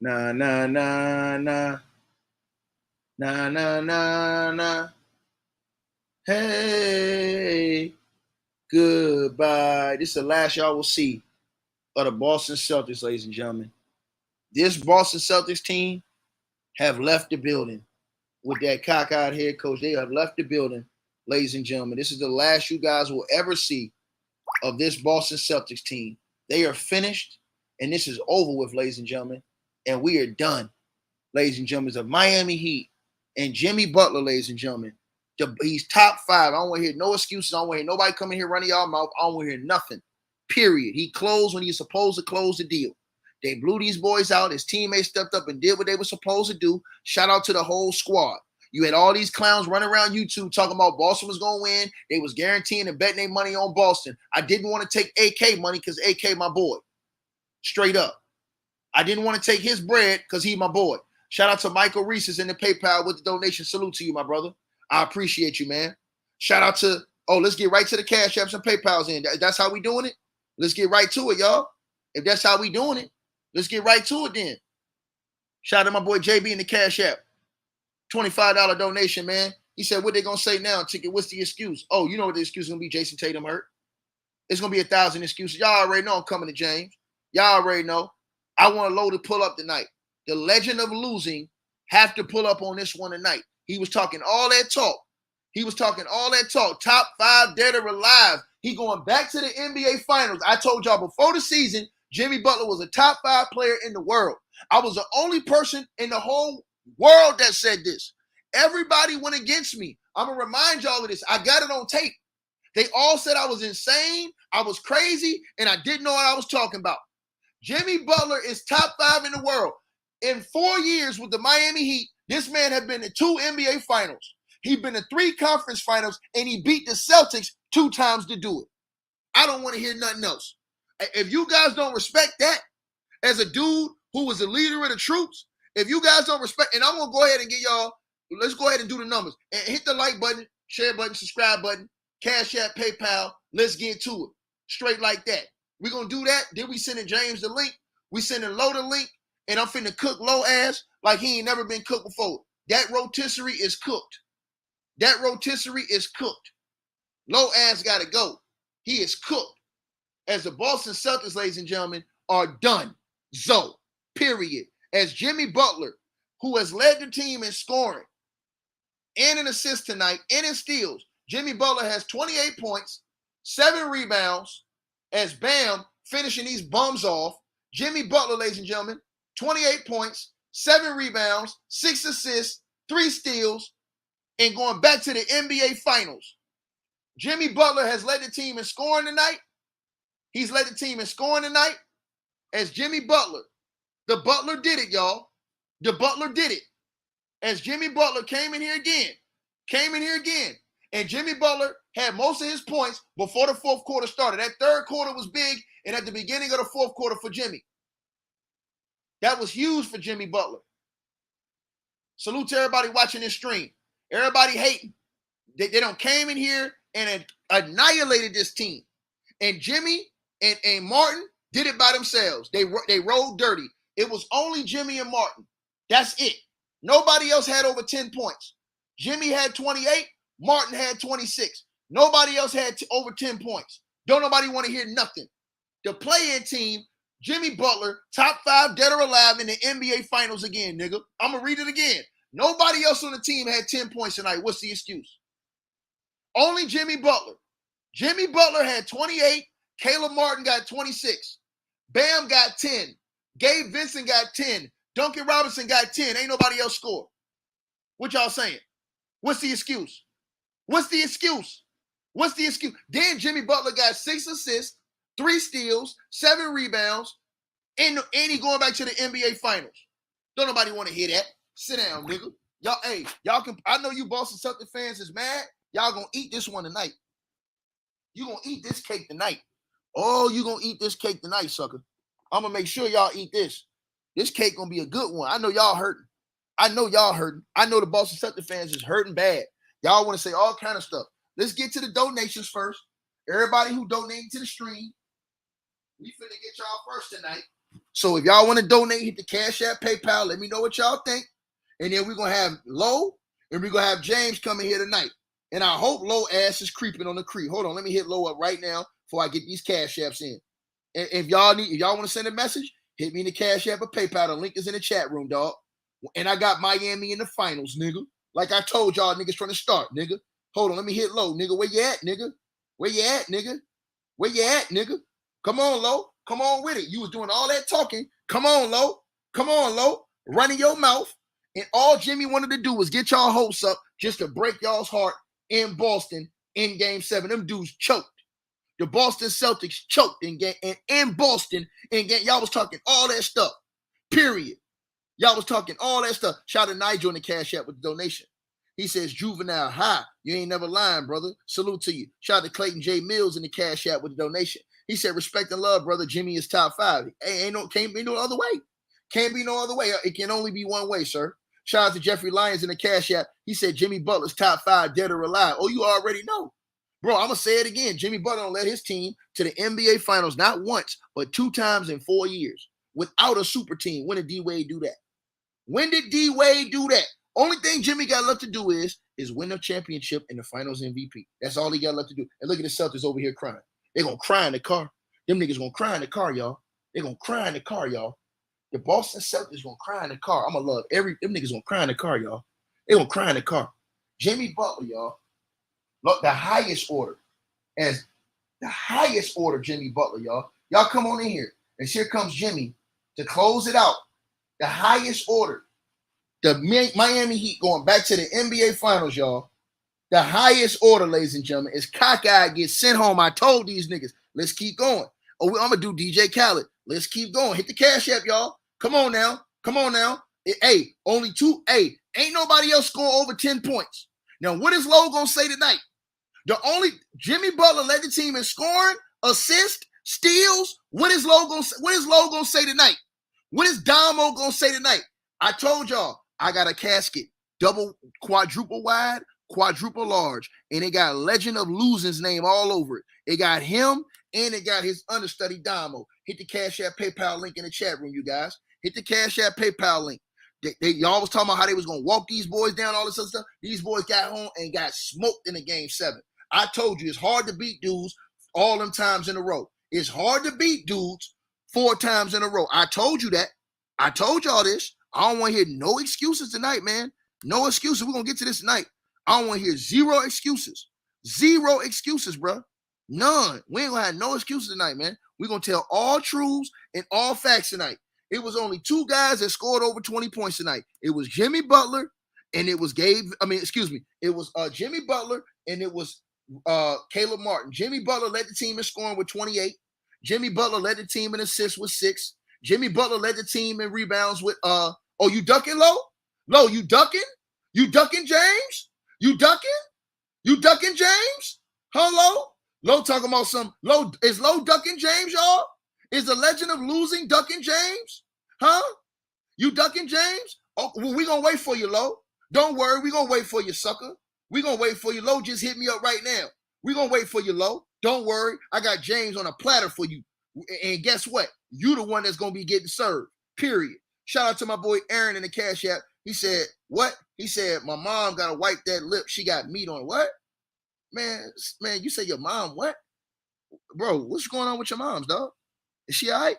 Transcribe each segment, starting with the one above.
Na na na na na na na na. Hey, goodbye. This is the last y'all will see of the Boston Celtics, ladies and gentlemen. This Boston Celtics team have left the building with that cockeyed head coach. They have left the building, ladies and gentlemen. This is the last you guys will ever see of this Boston Celtics team. They are finished, and this is over with, ladies and gentlemen. And we are done, ladies and gentlemen. The Miami Heat and Jimmy Butler, ladies and gentlemen. He's top 5. I don't want to hear no excuses. I don't want to hear nobody coming here running y'all mouth. I don't want to hear nothing. Period. He closed when he was supposed to close the deal. They blew these boys out. His teammates stepped up and did what they were supposed to do. Shout out to the whole squad. You had all these clowns running around YouTube talking about Boston was going to win. They was guaranteeing and betting their money on Boston. I didn't want to take AK money because AK my boy. Straight up. I didn't want to take his bread because he my boy. Shout out to Michael Reese's in the PayPal with the donation. Salute to you, my brother. I appreciate you, man. Shout out to, let's get right to the Cash Apps and PayPals in. That's how we doing it? Let's get right to it, y'all. If that's how we doing it, let's get right to it then. Shout out to my boy JB in the Cash App. $25 donation, man. He said, what they going to say now, Ticket? What's the excuse? Oh, you know what the excuse is going to be? Jason Tatum hurt. It's going to be 1,000 excuses. Y'all already know I'm coming to James. Y'all already know. I want Low to pull up tonight. The legend of losing have to pull up on this one tonight. He was talking all that talk. Top 5 dead or alive. He going back to the NBA Finals. I told y'all before the season, Jimmy Butler was a top 5 player in the world. I was the only person in the whole world that said this. Everybody went against me. I'm going to remind y'all of this. I got it on tape. They all said I was insane, I was crazy, and I didn't know what I was talking about. Jimmy Butler is top 5 in the world. In 4 years with the Miami Heat, this man had been to 2 NBA Finals. He's been to 3 conference finals, and he beat the Celtics 2 times to do it. I don't want to hear nothing else. If you guys don't respect that, as a dude who was the leader of the troops, if you guys don't respect, and I'm going to go ahead and get y'all, let's go ahead and do the numbers. And hit the like button, share button, subscribe button, Cash App, PayPal. Let's get to it. Straight like that. We're going to do that. Then we sending James the link. We sending Low the link. And I'm finna cook Low ass like he ain't never been cooked before. That rotisserie is cooked. Low ass got to go. He is cooked. As the Boston Celtics, ladies and gentlemen, are done. Period. As Jimmy Butler, who has led the team in scoring and in assists tonight and in steals, Jimmy Butler has 28 points, 7 rebounds, as Bam finishing these bums off. Jimmy Butler, ladies and gentlemen, 28 points, 7 rebounds, 6 assists, 3 steals, and going back to the NBA Finals. Jimmy Butler has led the team in scoring tonight. He's led the team in scoring tonight as Jimmy Butler. The Butler did it, y'all. The Butler did it. As Jimmy Butler came in here again. And Jimmy Butler had most of his points before the fourth quarter started. That third quarter was big, and at the beginning of the fourth quarter for Jimmy. That was huge for Jimmy Butler. Salute to everybody watching this stream. Everybody hating. They don't came in here and annihilated this team. And Jimmy and Martin did it by themselves. They rolled dirty. It was only Jimmy and Martin. That's it. Nobody else had over 10 points. Jimmy had 28. Martin had 26. Nobody else had over 10 points. Don't nobody want to hear nothing. The play-in team, Jimmy Butler, top 5 dead or alive in the NBA Finals again, nigga. I'm going to read it again. Nobody else on the team had 10 points tonight. What's the excuse? Only Jimmy Butler. Jimmy Butler had 28. Caleb Martin got 26. Bam got 10. Gabe Vincent got 10. Duncan Robinson got 10. Ain't nobody else scored. What y'all saying? What's the excuse? Then Jimmy Butler got 6 assists, 3 steals, 7 rebounds, and he going back to the NBA Finals. Don't nobody want to hear that. Sit down, nigga. Y'all can. I know you Boston Celtics fans is mad. Y'all gonna eat this one tonight. You gonna eat this cake tonight. Oh, you gonna eat this cake tonight, sucker. I'm gonna make sure y'all eat this. This cake gonna be a good one. I know y'all hurting. I know the Boston Celtics fans is hurting bad. Y'all want to say all kind of stuff. Let's get to the donations first. Everybody who donating to the stream, we finna get y'all first tonight. So if y'all want to donate, hit the Cash App, PayPal. Let me know what y'all think. And then we're going to have Low and we're going to have James coming here tonight. And I hope Low ass is creeping on the creep. Hold on, let me hit Low up right now before I get these Cash Apps in. And if y'all want to send a message, hit me in the Cash App or PayPal. The link is in the chat room, dog. And I got Miami in the finals, nigga. Like I told y'all niggas from the start, nigga. Hold on, let me hit Low, nigga. Where you at, nigga? Where you at, nigga? Where you at, nigga? Come on, Low. Come on with it. You was doing all that talking. Come on, Low. Come on, Low. Running your mouth. And all Jimmy wanted to do was get y'all hopes up just to break y'all's heart in Boston in Game 7. Them dudes choked. The Boston Celtics choked in game and in Boston in game. Y'all was talking all that stuff. Period. Y'all was talking all that stuff. Shout out to Nigel in the Cash App with the donation. He says, Juvenile, hi. You ain't never lying, brother. Salute to you. Shout out to Clayton J. Mills in the Cash App with the donation. He said, respect and love, brother. Jimmy is top 5. Can't be no other way. Can't be no other way. It can only be one way, sir. Shout out to Jeffrey Lyons in the Cash App. He said Jimmy Butler's top 5, dead or alive. Oh, you already know. Bro, I'm going to say it again. Jimmy Butler led his team to the NBA Finals not once, but 2 times in 4 years without a super team. When did D-Wade do that? When did D-Wade do that? Only thing Jimmy got left to do is win a championship and the Finals MVP. That's all he got left to do. And look at the Celtics over here crying. They're going to cry in the car. Them niggas going to cry in the car, y'all. They're going to cry in the car, y'all. The Boston Celtics going to cry in the car. I'm going to love them niggas going to cry in the car, y'all. They're going to cry in the car. Jimmy Butler, y'all. Look, the highest order. As the highest order, Jimmy Butler, y'all. Y'all come on in here. And here comes Jimmy to close it out. The highest order. The Miami Heat going back to the NBA Finals, y'all. The highest order, ladies and gentlemen, is Cockeyed gets sent home. I told these niggas, let's keep going. Oh, I'm going to do DJ Khaled. Let's keep going. Hit the Cash App, y'all. Come on now. Come on now. Hey, only 2. Hey, ain't nobody else score over 10 points. Now, what is Lowe going to say tonight? Jimmy Butler led the team in scoring, assists, steals. What is Lowe going to say tonight? What is Damo going to say tonight? I told y'all, I got a casket, double, quadruple wide, quadruple large, and it got Legend of Losing's name all over it. It got him, and it got his understudy, Damo. Hit the Cash App PayPal link in the chat room, you guys. Hit the Cash App PayPal link. Y'all was talking about how they was going to walk these boys down, all this other stuff. These boys got home and got smoked in the Game 7. I told you, it's hard to beat dudes all them times in a row. It's hard to beat dudes 4 times in a row. I told you that. I told y'all this. I don't want to hear no excuses tonight, man. No excuses. We're going to get to this tonight. I don't want to hear 0 excuses. 0 excuses, bro. None. We ain't going to have no excuses tonight, man. We're going to tell all truths and all facts tonight. It was only 2 guys that scored over 20 points tonight. It was Jimmy Butler and it was It was Jimmy Butler and it was Caleb Martin. Jimmy Butler led the team in scoring with 28. Jimmy Butler led the team in assists with 6. Jimmy Butler led the team in rebounds with oh, you ducking, Low? Low, you ducking? You ducking, James? You ducking? You ducking, James? Huh, Low talking about some Low. Is Low ducking James, y'all? Is the Legend of Losing ducking James? Huh? You ducking James? Oh, well, we gonna wait for you, Low. Don't worry, we gonna wait for you, sucker. We gonna wait for you. Low just hit me up right now. We gonna wait for you, Low. Don't worry. I got James on a platter for you. And guess what? You the one that's gonna be getting served. Period. Shout out to my boy Aaron in the Cash App. He said, what? He said, my mom gotta wipe that lip. She got meat on it. What? Man, you say your mom what? Bro, what's going on with your moms, dog? Is she all right?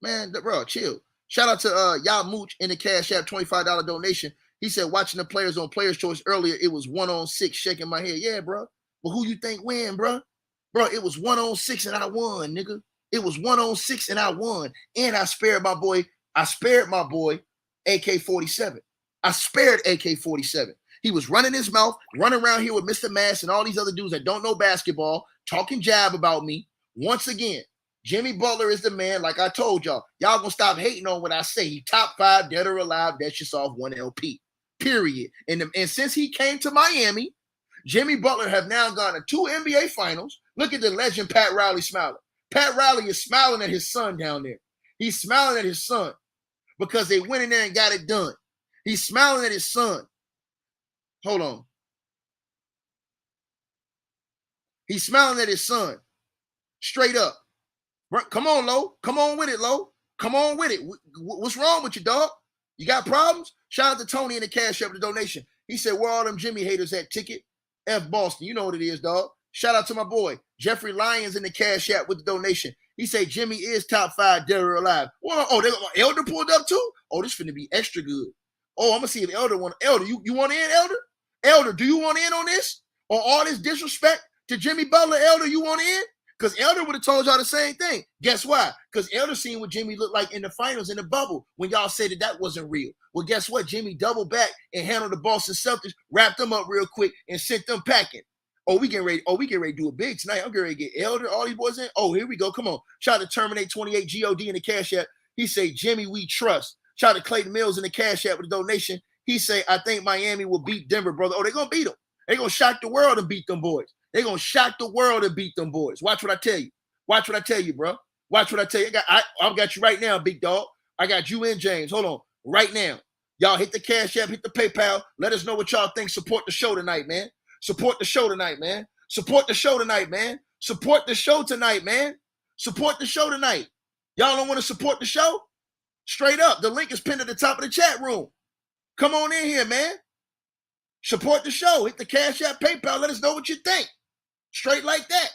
Man, bro, chill. Shout out to Y'all Mooch in the Cash App, $25 donation. He said, watching the players on Players' Choice earlier, it was 1-on-6, shaking my head. Yeah, bro. But who you think win, bro? Bro, it was 1-on-6 and I won, nigga. It was 1-on-6 and I won. And I spared my boy AK-47. I spared AK-47. He was running his mouth, running around here with Mr. Mass and all these other dudes that don't know basketball, talking jab about me. Once again, Jimmy Butler is the man, like I told y'all. Y'all gonna stop hating on what I say. He top 5, dead or alive, that's just off 1 LP. Period. And since he came to Miami, Jimmy Butler have now gone to 2 NBA Finals. Look at the legend Pat Riley smiling. Pat Riley is smiling at his son down there. He's smiling at his son because they went in there and got it done. He's smiling at his son. Hold on. He's smiling at his son. Straight up. Come on, Low. Come on with it, Low. Come on with it. What's wrong with you, dog? You got problems? Shout out to Tony in the Cash App with the donation. He said, where all them Jimmy haters at? Ticket F Boston. You know what it is, dog. Shout out to my boy Jeffrey Lyons in the Cash App with the donation. He said Jimmy is top 5 dead or alive. Well, Elder pulled up too? Oh, this finna be extra good. Oh, I'm gonna see if Elder want. Elder, you want in, Elder? Elder, do you want in on this? On all this disrespect to Jimmy Butler, Elder, you want in? Because Elder would have told y'all the same thing. Guess why? Because Elder seen what Jimmy looked like in the finals in the bubble when y'all said that wasn't real. Well, guess what? Jimmy doubled back and handled the Boston Celtics, wrapped them up real quick, and sent them packing. Oh, we getting ready. Oh, we getting ready to do it big tonight. I'm getting ready to get Elder, all these boys in. Oh, here we go. Come on. Shout out to Terminate 28 God in the Cash App. He say, Jimmy, we trust. Shout out to Clayton Mills in the Cash App with a donation. He say, I think Miami will beat Denver, brother. Oh, they're going to beat them. They're going to shock the world and beat them boys. They're going to shock the world and beat them boys. Watch what I tell you. Watch what I tell you, bro. Watch what I tell you. I've got you right now, big dog. I got you and James. Hold on. Right now. Y'all hit the Cash App, hit the PayPal. Let us know what y'all think. Support the show tonight, man. Support the show tonight, man. Support the show tonight, man. Support the show tonight, man. Support the show tonight. Y'all don't want to support the show? Straight up. The link is pinned at the top of the chat room. Come on in here, man. Support the show. Hit the Cash App, PayPal. Let us know what you think. Straight like that.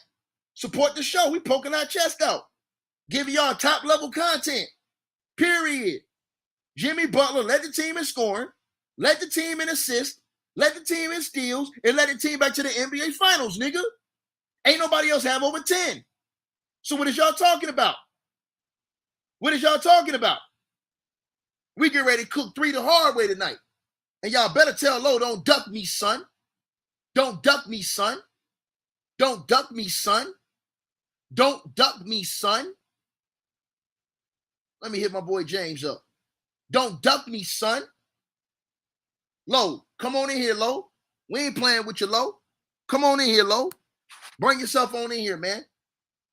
Support the show. We poking our chest out. Giving y'all top level content. Period. Jimmy Butler led the team in scoring, led the team in assists, led the team in steals, and led the team back to the NBA Finals, nigga. Ain't nobody else have over 10. So what is y'all talking about? What is y'all talking about? We get ready to cook 3 the hard way tonight. And y'all better tell Low, don't duck me, son. Don't duck me, son. Don't duck me, son. Don't duck me, son. Let me hit my boy James up. Don't duck me, son. Low, come on in here, Low. We ain't playing with you, Low. Come on in here, Low. Bring yourself on in here, man.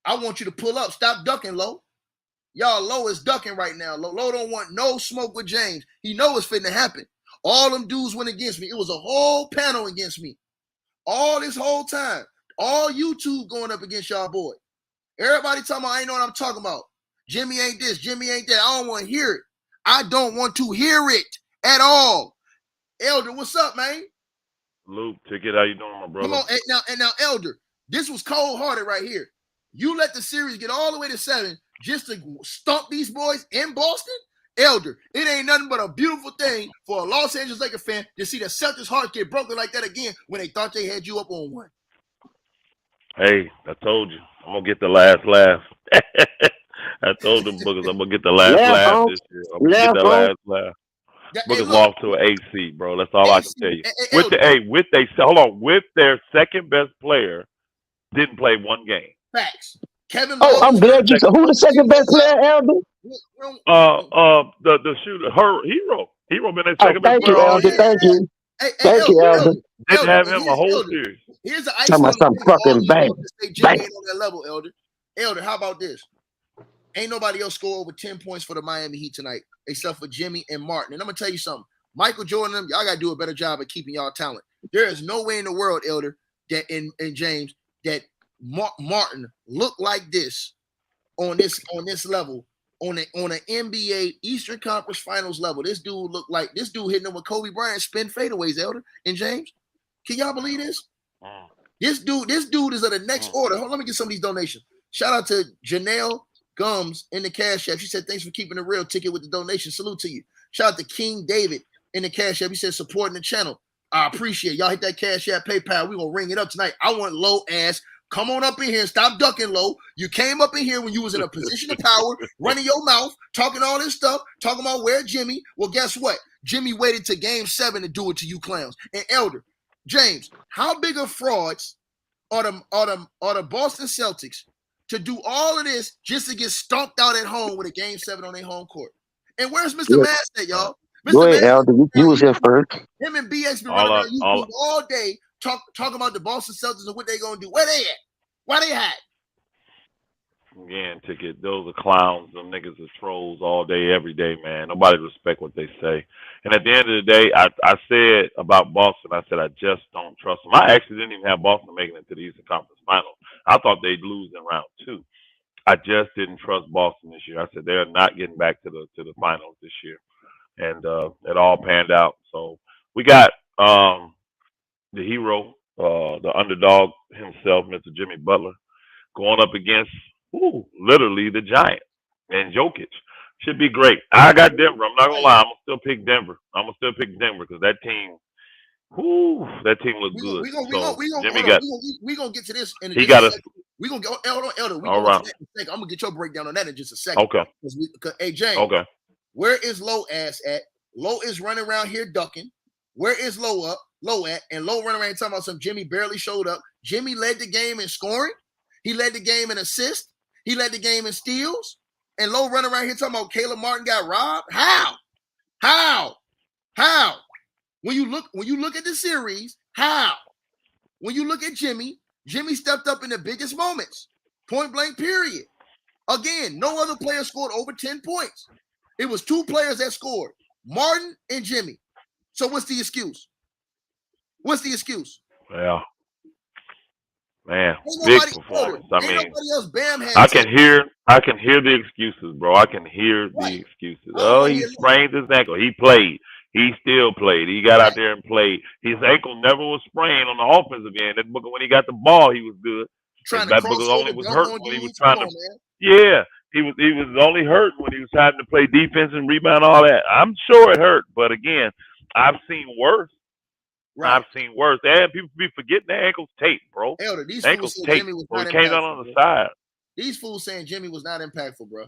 I want you to pull up. Stop ducking, Low. Y'all, Low is ducking right now. Low don't want no smoke with James. He know it's finna happen. All them dudes went against me. It was a whole panel against me. All this whole time. All YouTube going up against y'all boy. Everybody talking about, I ain't know what I'm talking about. Jimmy ain't this, Jimmy ain't that. I don't want to hear it. I don't want to hear it at all. Elder, what's up, man? Luke, Ticket, how you doing, my brother? Come on, and now, Elder, this was cold-hearted right here. You let the series get all the way to 7 just to stump these boys in Boston? Elder, it ain't nothing but a beautiful thing for a Los Angeles Lakers fan to see the Celtics' heart get broken like that again when they thought they had you up on 1. Hey, I told you, I'm going to get the last laugh. I told them boogers I'm going to get the last laugh this year. I'm going to get the last laugh. Boogers lost to an AC, bro. That's all I can tell you. With their second best player, didn't play one game. Facts. Kevin. Oh, I'm glad you said who the second best player, Elder? The shooter, her hero been their second best player. Elder. Thank you. Thank you, Elder. Didn't have him a whole series. Here's the ice. Some fucking bang. Jimmy ain't on that level, Elder. Elder, how about this? Ain't nobody else score over 10 points for the Miami Heat tonight, except for Jimmy and Martin. And I'm gonna tell you something. Michael Jordan, y'all gotta do a better job of keeping y'all talent. There is no way in the world, Elder, that in James, that Martin looked like this on this level, on an NBA Eastern Conference Finals level. This dude looked like this dude hitting them with Kobe Bryant spin fadeaways, Elder and James. Can y'all believe this? This dude is of the next order. Hold on, let me get some of these donations. Shout out to Janelle Gums in the Cash App. She said, thanks for keeping it real. Ticket with the donation. Salute to you. Shout out to King David in the Cash App. He said, supporting the channel. I appreciate it. Y'all hit that Cash App, PayPal. We're going to ring it up tonight. I want Low ass. Come on up in here and stop ducking, Low. You came up in here when you was in a position of power, running your mouth, talking all this stuff, talking about where Jimmy. Well, guess what? Jimmy waited to game 7 to do it to you clowns. And Elder, James, how big of frauds are the Boston Celtics to do all of this just to get stomped out at home with a game 7 on their home court? And where's Mr. Mass at, y'all? Mr. Go ahead, Elder. You was here first. Him and BX been running around YouTube all day talking about the Boston Celtics and what they gonna do. Where they at? Why they at? Again, Ticket, those are clowns. Them niggas are trolls all day, every day, man. Nobody respect what they say. And at the end of the day, I said about Boston, I said I just don't trust them. I actually didn't even have Boston making it to the Eastern Conference Finals. I thought they'd lose in round 2. I just didn't trust Boston this year. I said they're not getting back to the finals this year, and it all panned out. So we got the hero, the underdog himself, Mr. Jimmy Butler, going up against literally the giant and Jokic. Should be great. I got Denver. I'm not gonna lie. I'm gonna still pick Denver. I'm gonna still pick Denver because that team, that team looks good. We gonna get to this in he got us. We gonna go Elder. We all gonna right. get to that in a second. I'm gonna get your breakdown on that in just a second. Okay. Hey James. Okay. Where is Low ass at? Low is running around here ducking. Where is Low at? And Low running around talking about some Jimmy barely showed up. Jimmy led the game in scoring. He led the game in assists. He led the game in steals. And Low running around here talking about Caleb Martin got robbed. How? When you look at the series, how? When you look at Jimmy stepped up in the biggest moments. Point blank, period. Again, no other player scored over 10 points. It was two players that scored, Martin and Jimmy. So what's the excuse? Yeah. Man, big performance. I mean, I can hear the excuses, bro. I can hear the excuses. Oh, he sprained his ankle. He played. He still played. He got out there and played. His ankle never was sprained on the offensive end. That booker, when he got the ball, he was good. That booker only was hurt when he was trying to. Yeah, he was only hurt when he was trying to play defense and rebound, all that. I'm sure it hurt, but again, I've seen worse. Right. I've seen worse. And people be forgetting their ankles taped, bro. Elder, these fools saying Jimmy was not impactful. Came down on the side. These fools saying Jimmy was not impactful, bro.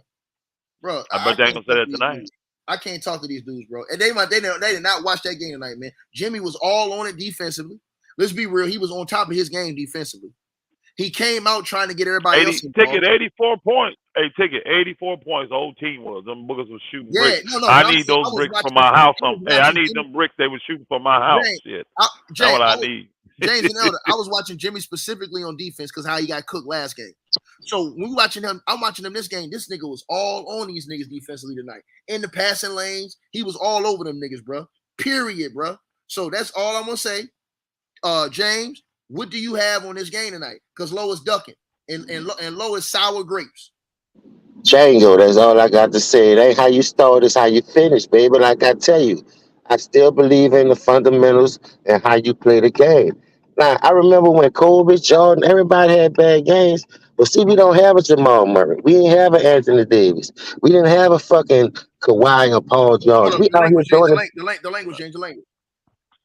Bro, I bet they ain't gonna say that tonight. Dudes. I can't talk to these dudes, bro. And they did not watch that game tonight, man. Jimmy was all on it defensively. Let's be real. He was on top of his game defensively. He came out trying to get everybody else involved. 84 points. Hey, 84 points. The whole team was. Them boogers was shooting bricks. I need those bricks for my house. I need them bricks they were shooting for my house. Shit. That's what I need. James and Elder, I was watching Jimmy specifically on defense because how he got cooked last game. So when we watching him, I'm watching him this game. This nigga was all on these niggas defensively tonight. In the passing lanes, he was all over them niggas, bro. Period, bro. So that's all I'm gonna say. James, what do you have on this game tonight? Because Low is ducking and Low is sour grapes. Django, that's all I got to say. It ain't how you start, it's how you finish, baby. Like I tell you, I still believe in the fundamentals and how you play the game. Now, I remember when Kobe, Jordan, everybody had bad games. But see, we don't have a Jamal Murray. We didn't have an Anthony Davis. We didn't have a fucking Kawhi or Paul George. We out here doing the language, change the language.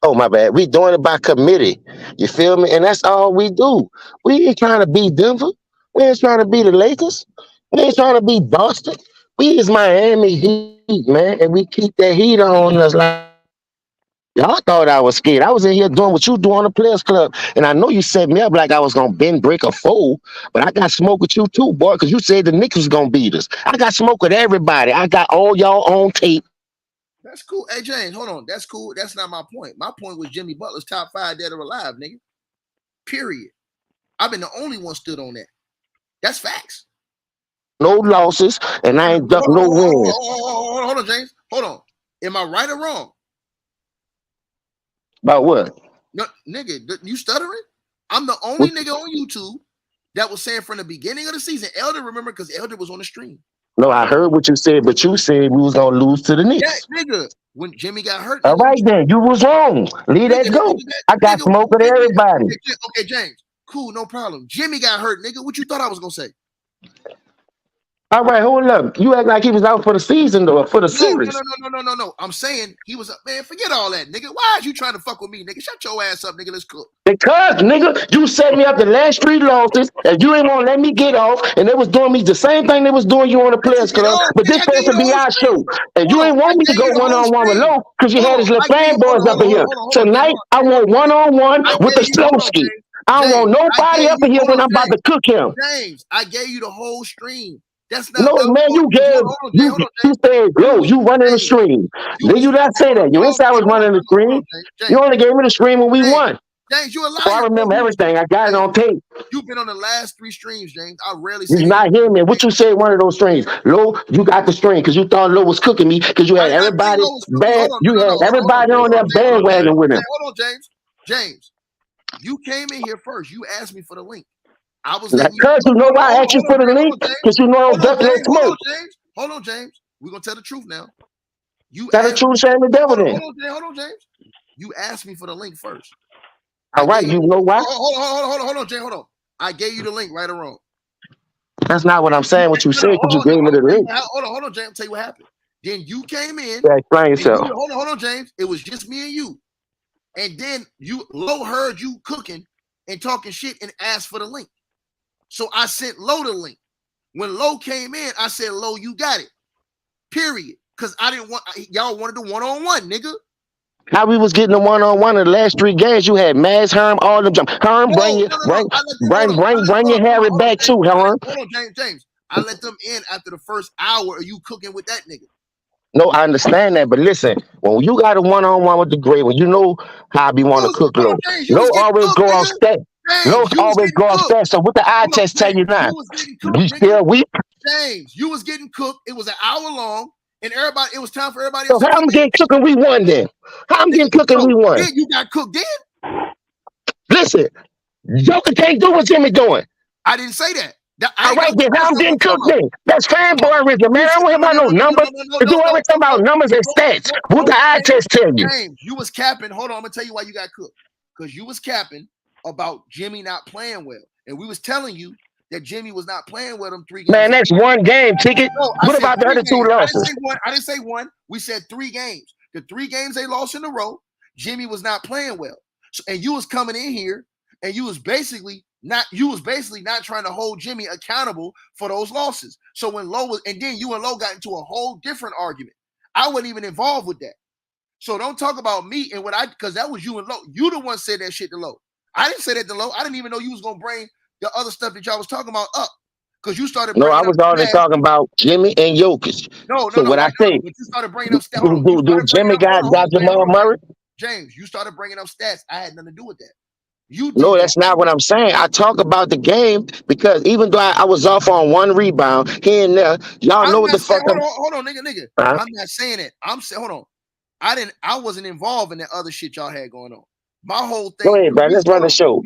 Oh, my bad. We doing it by committee. You feel me? And that's all we do. We ain't trying to beat Denver. We ain't trying to beat the Lakers. We ain't trying to beat Boston. We is Miami Heat, man. And we keep that heat on us like y'all thought I was scared. I was in here doing what you do on the Players Club. And I know you set me up like I was going to bend, break, or fold. But I got smoke with you too, boy, because you said the Knicks was going to beat us. I got smoke with everybody. I got all y'all on tape. That's cool. Hey, James, hold on. That's cool. That's not my point. My point was Jimmy Butler's top 5 dead or alive, nigga. Period. I've been the only one stood on that. That's facts. No losses, and I ain't ducked no wins. Hold on, James. Hold on. Am I right or wrong? About what? No, nigga, you stuttering? I'm the only nigga on YouTube that was saying from the beginning of the season. Elder, remember, because Elder was on the stream. No, I heard what you said, but you said we was gonna lose to the Knicks. Yeah, nigga. When Jimmy got hurt. All right, then you was wrong. Leave that go. I got smoke with everybody. Okay, James. Cool, no problem. Jimmy got hurt, nigga. What you thought I was gonna say? All right, hold up. You act like he was out for the season or for the series. No. I'm saying he was man, forget all that, nigga. Why is you trying to fuck with me, nigga? Shut your ass up, nigga. Let's cook. Because, nigga, you set me up the last 3 losses and you ain't gonna let me get off, and they was doing me the same thing they was doing you on the Players Club. But this supposed to be our show. And you ain't want me to go one-on-one with Low because you had his little fanboys up in here. Tonight, I want one-on-one with the Slowski. I don't want nobody up in here when I'm about to cook him. James, I gave you the whole stream. That's not no, man, you gave you said, yo, you running the stream. Then you not say that. You ain't say I was running the stream. You only gave me the stream when we won. James, you a liar. So I remember everything. I got it on tape. You've been on the last 3 streams, James. I rarely say you not hearing me. What you say one of those streams? Low, you got the stream because you thought Low was cooking me because you had everybody bad. You had everybody on that bandwagon with him. Hold on, James. James, you came in here first. You asked me for the link. I was letting you Because you know why I asked you for the link? Because you know I don't duck no smoke. Hold on, James. We're gonna tell the truth now. You Tell the truth, shame the devil then. Hold on, James. You asked me for the link first. All right, you know why? Hold on, James. Hold on. I gave you the link, right or wrong. That's not what I'm saying. What you said, because you gave me the link. Hold on, James. I'll tell you what happened. Then you came in. Yeah, explain yourself. Hold on, James. It was just me and you. And then Low heard you cooking and talking shit and asked for the link. So I sent Low the link. When Low came in, I said, Low, you got it. Period. Because I didn't want y'all wanted the one-on-one, nigga. How we was getting the one-on-one in the last 3 games? You had Maz, Herm, all them jump. Herm, bring your Harry back too, Herm. Hold on, James. I let them in after the first hour of you cooking with that nigga. No, I understand that, but listen, when you got a one-on-one with the great, when you know how I be want to cook Low, Low always go off stat. Low always go off stat. So what the eye test tell you now? We still weak. James, you was getting cooked. It was an hour long, and it was time for everybody else. So how I'm getting cooked and we won then? How I'm getting cooked and we won? Then you got cooked then? Listen, Joker can't do what Jimmy doing. I didn't say that. All right, then how I'm getting cooked then? That's fanboyism, man. I don't hear about no numbers. You always talk about numbers and stats. What the eye test tell you? James, you was capping. Hold on, I'm gonna tell you why you got cooked. Because you was capping about Jimmy not playing well, and we was telling you that Jimmy was not playing well them 3 games. Man, that's one game, Ticket. No, what about the other 2 losses? I didn't say one. We said 3 games. The 3 games they lost in a row, Jimmy was not playing well. So, and you was coming in here, and you was basically not trying to hold Jimmy accountable for those losses. So when Low was, and then you and Low got into a whole different argument. I wasn't even involved with that. So don't talk about me and because that was you and Low. You the one said that shit to Low. I didn't say that to Low. I didn't even know you was gonna bring the other stuff that y'all was talking about up. Because you started I was already talking about Jimmy and Jokic. What I say? But you started bringing up stats. Do Jimmy got Jamal Murray? James, you started bringing up stats. I had nothing to do with that. No, that's not what I'm saying. I talk about the game because even though I was off on 1 rebound here and there, y'all know what the fuck. Hold on, nigga. I'm not saying it. I'm saying, hold on. I wasn't involved in that other shit y'all had going on. My whole thing. Go ahead, man. Let's run the show.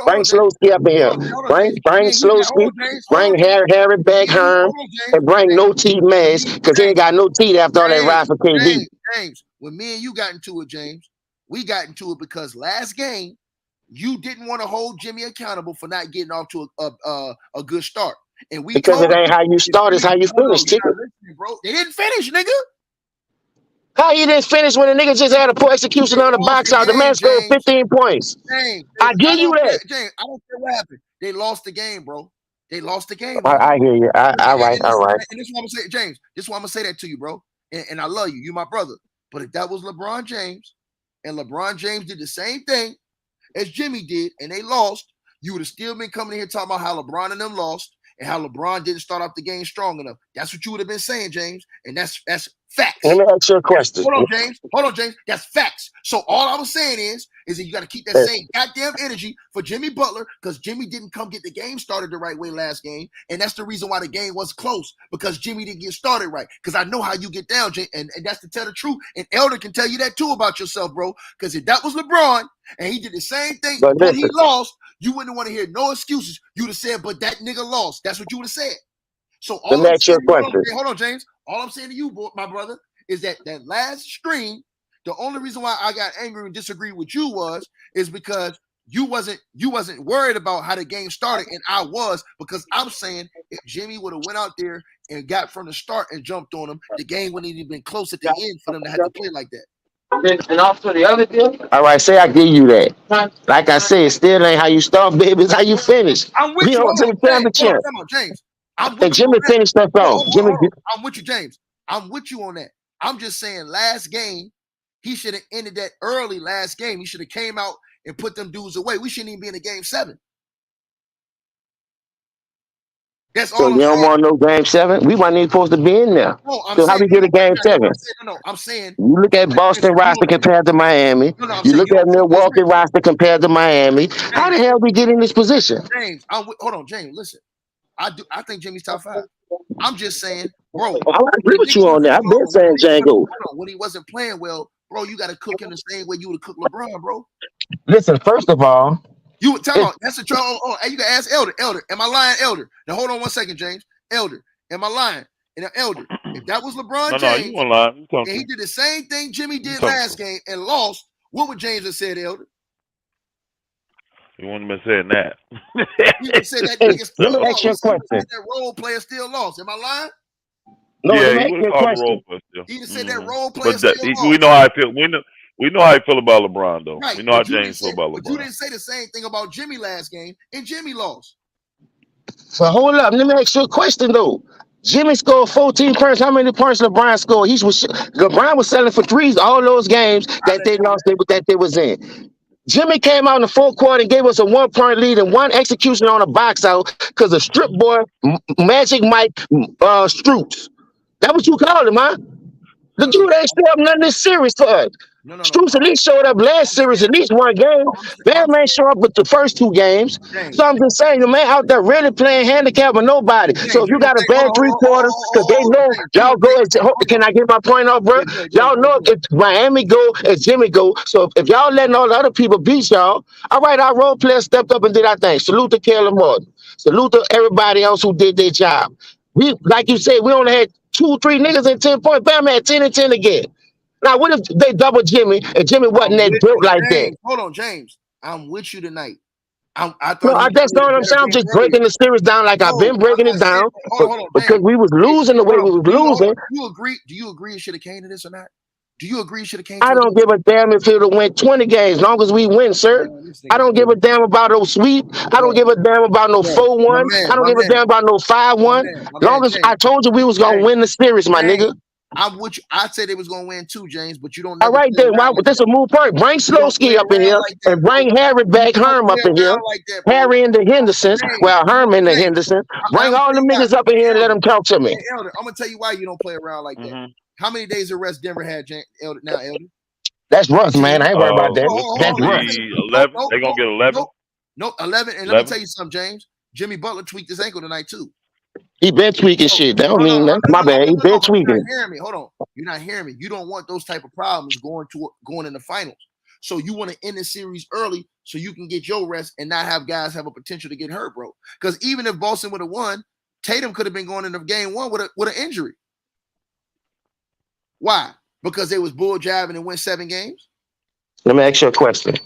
Bring Slowski up in here. Bring Slowski. Bring Harry back, Herm, and bring No Teeth Maz because he ain't got no teeth after all that ride for KD. James, when me and you got into it, James, we got into it because last game you didn't want to hold Jimmy accountable for not getting off to a good start, and we because it ain't how you start, it's how you finish, Chicken. Bro, they didn't finish, nigga. How you didn't finish when the nigga just had a poor execution on the box out? The man scored 15 points. James, I give you that. James, I don't care what happened. They lost the game, bro. They lost the game. I hear you. All right. And this is what I'm gonna say, James. This is why I'm gonna say that to you, bro. And I love you. You my brother. But if that was LeBron James, and LeBron James did the same thing as Jimmy did, and they lost, you would have still been coming in here talking about how LeBron and them lost and how LeBron didn't start off the game strong enough. That's what you would have been saying, James. And that's facts. Let me ask you a question. Hold on, James. That's facts. So all I was saying is that you got to keep that same goddamn energy for Jimmy Butler because Jimmy didn't come get the game started the right way last game. And that's the reason why the game was close because Jimmy didn't get started right. Because I know how you get down, and that's to tell the truth. And Elder can tell you that too about yourself, bro. Because if that was LeBron and he did the same thing when he lost, you wouldn't want to hear no excuses. You would have said, but that nigga lost. That's what you would have said. So all I'm saying, hold on, James. All I'm saying to you, my brother, is that last stream, the only reason why I got angry and disagreed with you is because you wasn't worried about how the game started, and I was, because I'm saying if Jimmy would have went out there and got from the start and jumped on him, the game wouldn't even been close at the end for them to have to play like that. And also the other deal. All right, say I give you that. Like I said, it still ain't how you start, baby. It's how you finish. I'm with you. James. And Jimmy finished us off. I'm with you, James. I'm with you on that. I'm just saying last game, he should have ended that early last game. He should have came out and put them dudes away. We shouldn't even be in a game 7. That's all. So you don't want no game 7? We weren't even supposed to be in there. No, so how we get a game 7? I'm saying. You look at Boston roster compared to Miami. You look at Milwaukee roster compared to Miami. How the hell we get in this position? James, hold on, James. Listen, I think Jimmy's top 5. I'm just saying, bro. I agree with you on that. I've been saying Django. When he wasn't playing well, bro, you got to cook him the same way you would cook LeBron, bro. Listen, first of all, You tell me that's a troll. Hey, you can ask Elder. Elder, am I lying, Elder? Now hold on 1 second, James. Elder, am I lying? And Elder, if that was LeBron James, you want lie. You and he did the same thing Jimmy did last game and lost, what would James have said, Elder? You wouldn't have been saying that. He would have said that nigga still let me lost. ask you a question. That role player still lost. Am I lying? No, yeah, let me he ask would you have a called question. the role player still. He just said that role player But still lost. we know how I feel. We know how I feel about LeBron, though. Right. We know how James feel about LeBron. But you didn't say the same thing about Jimmy last game, and Jimmy lost. So hold up, let me ask you a question though. Jimmy scored 14 points. How many points LeBron scored? LeBron was selling for threes all those games that they lost that they was in. Jimmy came out in the fourth quarter and gave us a 1 point lead and one execution on a box out because of strip boy Magic Mike Stroops. That what you called him, huh? The dude ain't still up none of this series for us. No. Stroops at least showed up last series, at least one game. Bam ain't show up with the first 2 games. James. So I'm just saying, the man out there really playing handicap with nobody. James, so if you got a bad 3 quarters, because they know y'all go as can I get my point off, bro? Y'all know if Miami go as Jimmy go. So if y'all letting all the other people beat y'all, all right, our role players stepped up and did our thing. Salute to Caleb Morton. Salute to everybody else who did their job. We, like you said, we only had 2, 3 niggas in 10 points. Bam had 10 and 10 again. Now, what if they double Jimmy and Jimmy wasn't that built like that? Hold on, James. I'm with you tonight. I thought no, that's not what I'm saying. I'm just breaking the series down like I've been breaking it down. Hold on, because we was losing the way we was losing. Do you agree? Do you agree it should have came to this or not? Do you agree it should have came? I don't give a damn if it would have went 20 games, long as we win, sir. I don't give a damn about no sweep. I don't give a damn about no 4-1. I don't give a damn about no 5-1. Long as I told you we was gonna win the series, my nigga. I'm with you. I said they was gonna win too, James, but you don't. All right, then. Why? This a move part. Bring Slowski up in here and bring Harry back, Herm up in here. Harry and the Hendersons. Well, Herm and the Hendersons. Bring all them niggas up in here and let them talk to me. Elder, I'm gonna tell you why you don't play around like that. How many days of rest Denver had, Elder? Now, Elder. That's rough, man. I ain't worried about that. That's rough. 11. They gonna get 11. No, 11. And let me tell you something, James. Jimmy Butler tweaked his ankle tonight too. He been tweaking shit. That don't mean that. My bad. He been tweaking. You're not hearing me. Hold on. You're not hearing me. You don't want those type of problems going in the finals. So you want to end the series early so you can get your rest and not have guys have a potential to get hurt, bro. Because even if Boston would have won, Tatum could have been going into game 1 with an injury. Why? Because they was bull jabbing and win 7 games. Let me ask you a question.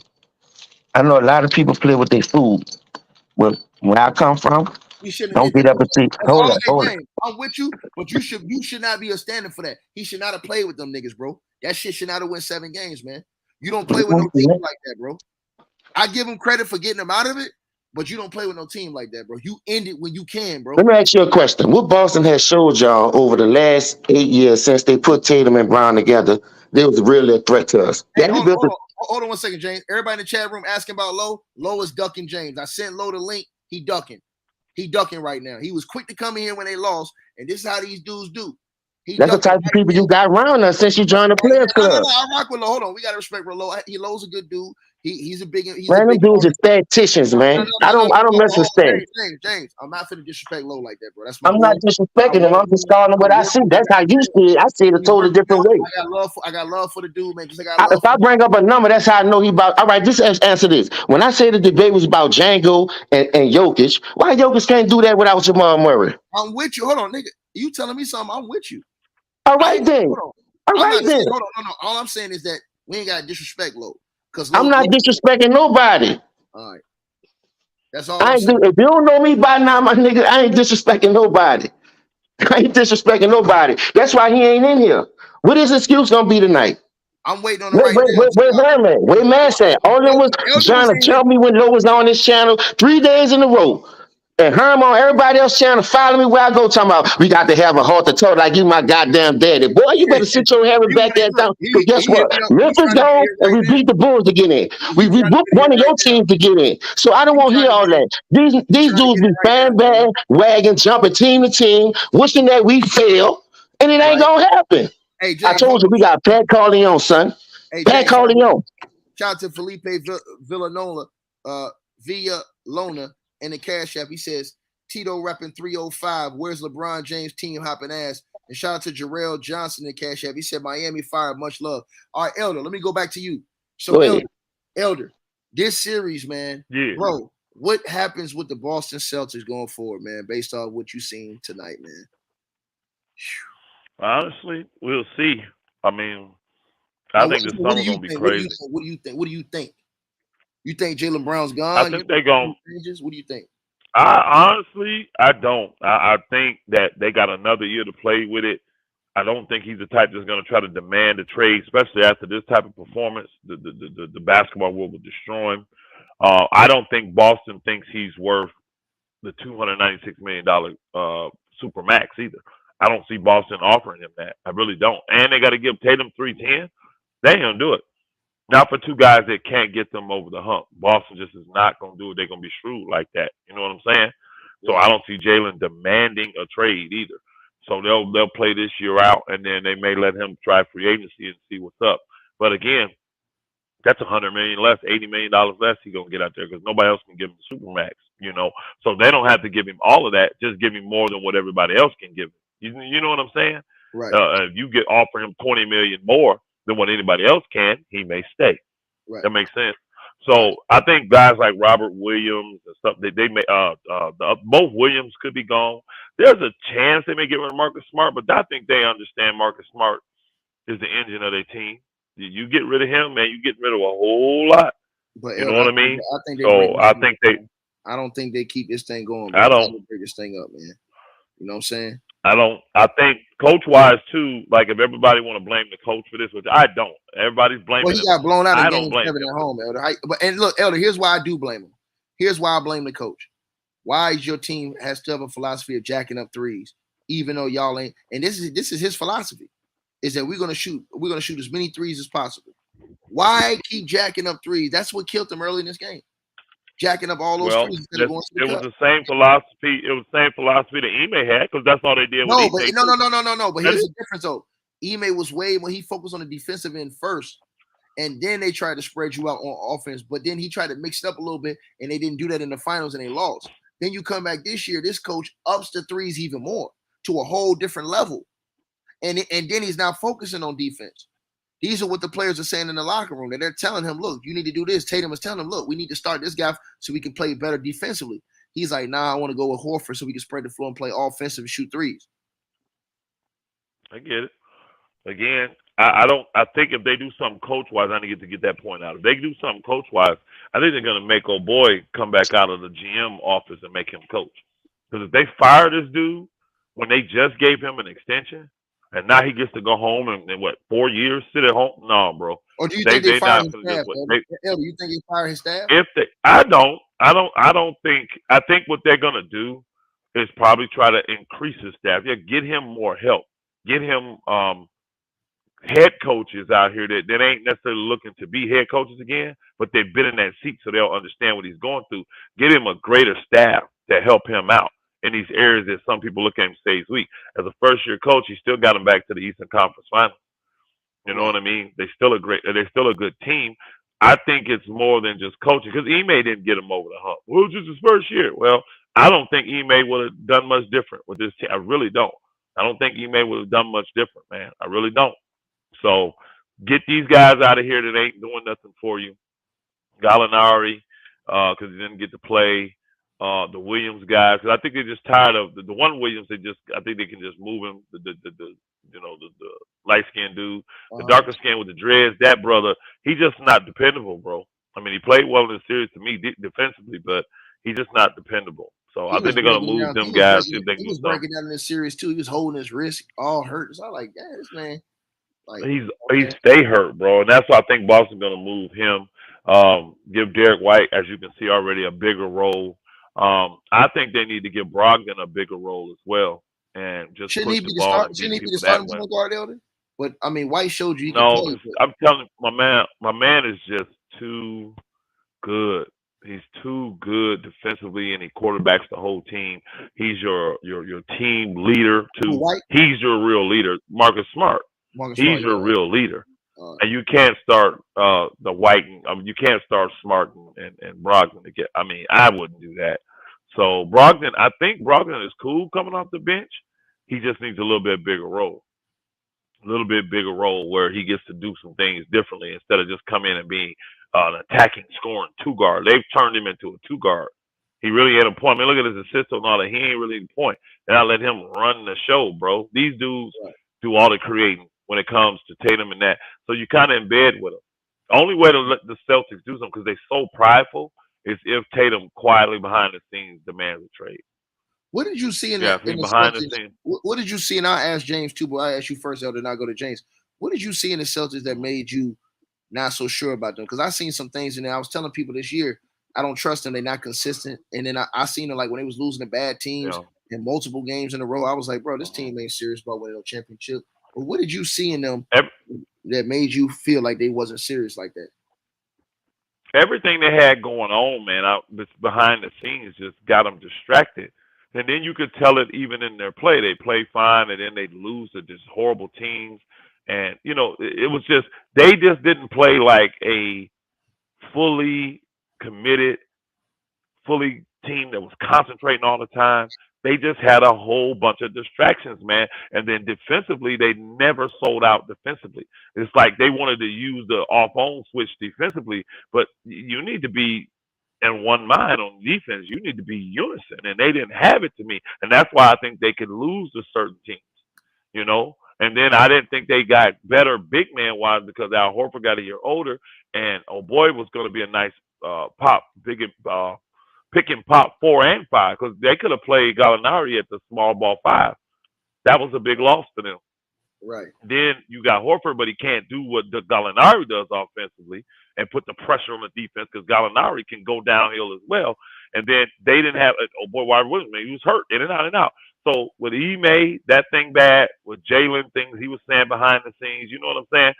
I know a lot of people play with their food. Where I come from, don't get up and see. Hold on. I'm with you, but you should not be a standard for that. He should not have played with them niggas, bro. That shit should not have won 7 games, man. You don't play with no team like that, bro. I give him credit for getting them out of it, but you don't play with no team like that, bro. You end it when you can, bro. Let me ask you a question. What Boston has showed y'all over the last 8 years since they put Tatum and Brown together, they was really a threat to us. Hey, hold on 1 second, James. Everybody in the chat room asking about Lowe. Lowe is ducking James. I sent Lowe the link. He ducking. He ducking right now. He was quick to come in here when they lost, and this is how these dudes do. That's the type of people you got around us since you joined the Players Club. No, I rock with Lowe. Hold on, we gotta respect Lowe. Lowe's a good dude. He's a big. Man, them dudes are statisticians, man. I don't mess with stats. James, I'm not finna disrespect Lowe like that, bro. That's I'm not disrespecting him. I'm just calling him what I see. That's how you see it. I see it a totally different way. I got love for the dude, man. Just like if I bring up a number, that's how I know he about. All right, just answer this. When I say the debate was about Django and Jokic, why Jokic can't do that without Jamal Murray? I'm with you. Hold on, nigga. You telling me something? I'm with you. All right then. All right then. Hold on, no. All I'm saying is that we ain't got to disrespect Lowe. I'm not disrespecting nobody. All right. That's all. If you don't know me by now, my nigga, I ain't disrespecting nobody. I ain't disrespecting nobody. That's why he ain't in here. What his excuse gonna be tonight? I'm waiting on the right now. Where's Herman? Where Mass at? All them was trying to tell me when Lowe was on this channel 3 days in a row. And Herm on everybody else channel follow me where I go talking about we got to have a heart to talk like you my goddamn daddy. Boy, you better sit your head back there down. Because guess what? Memphis gone and we beat the Bulls to get in. We booked one of your teams to get in. So I don't want to hear all that. These dudes be fan bag, wagging, jumping team to team, wishing that we fail, and it ain't gonna happen. Hey, James, I told you we got Pat Corleone, son. Pat Corleone. Shout out to Felipe Villanova, Villalona. In the Cash App, he says, Tito repping 305. Where's LeBron James team hopping ass? And shout out to Jarrell Johnson in the Cash App. He said, Miami Fire, much love. All right, Elder, let me go back to you. So, Elder, this series, man, Yeah. bro. What happens with the Boston Celtics going forward, man? Based off what you seen tonight, man. Honestly, we'll see. I mean, I Now, think this what do summer you gonna be think? What do you crazy. think? What do you think? What do you think? You think Jalen Brown's I gone? You think they gonna. think changes? What do you think? I don't. I think that they got another year to play with it. I don't think he's the type that's going to try to demand a trade, especially after this type of performance. The basketball world will destroy him. I don't think Boston thinks he's worth the $296 million super max either. I don't see Boston offering him that. I really don't. And they got to give Tatum 310. They ain't gonna do it. Not for two guys that can't get them over the hump. Boston just is not gonna do it. They're gonna be shrewd like that. You know what I'm saying? So Right, I don't see Jalen demanding a trade either. So they'll play this year out, and then they may let him try free agency and see what's up. But again, that's $100 million less, $80 million less he's gonna get out there because nobody else can give him the supermax. You know, so they don't have to give him all of that. Just give him more than what everybody else can give him. You know what I'm saying? right, If you get offer him 20 million more than what anybody else can, he may stay. right, That makes sense. right. So I think guys like Robert Williams and stuff they may both Williams could be gone. There's a chance they may get rid of Marcus Smart, but I think they understand Marcus Smart is the engine of their team. You get rid of him, man, you get rid of a whole lot. But You know Elder, what I mean? I think they break So this I thing think up, they. man. I don't think they keep this thing going, bro. I I don't. think they break this thing up, man. You know what I'm saying? I don't. I think coach wise too. Like if everybody want to blame the coach for this, which I don't. Everybody's Well, blaming he him. got blown out in I don't game blame 7 him. at home, Elder. But and look, Elder, here's why I do blame him. Here's why I blame the coach. Why is your team has still a philosophy of jacking up threes, even though y'all ain't? And this is his philosophy, is that we're gonna shoot as many threes as possible. Why keep jacking up threes? That's what killed them early in this game. Jacking up all those Well, threes instead of going to the it was cup. the same philosophy. It was the same philosophy that Ime had because that's all they did with No, Ime but too. no. But That here's is. the difference though. Ime was way when he focused on the defensive end first, and then they tried to spread you out on offense. But then he tried to mix it up a little bit, and they didn't do that in the finals, and they lost. Then you come back this year, this coach ups the threes even more to a whole different level, and then he's now focusing on defense. These are what the players are saying in the locker room. That they're telling him, look, you need to do this. Tatum is telling him, look, we need to start this guy so we can play better defensively. He's like, nah, I want to go with Horford so we can spread the floor and play offensive and shoot threes. I get it. Again, I don't. I think if they do something coach wise, I need to get that point out. If they do something coach wise, I think they're gonna make old boy come back out of the GM office and make him coach. Because if they fire this dude when they just gave him an extension, and now he gets to go home and what 4 years sit at home? No, bro. Or do you think they They fire not his gonna just staff, what Elder? they Elder, you think they fire his staff? if they. I don't think. I think what they're gonna do is probably try to increase his staff. Yeah, get him more help. Get him head coaches out here that ain't necessarily looking to be head coaches again, but they've been in that seat so they'll understand what he's going through. Get him a greater staff to help him out in these areas that some people look at him and say he's weak. As a first year coach, he still got him back to the Eastern Conference Finals. You know Right. what I mean? They're still a good team. I think it's more than just coaching because Ime didn't get him over the hump. Well, it was just his first year. Well, I don't think Ime would have done much different with this team. I really don't. I don't think Ime would have done much different, man. I really don't. So get these guys out of here that ain't doing nothing for you. Gallinari, because he didn't get to play. The Williams guys, because I think they're just tired of the one Williams. I think they can just move him. The light skinned dude, the darker skin with the dreads. That brother, he's just not dependable, bro. I mean, he played well in the series to me defensively, but he's just not dependable. So He I think was they're gonna breaking move down. them guys. See if they can He do was something. breaking down in this series too. He was holding his wrist all hurt. So I like, yeah, this man, like, He's stay hurt, bro, and that's why I think Boston's gonna move him. Give Derek White, as you can see already, a bigger role. I think they need to give Brogdon a bigger role as well, and just shouldn't push he the be the ball start? and beat Shouldn't he be the people that starting way. point guard, Elder? But I mean, White showed you he can No, play. because I'm telling you, my man is just too good. He's too good defensively, and he quarterbacks the whole team. He's your team leader too. White, He's your real leader, Marcus Smart. Marcus He's Smart, your yeah. real leader. And you can't start the White. You can't start Smart and Brogdon to get. I mean, I wouldn't do that. So Brogdon, I think Brogdon is cool coming off the bench. He just needs a little bit bigger role, where he gets to do some things differently instead of just come in and being an attacking, scoring two guard. They've turned him into a two guard. He really ain't a point. I mean, look at his assist and all that. He ain't really a point. And I let him run the show, bro. These dudes Right. do all the creating when it comes to Tatum and that. So you kind of in bed with them. The only way to let the Celtics do something because they're so prideful is if Tatum quietly behind the scenes demands a trade. What did you see in Yeah, in the behind the Celtics? scenes. What did you see? And I asked James too, but I asked you first, Elder, then I go to James. What did you see in the Celtics that made you not so sure about them? Because I seen some things in there. I was telling people this year, I don't trust them. They're not consistent. And then I seen them like when they was losing to bad teams Yeah. in multiple games in a row. I was like, bro, this team ain't serious about winning a championship. But what did you see in them that made you feel like they wasn't serious like that? Everything they had going on, man, out behind the scenes just got them distracted. And then you could tell it even in their play. They play fine, and then they lose to just horrible teams. And it was just they just didn't play like a fully committed, fully team that was concentrating all the time. They just had a whole bunch of distractions, man. And then defensively, they never sold out defensively. It's like they wanted to use the off-on switch defensively, but you need to be in one mind on defense. You need to be unison, and they didn't have it to me. And that's why I think they could lose to certain teams. And then I didn't think they got better big man wise because Al Horford got a year older, and oh boy, was going to be a nice pick and pop 4 and 5 because they could have played Gallinari at the small ball 5. That was a big loss for them. Right. Then you got Horford, but he can't do what the Gallinari does offensively and put the pressure on the defense because Gallinari can go downhill as well. And then they didn't have Robert Williams, man, he was hurt in and out and out. So with Ime, that thing bad, with Jalen, things he was saying behind the scenes, you know what I'm saying?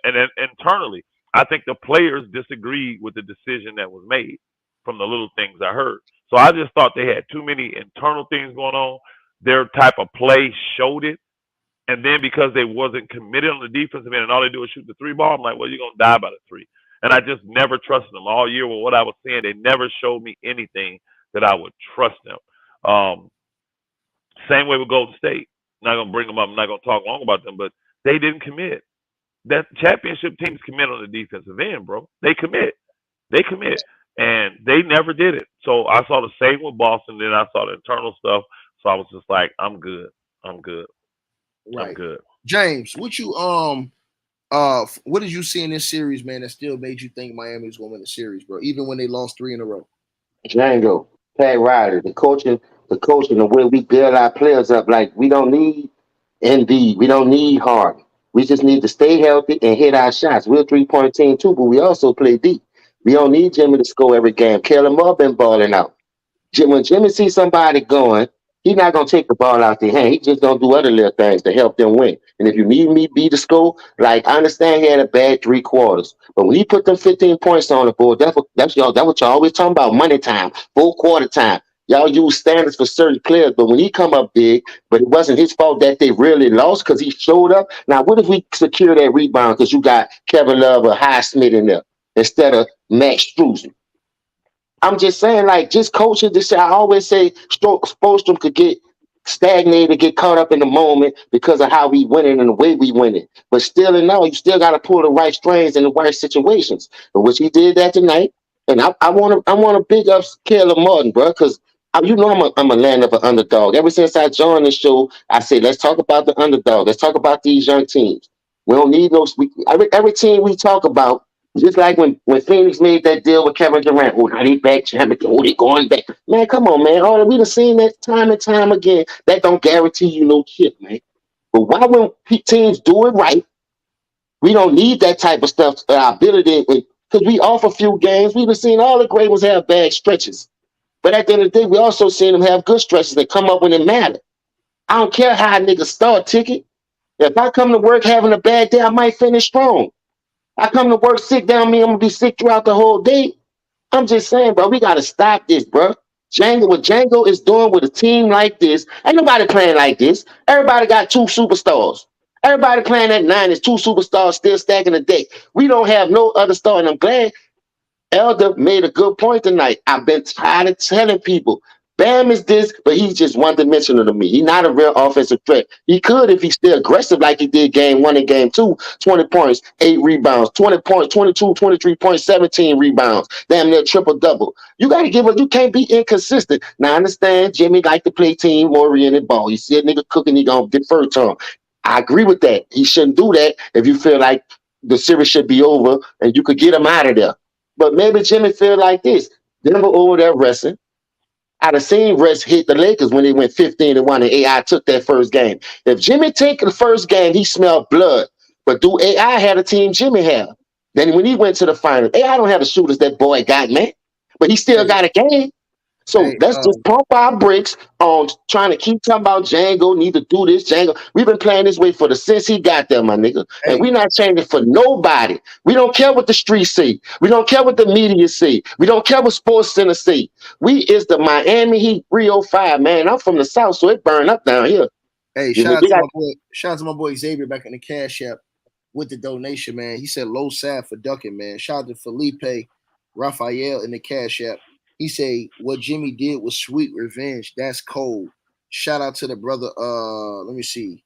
And then internally, I think the players disagreed with the decision that was made from the little things I heard. So I just thought they had too many internal things going on. Their type of play showed it. And then because they wasn't committed on the defensive end and all they do is shoot the 3 ball, I'm like, well, you're going to die by the 3. And I just never trusted them all year with what I was seeing. They never showed me anything that I would trust them. Same way with Golden State. I'm not going to bring them up. I'm not going to talk long about them, but they didn't commit. That championship teams commit on the defensive end, bro. They commit. And they never did it. So I saw the same with Boston. Then I saw the internal stuff. So I was just like, I'm good. Right. I'm good. James, what did you see in this series, man, that still made you think Miami was going to win the series, bro? Even when they lost 3 in a row. Django, Pat Riley, the coaching, the way we build our players up. Like we don't need Embiid, we don't need Harden. We just need to stay healthy and hit our shots. We're a 3-point team too, but we also play deep. We don't need Jimmy to score every game. Kellen Moore been balling out. When Jimmy sees somebody going, he's not gonna take the ball out their hand. He just gonna do other little things to help them win. And if you need me be the score, like I understand he had a bad 3 quarters, but when he put them 15 points on the board, that's what y'all always talking about. Money time, full quarter time. Y'all use standards for certain players, but when he come up big, but it wasn't his fault that they really lost because he showed up. Now, what if we secure that rebound because you got Kevin Love or Highsmith in there instead of Max Struzan? I'm just saying, like, just coaching this. I always say Spoelstra could get stagnated, get caught up in the moment because of how we winning and the way we winning. But still and all, you still got to pull the right strings in the right situations. But which he did that tonight. And I want to big up Caleb Martin, bro, because I'm a land of an underdog. Ever since I joined the show, I say let's talk about the underdog. Let's talk about these young teams. We don't need no. Every team we talk about. Just like when Phoenix made that deal with Kevin Durant, oh, now they back champion, oh, they going back. Man, come on, man. All we done seen that time and time again. That don't guarantee you no shit, man. But why when teams do it right, we don't need that type of stuff, our ability, because we off a few games. We've seen all the great ones have bad stretches. But at the end of the day, we also seen them have good stretches that come up when it matters. I don't care how a nigga start ticket. If I come to work having a bad day, I might finish strong. I come to work sick down me, I'm gonna be sick throughout the whole day. I'm just saying, bro, we gotta stop this, bro. What Django is doing with a team like this, ain't nobody playing like this. Everybody got 2 superstars. Everybody playing at 9 is 2 superstars still stacking the deck. We don't have no other star, and I'm glad Elder made a good point tonight. I've been tired of telling people, Bam is this, but he's just one dimensional to me. He's not a real offensive threat. He could if he's still aggressive like he did game 1 and game 2. 20 points, 8 rebounds, 20 points, 22, 23 points, 17 rebounds. Damn near triple double. You got to give up. You can't be inconsistent. Now I understand Jimmy like to play team oriented ball. He see a nigga cooking, he gonna defer to him. I agree with that. He shouldn't do that if you feel like the series should be over and you could get him out of there. But maybe Jimmy feel like this. Denver over there wrestling. I'd have seen Russ hit the Lakers when they went 15-1 and AI took that first game. If Jimmy take the first game, he smelled blood. But do AI have a team Jimmy have? Then when he went to the finals, AI don't have the shooters that boy got, man. But he still got a game. So let's just pump our brakes on trying to keep talking about Django, need to do this, Django. We've been playing this way since he got there, my nigga. And we're not changing for nobody. We don't care what the streets say. We don't care what the media say. We don't care what Sports Center say. We is the Miami Heat 305, man. I'm from the South, so it burned up down here. Hey, shout out to my boy Xavier back in the Cash App with the donation, man. He said low sad for ducking, man. Shout out to Felipe Raphael in the Cash App. He said what Jimmy did was sweet revenge. That's cold. Shout out to the brother. Let me see.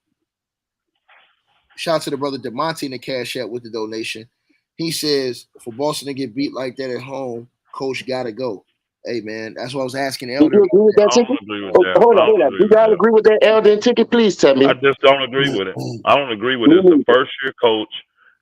Shout out to the brother DeMonte in the Cash App with the donation. He says for Boston to get beat like that at home, coach gotta go. Hey man, that's what I was asking Elder. You agree with that, Ticket? Hold on. You gotta agree with that, Elder and Ticket? Please tell me. I just don't agree with it. I don't agree with it. It's a first year coach.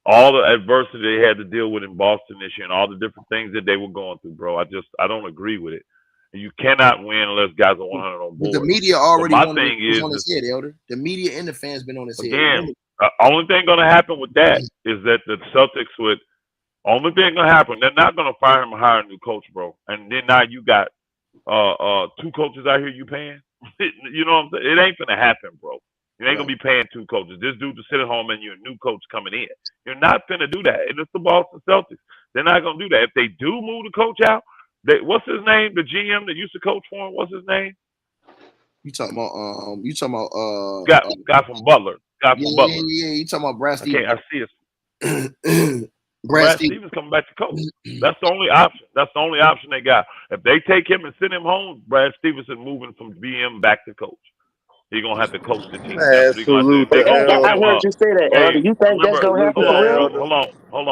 All the adversity they had to deal with in Boston this year and all the different things that they were going through, bro. I don't agree with it. You cannot win unless guys are 100 on board. The media already on his head, Elder. The media and the fans been on his head. Again, only thing going to happen with that is that the Celtics would. Only thing going to happen, they're not going to fire him and hire a new coach, bro. And then now you got 2 coaches out here you paying. You know what I'm saying? It ain't going to happen, bro. You ain't going to be paying 2 coaches. This dude to sit at home and you're a new coach coming in. You're not going to do that. And it's the Boston Celtics. They're not going to do that. If they do move the coach out, what's his name? The GM that used to coach for him, what's his name? You talking about guy from Butler. Butler. Yeah, you talking about Brad Stevens. I see it. Brad Stevens coming back to coach. That's the only option. That's the only option they got. If they take him and send him home, Brad Stevenson moving from GM back to coach. He's gonna have to coach the team. I heard you say that, Elder. You think that's gonna happen for real? Hold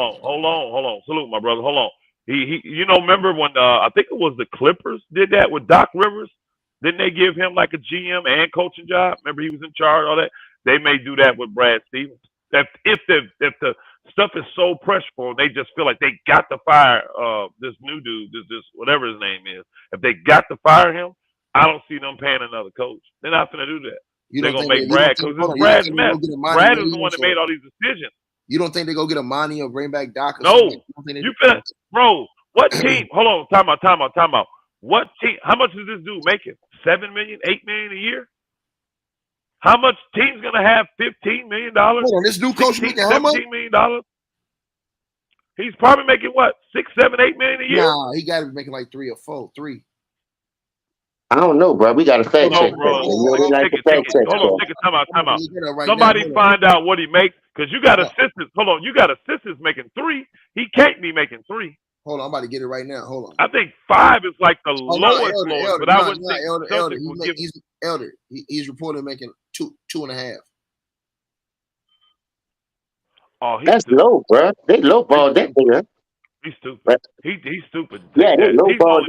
on. Salute, my brother. Hold on. He remember when I think it was the Clippers did that with Doc Rivers? Didn't they give him like a GM and coaching job? Remember he was in charge, all that? They may do that with Brad Stevens. If the stuff is so pressureful, they just feel like they got to fire this new dude, this whatever his name is. If they got to fire him, I don't see them paying another coach. They're not going to do that. They're going to make Brad, because it's Brad's mess. Brad is the one that made all these decisions. You don't think they go get a Monty or bring back Doc? No. Bro, what team? Hold on. Time out. What team? How much is this dude making? $7 million, $8 million a year? How much team's going to have $15 million? Hold on, this new coach making how much? $17 million? He's probably making what? $6, $7, $8 million a year? Nah, he got to be making like 3 or 4. 3. I don't know, bro. We got to fact check. Hold on, take a time out. Somebody find out what he makes, because you got assistants. Hold on, you got assistants making 3. He can't be making 3. Hold on, I'm about to get it right now. Hold on. I think 5 is like the lowest, but I wouldn't think Elder. He's reported making 2.5. Oh, that's low, bro. They low ball that nigga. He's stupid. He's stupid. Yeah, they low ball.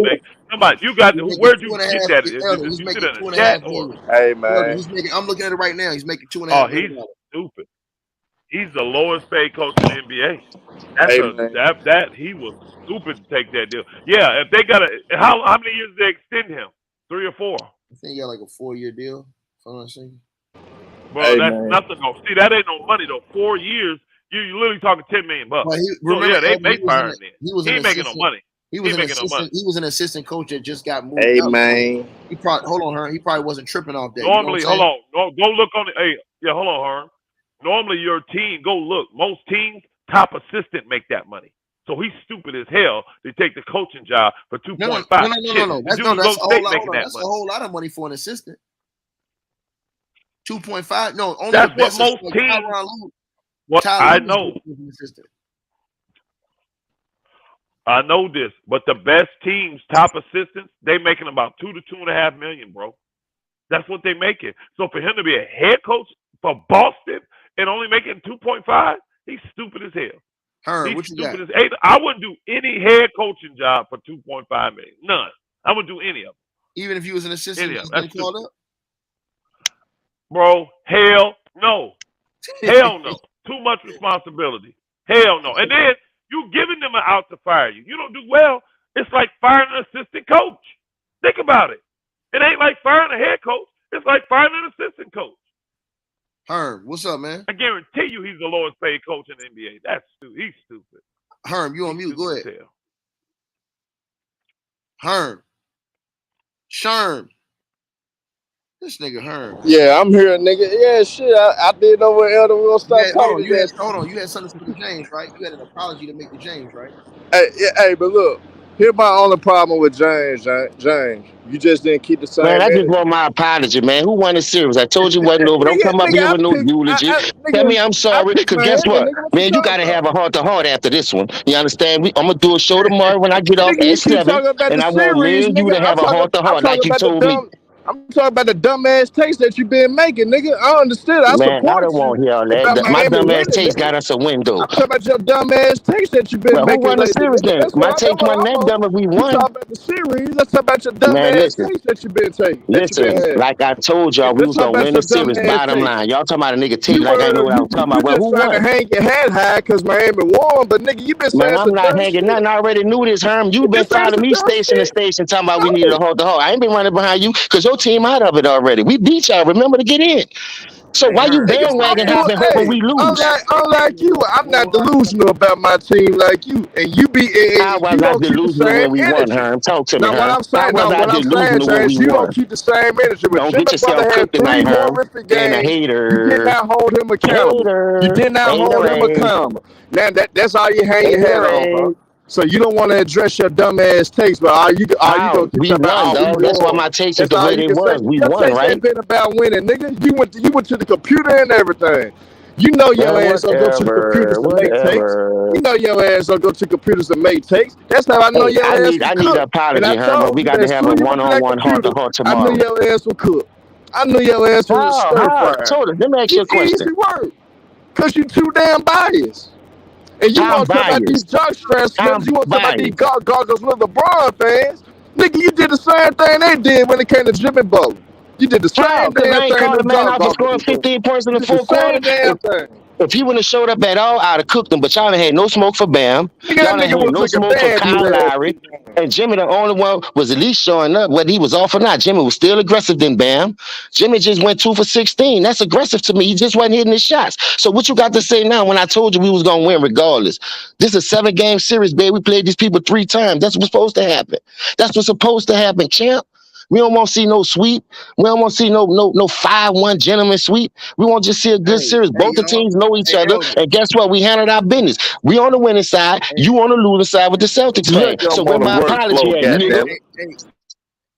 Somebody, you got where'd you get that? He's making 2.5. Hey man, I'm looking at it right now. He's making 2.5. Oh, he's stupid. He's the lowest paid coach in the NBA. He was stupid to take that deal. Yeah, if they got how many years did they extend him? 3 or 4? I think he got like a 4-year deal. If I'm not saying. Bro, that's nothing. No, see, that ain't no money though. 4 years. You literally talking $10 million. Well, they firing him. He ain't making no money. He was an assistant coach that just got moved. Hey out. man, he probably wasn't tripping off that. Normally, hold on. Go look on the. Hey, yeah, hold on, Herm. Normally, your team, go look. Most teams, top assistant make that money. So he's stupid as hell to take the coaching job for 2.5. No. That's a whole lot of money for an assistant. 2.5. No, only that's what most teams. What I know. I know this, but the best teams, top assistants, they making about 2 to 2.5 million, bro. That's what they making. So for him to be a head coach for Boston and only making 2.5, he's stupid as hell. Herm, He's what you got? stupid as I wouldn't do any head coaching job for 2.5 million. None. I wouldn't do any of them. Even if you was an assistant, just getting called up. Bro, hell no. Hell no. Too much responsibility. Hell no. And then you giving them an out to fire you. You don't do well. It's like firing an assistant coach. Think about it. It ain't like firing a head coach. It's like firing an assistant coach. Herm, what's up, man? I guarantee you he's the lowest paid coach in the NBA. That's stupid. He's stupid. Herm, you on mute. Go ahead. Herm. Sherm. This nigga Herm. Yeah, I'm here, nigga. Yeah, shit. I didn't know where Elder will start talking. Hold on. You had something to James, right? You had an apology to make to James, right? Hey, but look. Here's my only problem with James. You just didn't keep the same. Man, I just want my apology, man. Who won the series? I told you wasn't over. Don't come up here with no eulogy. Tell me I'm sorry. Because guess what? Man, you got to have a heart-to-heart after this one. You understand? I'm going to do a show tomorrow when I get off at 7. And I want me and you to have a heart-to-heart like you told me. I'm talking about the dumbass takes that you've been making, nigga. I understood. I support you. Man, I don't want to hear all that. My dumbass takes got us a window. I'm talking about your dumbass takes that you've been making. Who won the series then? My takes wasn't that dumb if we won. I'm talking about the series. Let's talk about your dumbass takes that you've been taking. Listen, like I told y'all, we was going to win the series, bottom line. Y'all talking about a nigga take like I know what I was talking about. Well, who won? You just hang your head high because Miami won, but nigga, you been saying man, I'm not hanging nothing. I already knew this, Herm. You been following me station to station talking about we needed a heart-to-heart. I ain't been running behind you because your team out of it already. We beat y'all. Remember to get in. So why you bandwagon hopping hoping we lose? Unlike you, I'm not delusional about my team like you. And you be How was I delusional when we won, Herm? Talk to me, Herm. What I'm saying, you don't keep the same energy. Don't get yourself cooked tonight, Herm. And a hater. You did not hold him accountable. You did not hold him accountable. Now that's all you hang your head on, bro. So you don't want to address your dumbass takes, but are you gonna keep we won, dog. That's why my takes is the way they was. We won, right? Been about winning, nigga. You went to the computer and everything. You know your ass don't go to the computers to make takes. You know your ass don't go to computers to make takes. That's how I know your ass will cook. I need an apology, Herm, but we got to have a one-on-one heart-to-heart tomorrow. I knew your ass would cook. I knew your ass would stir-fry. Told us. Let me ask you a question. Because you too damn biased. And you want to talk about these jockstraps, you want to talk about these goggles with LeBron fans. Nigga, you did the same thing they did when it came to Jimmy Butler. You did the same damn thing. I ain't called a man out for scoring 15 points in the fourth quarter. If he wouldn't have showed up at all, I'd have cooked him. But y'all had no smoke for Bam. Y'all had no smoke for Kyle Lowry. And Jimmy, the only one, was at least showing up, whether he was off or not. Jimmy was still aggressive than Bam. Jimmy just went 2 for 16. That's aggressive to me. He just wasn't hitting his shots. So what you got to say now when I told you we was going to win regardless? This is a 7-game series, baby. We played these people 3 times. That's what's supposed to happen. That's what's supposed to happen, champ. We don't want to see no sweep. We don't want to see no 5-1 gentleman sweep. We want to just see a good series. Both the teams know each other. And guess what? We handled our business. We on the winning side. You on the losing side with the Celtics fan. So where my apology at, nigga?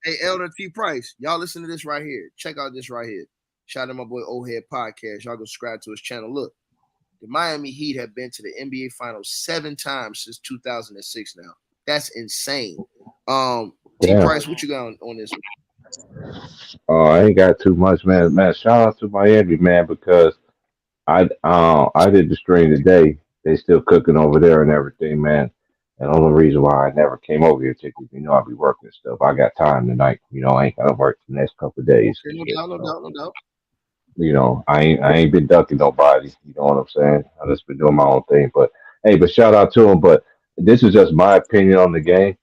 Hey, Elder T. Price. Y'all listen to this right here. Check out this right here. Shout out to my boy Old Head Podcast. Y'all go subscribe to his channel. Look, the Miami Heat have been to the NBA Finals 7 times since 2006 now. That's insane. T. Price, what you got on this one? Oh, I ain't got too much, man. Man, shout out to Miami, man, because I did the stream today. They still cooking over there and everything, man. And the only reason why I never came over here, because I be working and stuff. I got time tonight. I ain't gotta work the next couple of days. No doubt. I ain't been ducking nobody. You know what I'm saying? I just been doing my own thing. But hey, shout out to them. But this is just my opinion on the game.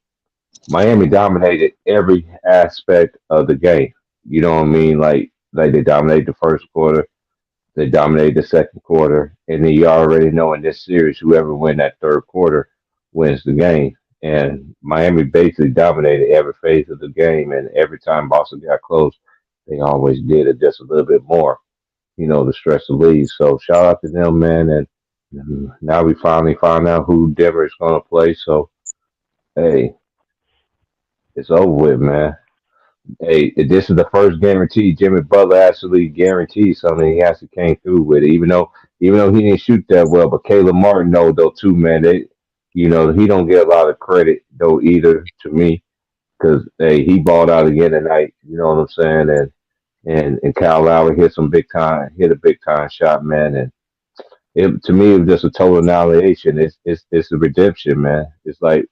Miami dominated every aspect of the game. You know what I mean? Like they dominated the first quarter, they dominated the second quarter, and then you already know in this series, whoever win that third quarter wins the game. And Miami basically dominated every phase of the game, and every time Boston got close, they always did it just a little bit more, to stretch the lead. So shout out to them, man. And now we finally found out who Denver is going to play. So, hey, it's over with, man. Hey, this is the first guarantee Jimmy Butler actually guaranteed something. He actually came through with it, even though he didn't shoot that well. But Caleb Martin, though too, man. You know, he don't get a lot of credit though either to me because hey, he balled out again tonight. You know what I'm saying? And Kyle Lowry hit a big time shot, man. And it to me it was just a total annihilation. It's a redemption, man. It's like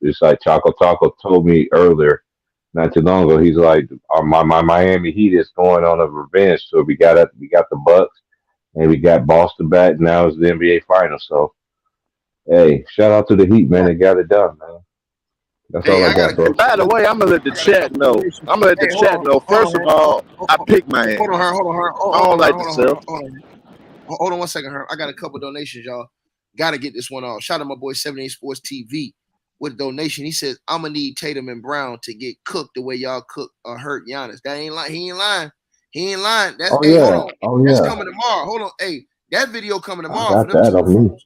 Choco Taco told me earlier, not too long ago. He's like, my Miami Heat is going on a revenge tour. We got the Bucks and we got Boston back. Now it's the NBA Finals. So hey, shout out to the Heat, man. They got it done, man. That's Hey, all I I got got, a bro. couple. By the way, I'm gonna let the chat know. I'm gonna let the Hey, hold chat on, know. First of all, I picked Miami. hold on, hold on, I don't like the Celtics. Hold on 1 second, Herm. I got a couple donations, y'all. Got to get this one off. Shout out my boy 78 Sports TV with a donation. He says, I'm going to need Tatum and Brown to get cooked the way y'all cook or hurt Giannis. That ain't like, he ain't lying. He ain't lying. That's, Oh hey, hold yeah, on. oh That's yeah. coming tomorrow. Hold on. Hey, that video coming I tomorrow for got them that two on me. fools.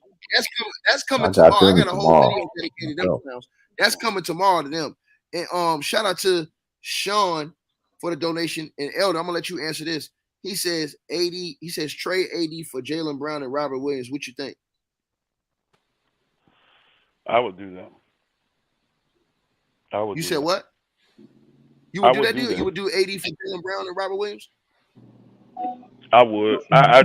That's coming I got tomorrow. I them got a whole tomorrow. video dedicated to them clowns. That's coming tomorrow to them. And shout out to Sean for the donation. And Elder, I'm gonna let you answer this. He says trade AD for Jaylen Brown and Robert Williams. What you think? I would do that. I would. You do said that. what? You I would do would that do deal? that. You would do AD for Jaylen Brown and Robert Williams? I would. I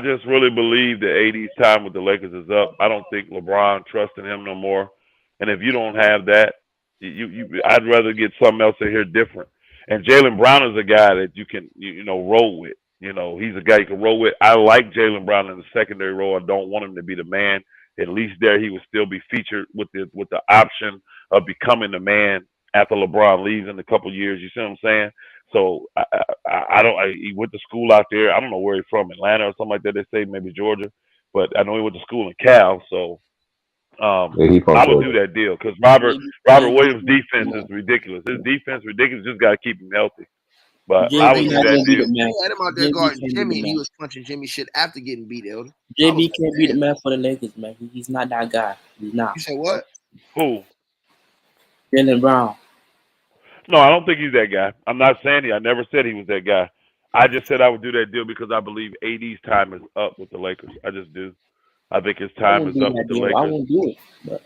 just really believe that AD's time with the Lakers is up. I don't think LeBron trusting him no more. And if you don't have that, I'd rather get something else in here different. And Jaylen Brown is a guy that you can roll with. You know, he's a guy you can roll with. I like Jaylen Brown in the secondary role. I don't want him to be the man. At least there he would still be featured with the option of becoming the man after LeBron leaves in a couple years. You see what I'm saying? So I don't. He went to school out there. I don't know where he's from, Atlanta or something like that. They say maybe Georgia, but I know he went to school in Cal. So Yeah, he from I would do Georgia. that deal because Robert Williams' defense is ridiculous. His defense ridiculous. Just got to keep him healthy. But I would JB do not that gonna be deal. the man. He had him out there JB guarding can't be Jimmy, the and he man. was punching Jimmy shit after getting beat, Elder. I was JB can't be the like, man for the Lakers, man. He's not that guy. He's not. you said what? Who? Jaylen Brown. No, I don't think he's that guy. I'm not saying he. I never said he was that guy. I just said I would do that deal because I believe AD's time is up with the Lakers. I just do. I think his I time won't is do up that with the deal. I Lakers. won't do it. But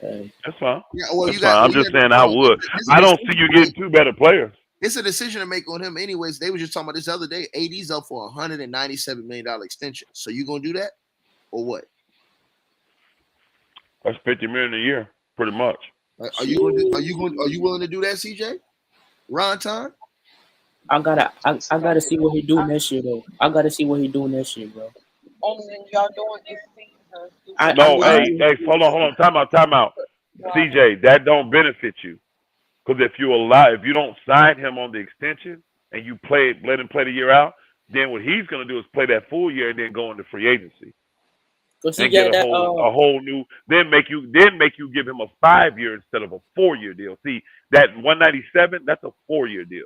That's fine. Yeah, well, That's fine. I'm you just got saying I would. it's a I don't see decision you to getting make. two better players. It's a decision to make on him, anyways. They were just talking about this the other day. AD's up for $197 million extension. So you gonna do that or what? That's $50 million a year, pretty much. Are you going to? Are you willing to do that, CJ? Ron time? I gotta see what he do next year though. I gotta see what he do next year, bro. I No, gotta hey, hold on, time out. CJ, that don't benefit you because if you don't sign him on the extension and you let him play the year out, then what he's gonna do is play that full year and then go into free agency cause he and get got a that whole new. Then make you give him a 5 year instead of a 4 year deal. See that 197, that's a 4 year deal.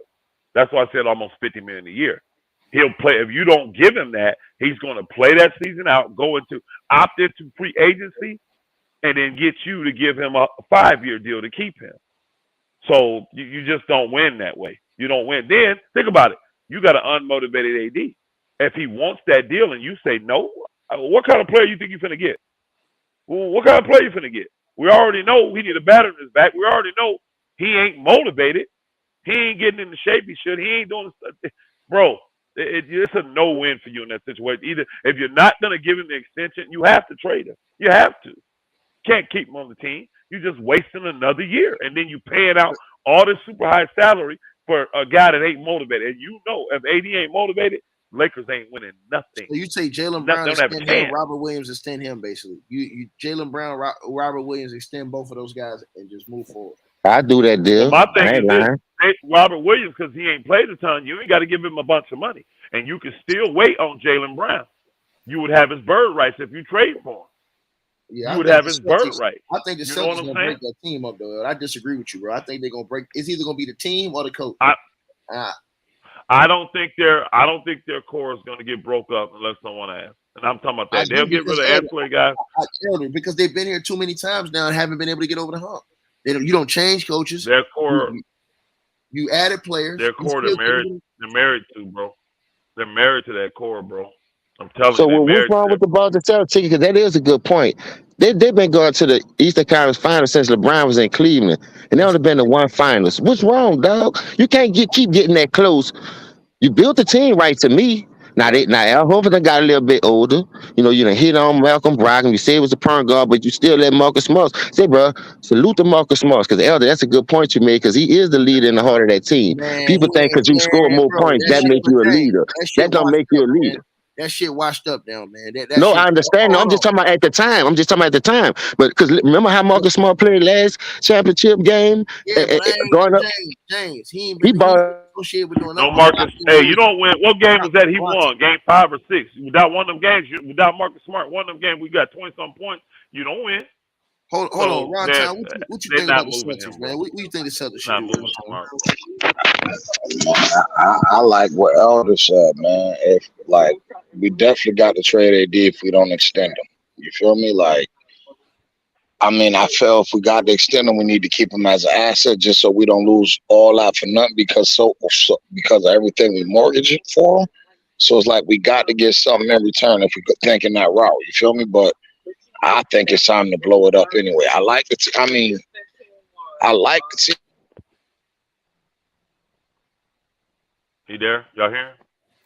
That's why I said almost $50 million a year. He'll play if you don't give him that. He's going to play that season out, opt into free agency, and then get you to give him a 5 year deal to keep him. So you just don't win that way. You don't win. Then think about it. You got an unmotivated AD. If he wants that deal and you say no, what kind of player you think you're finna get? Well, what kind of player you finna get? We already know he need a batter in his back. We already know he ain't motivated. He ain't getting in the shape he should. He ain't doing stuff. Bro, it's a no-win for you in that situation. Either if you're not gonna give him the extension, you have to trade him. You have to. Can't keep him on the team. You're just wasting another year, and then you paying out all this super high salary for a guy that ain't motivated. And you know, if AD ain't motivated, Lakers ain't winning nothing. So you say Jaylen Nothing. Brown They don't have a extend him, chance. Robert Williams extend him, basically. You Jaylen Brown, Robert Williams extend both of those guys and just move forward. I do that Well, deal. my I thing ain't is this: lying. Robert Williams, because he ain't played a ton, you ain't got to give him a bunch of money, and you can still wait on Jaylen Brown. You would have his bird rights if you trade for him. Yeah, You would have his bird rights. I think the You know what Celtics I'm gonna saying? break that team up though. I disagree with you, bro. I think they're gonna break. It's either gonna be the team or the coach. I don't think their core is going to get broke up unless someone asks. And I'm talking about that. They'll get rid of ancillary guys. Because they've been here too many times now and haven't been able to get over the hump. You don't change coaches. Their core, you added players. Their core, they're married to, bro. They're married to that core, bro. I'm telling So you, they're what's married wrong to with the Boston Celtics? Because that is a good point. They've been going to the Eastern Conference Finals since LeBron was in Cleveland, and they only been to one finals. What's wrong, dog? You can't keep getting that close. You built the team right to me. Now Al Horford done got a little bit older. You done hit on Malcolm Brogdon. You say it was a point guard, but you still let Marcus Smart. Say, bro, salute to Marcus Smart, because Elder, that's a good point you made, because he is the leader in the heart of that team. Man, People think because you score more bro, points, that make you a leader. that shit That don't washed make you up, a man. leader. That shit washed up now, man. That No, shit. I understand. No, I'm Hold just on. talking about at the time. But because remember how Marcus Smart played last championship game? Yeah, but I ain't Going up, James. He ain't he been bought. associated with doing No, nothing but Marcus. dropping Hey, you games. don't win. What game was that he Watch. won? Game 5 or 6. Without one of them games, without Marcus Smart, one of them games we got 20-some points. You don't win. Hold on, Ron They're, Time. What you they're think about not the moving Celtics, him, man? bro. What you think the Celtics should Not do, moving Ron Smart. I like what Elder said, man. If like we definitely got to trade AD if we don't extend him. You feel me? Like, I mean, I feel if we got to extend him, we need to keep him as an asset just so we don't lose all out for nothing because of everything we mortgage it for him. So it's like we got to get something in return if we could think in that route. You feel me? But I think it's time to blow it up anyway. I like it. I mean, I like the team. He there? Y'all hear him?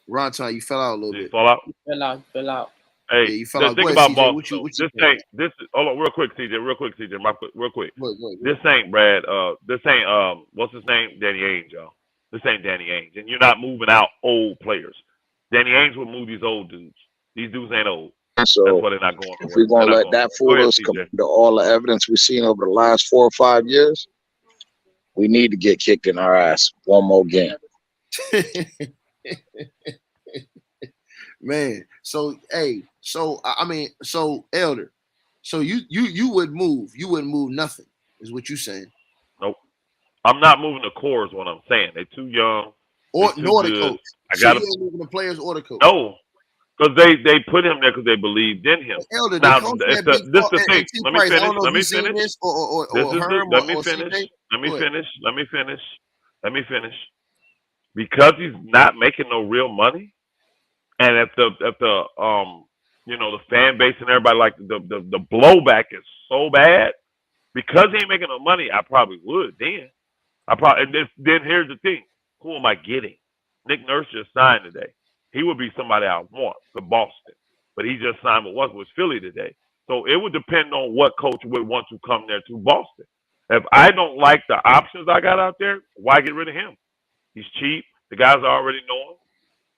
Ron Time, you fell out a little Did he bit. fall out? Fell out. Hey, Yeah, you fell out. Go think ahead, about CJ. Boston What you though. what you This think? ain't this. Hold on, real quick, CJ. Real quick. Go This ain't Brad. This ain't what's his name? Danny Ainge, y'all. This ain't Danny Ainge, and you're not moving out old players. Danny Ainge will move these old dudes. These dudes ain't old. That's So why they're not going if nowhere. we're They're gonna not let going that nowhere. Go fool ahead, us CJ. compared to all the evidence we've seen over the last 4 or 5 years, we need to get kicked in our ass one more game. Man, so hey, so Elder, so you would move. You wouldn't move nothing, is what you saying. Nope. I'm not moving the core. Is what I'm saying. They're too young. They're Or too nor the good. coach. I So got you to ain't moving the players or the coach. no, because they put him there because they believed in him. Elder, the Now, coach it's had big this fault the and thing. T Let me Price. I finish. don't know if Let you me seen finish. this This or is the. Herm Let me or finish. CJ. Let me Go ahead. finish. Let me finish. Let me finish. Because he's not making no real money, and if the the fan base and everybody like the blowback is so bad because he ain't making no money, I probably would then. I probably and then here's the thing: who am I getting? Nick Nurse just signed today. He would be somebody I want for Boston, but he just signed with Philly today. So it would depend on what coach would want to come there to Boston. If I don't like the options I got out there, why get rid of him? He's cheap. The guys already know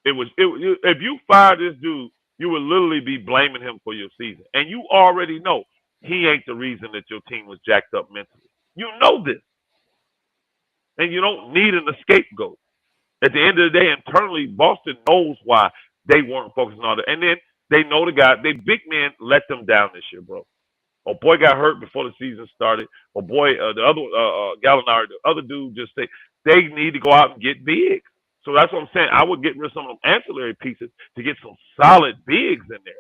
him. If you fire this dude, you would literally be blaming him for your season, and you already know he ain't the reason that your team was jacked up mentally. You know this, and you don't need an scapegoat. At the end of the day, internally, Boston knows why they weren't focusing on it, and then they know the guy. They big men let them down this year, bro. Oh boy got hurt before the season started. Oh boy, the other Gallinari, the other dude, just say they need to go out and get bigs. So that's what I'm saying. I would get rid of some of them ancillary pieces to get some solid bigs in there.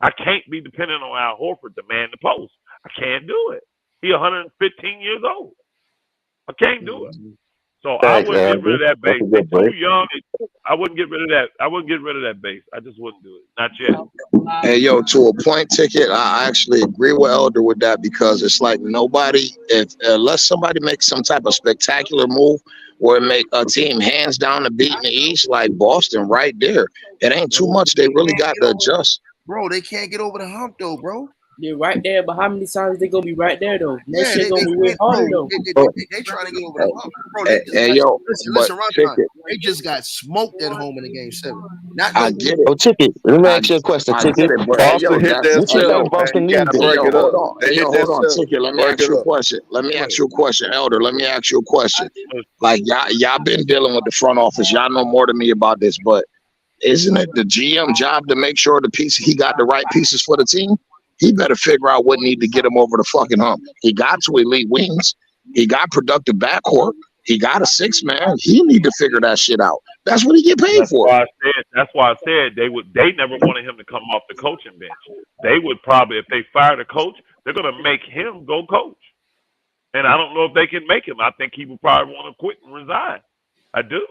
I can't be dependent on Al Horford to man the post. I can't do it. He's 115 years old. I can't do it. Mhm. So I Thanks, wouldn't get rid Andy. of that That's base. a They're good too break. young. I wouldn't get rid of that. I wouldn't get rid of that base. I just wouldn't do it. Not yet. Hey, yo, to a point ticket, I actually agree with Elder with that because it's like nobody, if unless somebody makes some type of spectacular move or make a team hands down to beat in the East, like Boston right there, it ain't too much they really got to adjust. Bro, they can't get over the hump though, bro. They're right there, but how many times they gonna be right there though? Next Yeah, shit gonna be way harder though. they trying to get over the Hey, hump, bro. They hey, just hey, got yo, but listen, Ron. ticket, They just got smoked at home in the game 7. Not I no get it. Oh, Ticket, let me I ask you a question, I get Ticket. it, but hey, Boston yo, hit that What you themselves, think hey, man. You Boston got need to then? break yo, it hold up. on, They hit hold on, themselves. ticket. Let me Break ask it you a up. question. Let me go ask ahead. you a question, Elder. Let me ask you a question. Like y'all been dealing with the front office. Y'all know more than me about this, but isn't it the GM job to make sure he got the right pieces for the team? He better figure out what need to get him over the fucking hump. He got 2 elite wings. He got productive backcourt. He got a 6-man. He need to figure that shit out. That's what he get paid That's for. why I said. That's why I said they would. They never wanted him to come off the coaching bench. They would probably, if they fire the coach, they're gonna make him go coach. And I don't know if they can make him. I think he would probably want to quit and resign. I do.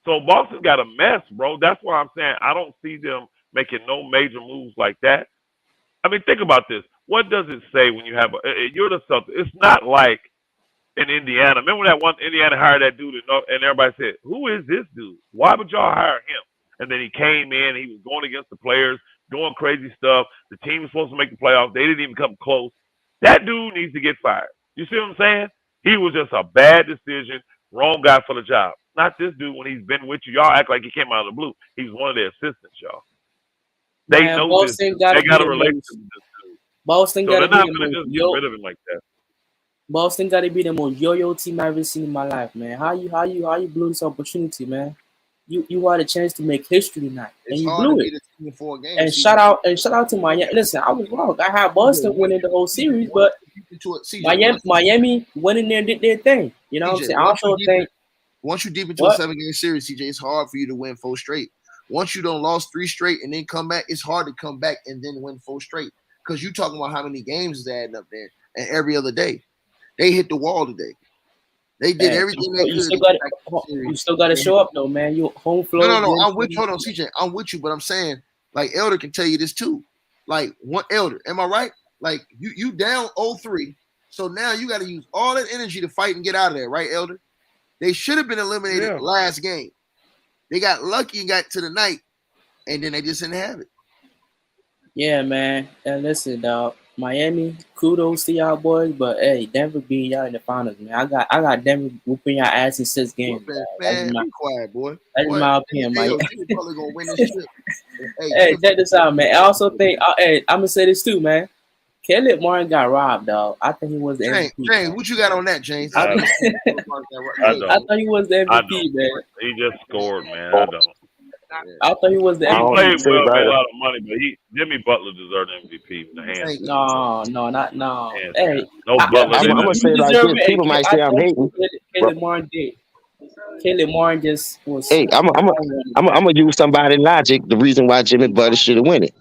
So Boston got a mess, bro. That's why I'm saying I don't see them making no major moves like that. I mean, think about this. what does it say when you have you're the Celtics? It's not like in Indiana. Remember that one Indiana hired that dude and everybody said, "Who is this dude? Why would y'all hire him?" And then he came in. He was going against the players, doing crazy stuff. The team was supposed to make the playoffs. They didn't even come close. That dude needs to get fired. You see what I'm saying? He was just a bad decision. Wrong guy for the job. Not this dude when he's been with you. Y'all act like he came out of the blue. He's one of their assistants, y'all. They Man, know this. Boston gotta They be got a the relationship most. with this dude. Boston So gotta they're be not the going to most. just get rid of him like that. Boston gotta be the most yo-yo team I've ever seen in my life, man. How you blew this opportunity, man? You had a chance to make history tonight, and It's you hard to blew it. beat a team in 4 games. And CJ. shout out to Miami. Listen, I was wrong. I had Boston winning the whole series, but CJ, Miami went in there and did their thing. You know what I'm saying? I also think once you're deep into a what? 7-game series, CJ, it's hard for you to win 4 straight. Once you don't lost 3 straight and then come back, it's hard to come back and then win 4 straight. Because you're talking about how many games is adding up there. And every other day. They hit the wall today. They did everything they could. You still got to show up though, man. You home floor. No. I'm with you. Hold on, CJ. I'm with you, but I'm saying, like, Elder can tell you this too. Like, one Elder, am I right? Like, you down 0-3. So now you got to use all that energy to fight and get out of there, right, Elder? They should have been eliminated last game. They got lucky and got to the night, and then they just didn't have it. Yeah, man. And listen, dog. Miami, kudos to y'all boys, but hey, Denver beat y'all in the finals, man. I got Denver whooping y'all ass in 6 games. Man, be quiet, boy. That's my opinion, Miami. Probably gonna win this shit. Hey, check this out, man. I also think, hey, I'm gonna say this too, man. Caleb Martin got robbed, dog. I think he was the MVP. James, what you got on that, James? I thought he was the MVP, man. He just scored, man. I don't. I thought he was the MVP. He played well, made a lot of money, but Jimmy Butler deserved MVP. The hands. No. Hey, no Butler. I'm gonna say like this. People might say I'm hating. Caleb Martin did. Caleb Martin just was. Hey, I'm gonna use somebody's logic. The reason why Jimmy Butler should have won it,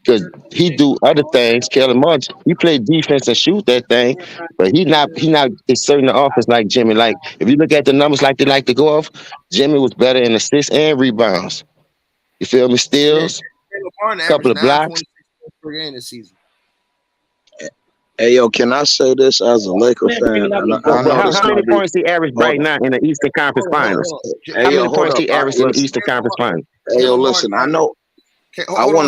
because he do other things. Kelly Martin, he play defense and shoot that thing, but he not inserting the offense like Jimmy. Like if you look at the numbers, like they like to go off, Jimmy was better in assists and rebounds. You feel me? Steals, couple of blocks. Per game this season. Hey, yo, can I say this as a Laker fan? How many points he averaged right now in the Eastern Conference Finals? How many points he averaged in the Eastern Conference Finals? Hey, yo, listen, I know. Hold on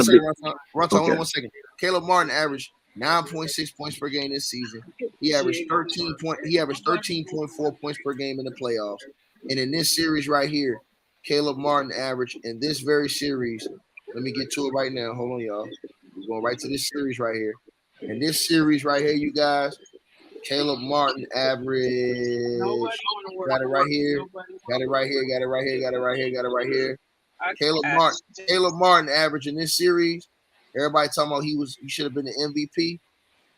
one second. Caleb Martin averaged 9.6 points per game this season. He averaged 13.4 points per game in the playoffs. And in this series right here, Caleb Martin averaged in this very series. Let me get to it right now. Hold on, y'all. We're going right to this series right here. In this series right here, you guys, Caleb Martin average. Got it right here. Caleb Martin average in this series. Everybody talking about he should have been the MVP.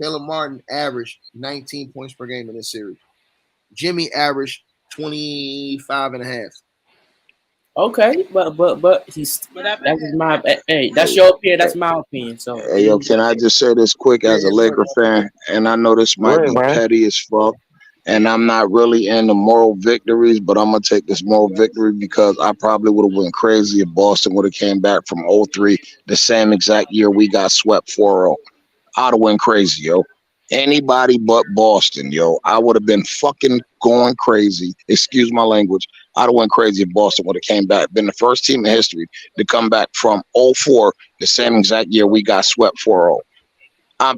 Caleb Martin averaged 19 points per game in this series. Jimmy averaged 25 and a half. Okay, but that's your opinion. That's my opinion. So, hey, yo, can I just say this quick as a Laker fan? And I know this might be petty as fuck, and I'm not really into moral victories, but I'm gonna take this moral victory because I probably would have went crazy if Boston would have came back from 0-3 the same exact year we got swept 4-0. I'd have went crazy, yo. Anybody but Boston, yo. I would have been fucking going crazy. Excuse my language. I'd have went crazy if Boston would have came back. Been the first team in history to come back from 0-4 the same exact year we got swept 4-0.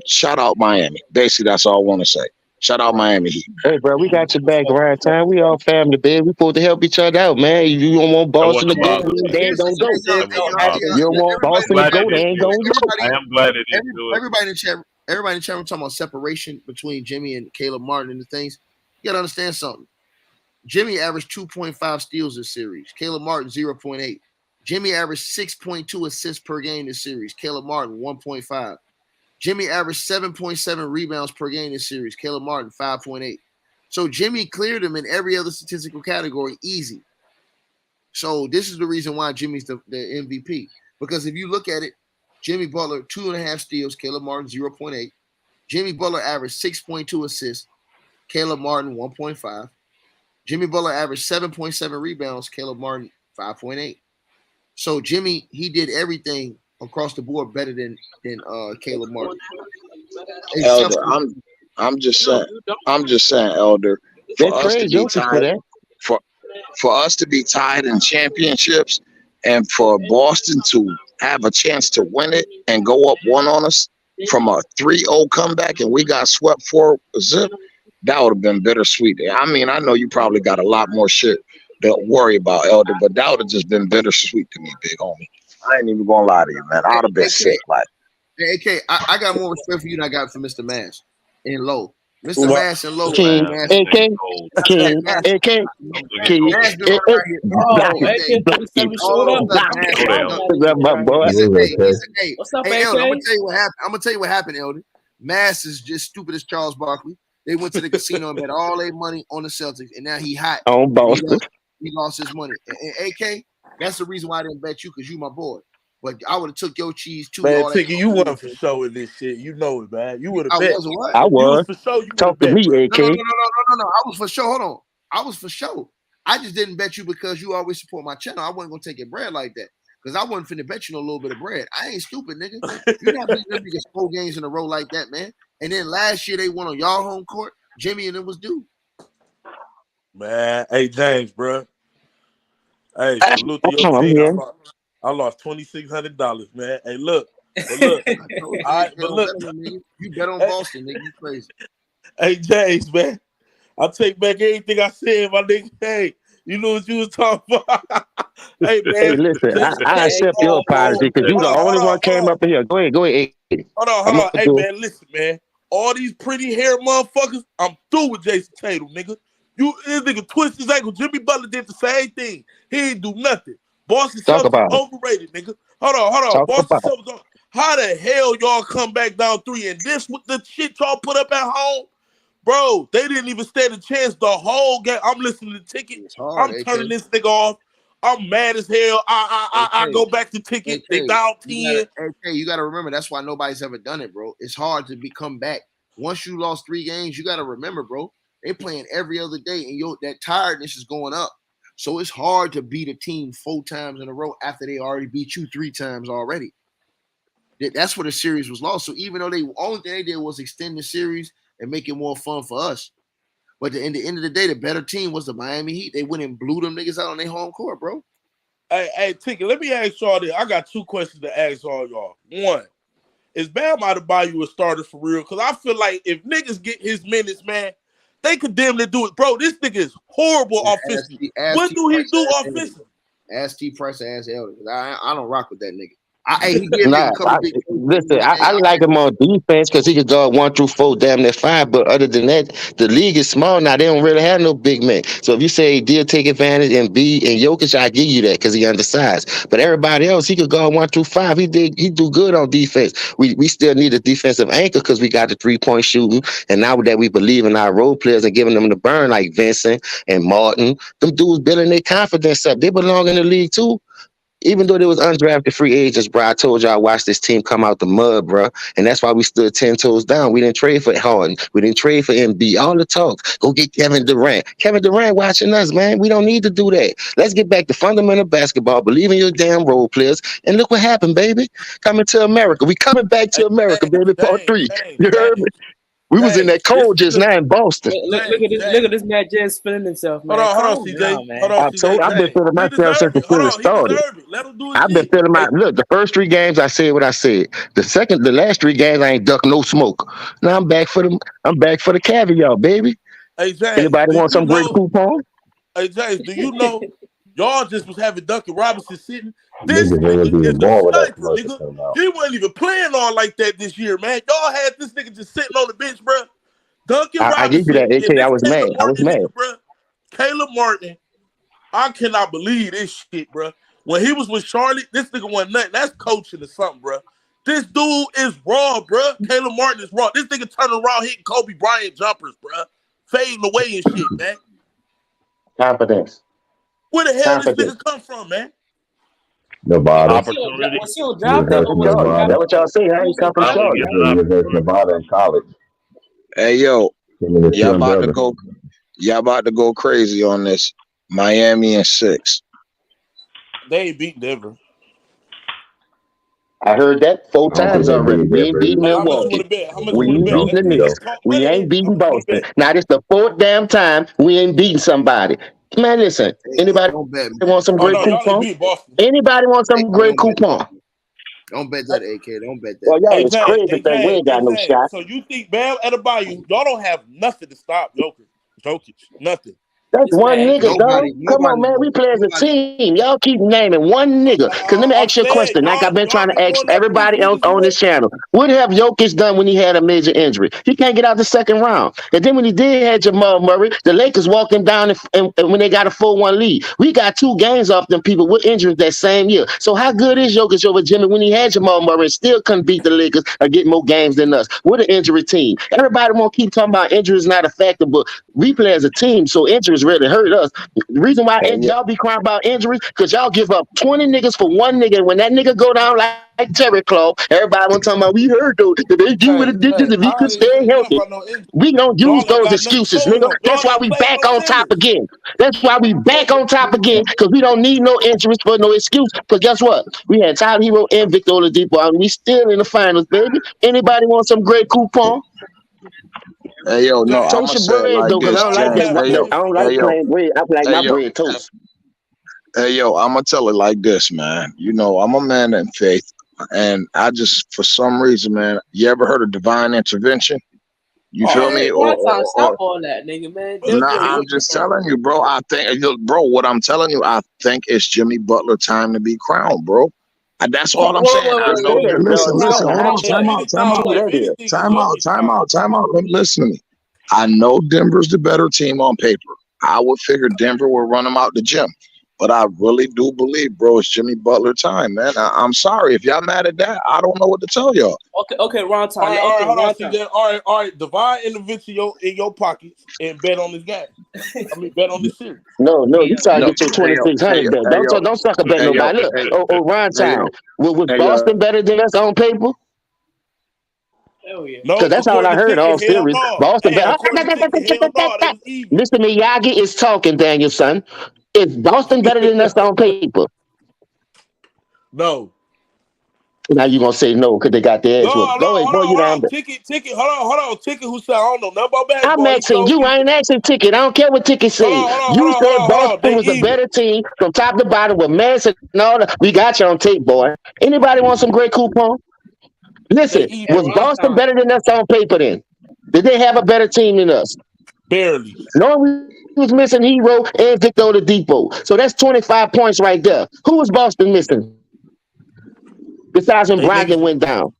Shout out Miami. Basically, that's all I want to say. Shout out Miami Heat. Hey, bro, we got your back around time. We all family, babe. We supposed to help each other out, man. You don't want Boston to go, they ain't gonna go. You don't want Boston to go, they ain't gonna go. I am glad it didn't do it. Everybody in the chat room talking about separation between Jimmy and Caleb Martin and the things. You gotta understand something. Jimmy averaged 2.5 steals this series. Caleb Martin 0.8. Jimmy averaged 6.2 assists per game this series. Caleb Martin 1.5. Jimmy averaged 7.7 rebounds per game this series. Caleb Martin 5.8. So Jimmy cleared him in every other statistical category easy. So this is the reason why Jimmy's the MVP. Because if you look at it, Jimmy Butler 2.5 steals. Caleb Martin 0.8. Jimmy Butler averaged 6.2 assists. Caleb Martin 1.5. Jimmy Butler averaged 7.7 rebounds. Caleb Martin 5.8. So Jimmy, he did everything across the board better than Caleb Martin. Elder, I'm just saying, Elder, They for us to trade be Jokic for tied that. for us to be tied in championships and for Boston to have a chance to win it and go up one on us from a 3-0 comeback and we got swept 4-0, that would have been bittersweet. I mean, I know you probably got a lot more shit to worry about, Elder, but that would have just been bittersweet to me, big homie. I ain't even gonna lie to you, man. I'd have been sick. Like, Hey, AK, I got more respect for you than I got for Mr. Mash and Low. Mr. What? Mash and Low, King, Man, Mash, this AK, nigga cold. King, Mash, AK, This nigga King. Mash cold. been running right here Block all it, day. block it. All of a sudden, Block Mash Slow got down. done. What's up, my boy? He said, Okay. hey, What's up, Elder, I'm gonna AK? tell you what happened. I'm gonna tell you what happened, Elder. Mass is just stupid as Charles Barkley. They went to the casino and bet all their money on the Celtics, and now he hot. On And Boston. he lost his money. And AK, that's the reason why I didn't bet you, because you my boy. But I would have took your cheese too. Man, All that Tiki, you wasn't for sure in this shit. You know it, man. You would have I bet. wasn't what? I If you was was. for sure, you would have Talk to bet, me, bro. AK. No. I was for sure. Hold on. I was for sure. I just didn't bet you because you always support my channel. I wasn't gonna take your bread like that. Because I wasn't finna bet you no little bit of bread. I ain't stupid, nigga. You're not beating them niggas 4 games in a row like that, man. And then last year they won on y'all home court. Jimmy and it was due. Man, hey James, bro. Hey, salute to your I'm team. here. I lost $2,600, man. Hey, look, but look, I told you, all right, they but don't look, bet on them, nigga. You bet on hey, Boston, nigga. You crazy. hey James, man. I take back everything I said, my nigga. Hey, you know what you was talking about. Hey Hey, man, listen, just I Hey, accept your apology because you the only one came up in here. Go ahead, AK. I'm hold on. gonna Hey do. man, listen, man. All these pretty hair motherfuckers, I'm through with Jason Tatum, nigga. This nigga twist his ankle. Jimmy Butler did the same thing. He ain't do nothing. Boston Talk Celtics about it. overrated, nigga. Hold on. Talk Boston about it. Celtics. How the hell y'all come back down 3 and this with the shit y'all put up at home? Bro, they didn't even stand a chance the whole game. I'm listening to Ticket. It's hard, I'm AK. turning this nigga off. I'm mad as hell. I AK. go back to Ticket. They AK, down 10. you gotta remember that's why nobody's ever done it, bro. It's hard to come back. Once you lost 3 games, you gotta remember, bro. They playing every other day, and that tiredness is going up. So it's hard to beat a team 4 times in a row after they already beat you 3 times already. That's where the series was lost. So even though only thing they did was extend the series and make it more fun for us. But in the end of the day, the better team was the Miami Heat. They went and blew them niggas out on their home court, bro. Hey, Ticket, let me ask y'all this. I got 2 questions to ask all y'all. One, is Bam Adebayo a starter for real? Because I feel like if niggas get his minutes, man, they could damn near do it. Bro, this nigga is horrible offensively. What do he do offensively? Ask T Price and ask Elder. I don't rock with that nigga. He did make Nah, a couple big listen, I like him on defense because he could go 1 through 4, damn near 5. But other than that, the league is small now. They don't really have no big men. So if you say he did take advantage and Jokic, I give you that because he undersized. But everybody else, he could go 1 through 5. He do good on defense. We still need a defensive anchor because we got the 3-point shooting, and now that we believe in our role players and giving them the burn like Vincent and Martin, them dudes building their confidence up. They belong in the league too. Even though there was undrafted free agents, bro, I told you I watched this team come out the mud, bro. And that's why we stood 10 toes down. We didn't trade for Harden. We didn't trade for MB. All the talk. Go get Kevin Durant. Kevin Durant watching us, man. We don't need to do that. Let's get back to fundamental basketball. Believe in your damn role players. And look what happened, baby. Coming to America. We coming back to America, baby. Part 3. You heard me? We was in that This cold just nigga, now in Boston. Look at this man just feeling himself, man. hold on, Calm CJ. down, man. Hold on, CJ. I've been James. feeling He myself since deserved the it. Hold series on, he started. deserved it. Let him do his I've been shit. feeling Hey, the first 3 games I said what I said. The last 3 games I ain't duck no smoke. Now I'm back for the caviar, baby. hey, James, Anybody do want you some great know? coupon? Hey, James, do you know? Y'all just was having Duncan Robinson sitting. This Niggas ain't nigga is being the born with that sniper, commercial nigga. coming out. He wasn't even playing on like that this year, man. Y'all had this nigga just sitting on the bench, bro. Duncan I give you Robinson that, and AK. I this was mad. Caleb I was Martin mad. nigga, bro. Caleb Martin, I cannot believe this shit, bro. When he was with Charlotte, this nigga wasn't nothing. That's coaching or something, bro. This dude is raw, bro. Caleb Martin is raw. This nigga turning around hitting Kobe Bryant jumpers, bro. Fading away and shit, man. Confidence. Where the hell this Confidence. nigga come from, man? Nobody. Opportunity. Was he on draft day University or of was he Charlotte. Nevada. That's what y'all say. I he ain't was on come from draft Finally day, Charlotte. getting right? an University of opportunity. Nevada in college. Hey yo, Him and his y'all twin about to brother. go. Y'all about to go crazy on this. Miami and 6. They ain't beat Denver. I heard that 4 I don't times think they already. beat We ain't Denver beating either. Hey, how much you want Milwaukee. to bet? How much you We want to ain't bet? No, beating the we don't. Knicks. Talk We money. ain't How beating much you want to Boston. bet? Now this the 4th damn time we ain't beating somebody. Man, listen. AK, Anybody don't bet, man. want some Oh great no, y'all ain't coupon? beat Boston. Anybody want some AK, great don't bet that. coupon? Don't bet that, AK. Don't bet that, Well, man. y'all is crazy if that we ain't got no shot. So you think Bam Adebayo, y'all don't have nothing to stop Jokic, nothing. That's This one man, nigga, dog. Come on, Nobody's man. We going. play as a Nobody's going. team. Y'all keep naming one nigga. Cause let me I'm ask you a saying question. Like I've been y'all trying been to ask going that everybody else preseason. on this channel. What have Jokic done when he had a major injury? He can't get out the second round. And then when he did have Jamal Murray, the Lakers walked him down and when they got a 4-1 lead. We got 2 games off them people with injuries that same year. So how good is Jokic over Jimmy when he had Jamal Murray and still couldn't beat the Lakers or get more games than us? We're an injury team. Everybody won't keep talking about injuries not a factor, but we play as a team, so injuries really hurt us. The reason why Hey, y'all be crying about injuries, because y'all give up 20 niggas for one nigga. And when that nigga go down like Terry Claw, everybody want to talk about we heard though. If they do with the Hey, digits, if he I could ain't stay say nothing healthy. about no injury. We don't use Y'all ain't those got nothing excuses, for nigga. him. That's Y'all why ain't we played back no on top niggas. again. That's why we back on top again, because we don't need no injuries for no excuse. Because guess what? We had Tyler Hero and Victor Oladipo, and we still in the finals, baby. Anybody want some great coupon? hey, yo, no, James, I'm gonna Toast your say it bread like though, because I this, don't y'all like don't that. James. have Hey, yo, I don't injuries. like hey, yo, plain bread. I like hey, my yo, bread toast. hey, yo. I'm gonna tell it like this, man. You know, I'm a man in faith, and I just, for some reason, man. You ever heard of divine intervention? You feel Oh, me? man, one time, stop all that, nigga, man. look, Just Nah, get look, I'm one. look, just telling you, bro. I think, look, bro, what I'm telling you, I think it's Jimmy Butler time to be crowned, bro. That's Wait, all I'm saying. I wait, know wait, you. wait. Listen, How, listen. Hold how, on. if Time out. Time anything, who out. that if is? anything, it's Time out. Jokic Time time. out. Time out. Listen to me. I know Denver's the better team on paper. I would figure Denver will run them out the gym. But I really do believe, bro, it's Jimmy Butler time, man. I'm sorry. If y'all mad at that, I don't know what to tell y'all. Okay, wrong All time. right, all right, Okay, hold on, wrong time. CJ. All right. Divine intervention in your pockets and bet on this game. I mean, bet on this series. No, you try to No, get your hey yo, hey 2,600 yo, bet. hey yo, Don't sucker bet hey yo, nobody. Look, hey, Ryan hey time. yo, Was hey yo. Boston better than us on paper? Hell yeah. No, Because that's all I according to heard all Ticket, hell series. no. Boston Hey, better. according to Ticket, hell no. They was even. Mr. Miyagi is talking, Daniel son. Is Boston better than us on paper? No. Now you gonna say no because they got their No, ass whooped. no, Go ahead, boy, you hold down on. there. Ticket. Hold on. Ticket who said, I don't know nothing about I'm basketball. He asking told you. me, I ain't asking Ticket. I don't care what Ticket said. You said hold on. Boston They was a even. better team from top to bottom with Manson and all that. We got you on tape, boy. Anybody want some great coupon? They Listen, Hey, even. was wrong Boston time. better than us on paper then? Did they have a better team than us? Barely. No, we was missing Hero and Victor Oladipo. So that's 25 points right there. Who was Boston missing? Besides when They Brogdon niggas. went down.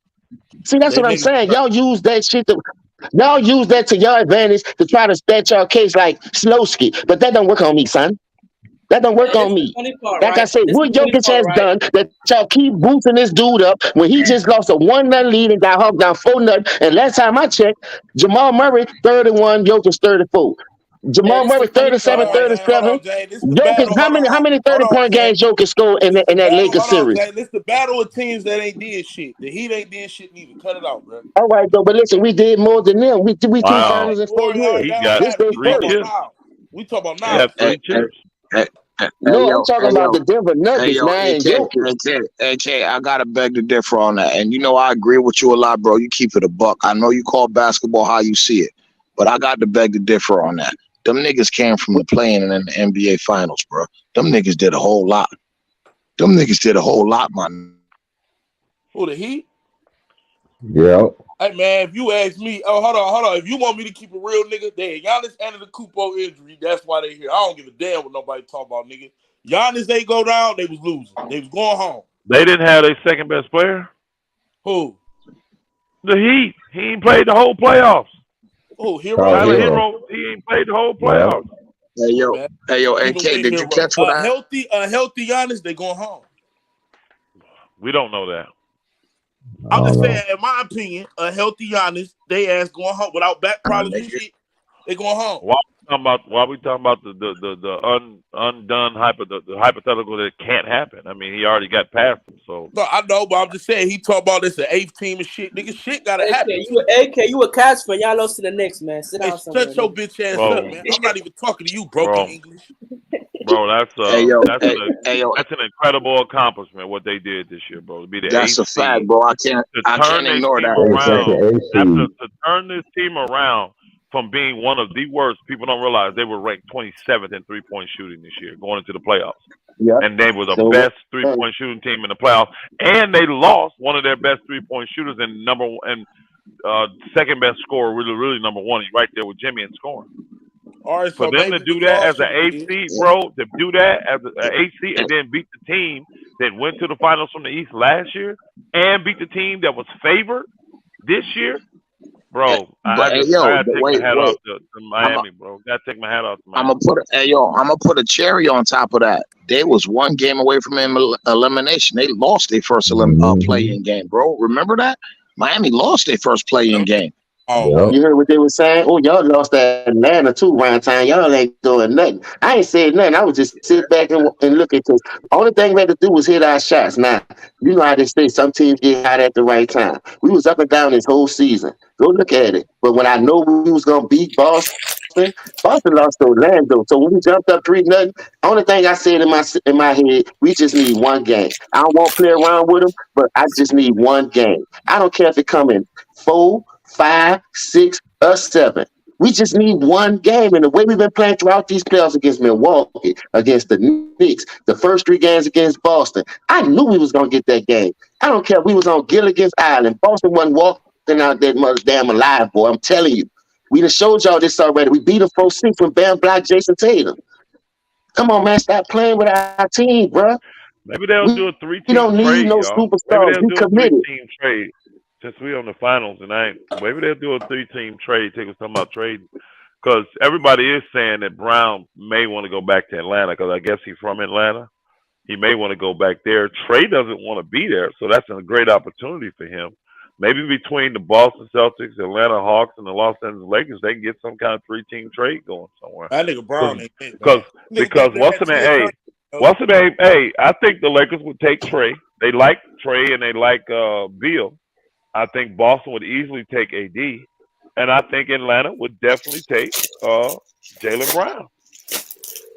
See, that's They what I'm niggas. saying. Y'all use that to your advantage to try to stat your case like Slowski. But that don't work on me, son. That don't work Hey, this on is the me. funny part, Like I right? said, This is what the funny Jokic part, has right? done that y'all keep boosting this dude up when he just lost a 1-0 lead and got hugged down 4-0. And last time I checked, Jamal Murray 31, Jokic 34. Hey, Jamal this is Murray the funny part, 37, right? Hold 37. on, Jay. This the Jokic, battle. how many Hold on, 30-point Jay. games Jokic scored This in the that battle. Lakers Hold on, series? Jay. This the battle of teams that ain't did shit. The Heat ain't did shit neither. Cut it out, bro. All right, though, but listen, we did more than them. We two Wow. finals in All 4 right, years. He that don't got This matter. they We three talk first. about chips. now. We talk about He Hey, now. got hey, three hey, chips. hey, No, I'm talking hey, about yo, the Denver hey, Nuggets, yo, man. Jokic. AK, I gotta beg to differ on that. And you know, I agree with you a lot, bro. You keep it a buck. I know you call basketball how you see it, but I got to beg to differ on that. Them niggas came from the playing and in the NBA finals, bro. Them niggas did a whole lot. Man. Who the Heat? Yeah. Hey man, if you ask me, hold on. If you want me to keep a real nigga, then Giannis and the Kupo injury, that's why they here. I don't give a damn what nobody talk about, nigga. Giannis, they go down, they was losing. They was going home. They didn't have their second best player. Who? The Heat. He ain't played the whole playoffs. Who? Tyler Hero? Tyler Hero. Hero, he ain't played the whole Yeah. playoffs. Man, Hey yo, even AK, with did you Hero. catch what I? A healthy Giannis, they going home. We don't know that. I I'm don't just saying, know. in my opinion, a healthy Giannis, they ass going home without back problems and shit. They going home. Why we talking about the undone the hypothetical that can't happen? I mean, he already got past them. So No, I know, but I'm just saying he talk about this the eighth team and shit. Nigga, shit gotta happen too. You a Cavs fan. Y'all lost to the Next, man. Sit Hey, down somewhere, shut your nigga. bitch ass up, whoa, man. I'm not even talking to you, broken whoa. English. Bro, that's Hey yo, that's hey, an hey yo, that's an incredible accomplishment what they did this year, bro. To be the that's eighth a fact, seed, bro. I to turn can't their ignore team that, They AK. set around, the A seed. to turn this team around from being one of the worst. People don't realize they were ranked 27th in 3-point shooting this year, going into the playoffs, Yep. and they were the So best 3-point shooting team in the playoffs, and they lost one of their best 3-point shooters and second best scorer, really number one. He's right there with Jimmy in scoring. All right, For so them to maybe do what that y'all as an should eighth do. seed, bro, to do that as an eighth seed and then beat the team that went to the finals from the East last year and beat the team that was favored this year, bro. But hey, yo, I take my wait, hat wait. off to Miami, bro. Gotta take my hat off to I'm Miami. gonna put a cherry on top of that. They was one game away from elimination. They lost their first play-in game, bro. Remember that? Miami lost their first play-in game. Oh, Yep. you heard what they were saying? Oh, y'all lost that Atlanta too round time. Y'all ain't doing nothing. I ain't saying nothing. I was just sit back and look at this. Only thing we had to do was hit our shots. Now, you know how they say some teams get hot at the right time. We was up and down this whole season. Go look at it. But when I know we was gonna beat Boston, Boston lost to Orlando. So when we jumped up 3-0, only thing I said in my head, we just need one game. I don't want to play around with them, but I just need one game. I don't care if it come in 4, 5, 6, or 7. We just need one game. And the way we've been playing throughout these playoffs against Milwaukee, against the Knicks, the first 3 games against Boston, I knew we was going to get that game. I don't care if we was on Gilligan's Island. Boston wasn't walking out that mother damn alive, boy. I'm telling you. We done showed y'all this already. We beat them 4-6 when Bam blocked Jason Tatum. Come on, man. Stop playing with our team, bro. Maybe they'll do a We 3-team don't need trade, no y'all. Maybe superstars. they'll We do a committed. 3-team trade. Since we on the finals tonight, maybe they'll do a 3-team trade. Take us talking about trading. Because everybody is saying that Brown may want to go back to Atlanta because I guess he's from Atlanta. He may want to go back there. Trey doesn't want to be there, so that's a great opportunity for him. Maybe between the Boston Celtics, Atlanta Hawks, and the Los Angeles Lakers, they can get some kind of 3-team trade going somewhere. that nigga Brown ain't it, Because man. what's the name? What's the name? Hey, I think the Lakers would take Trey. They like Trey and they like Beal. I think Boston would easily take AD, and I think Atlanta would definitely take Jaylen Brown.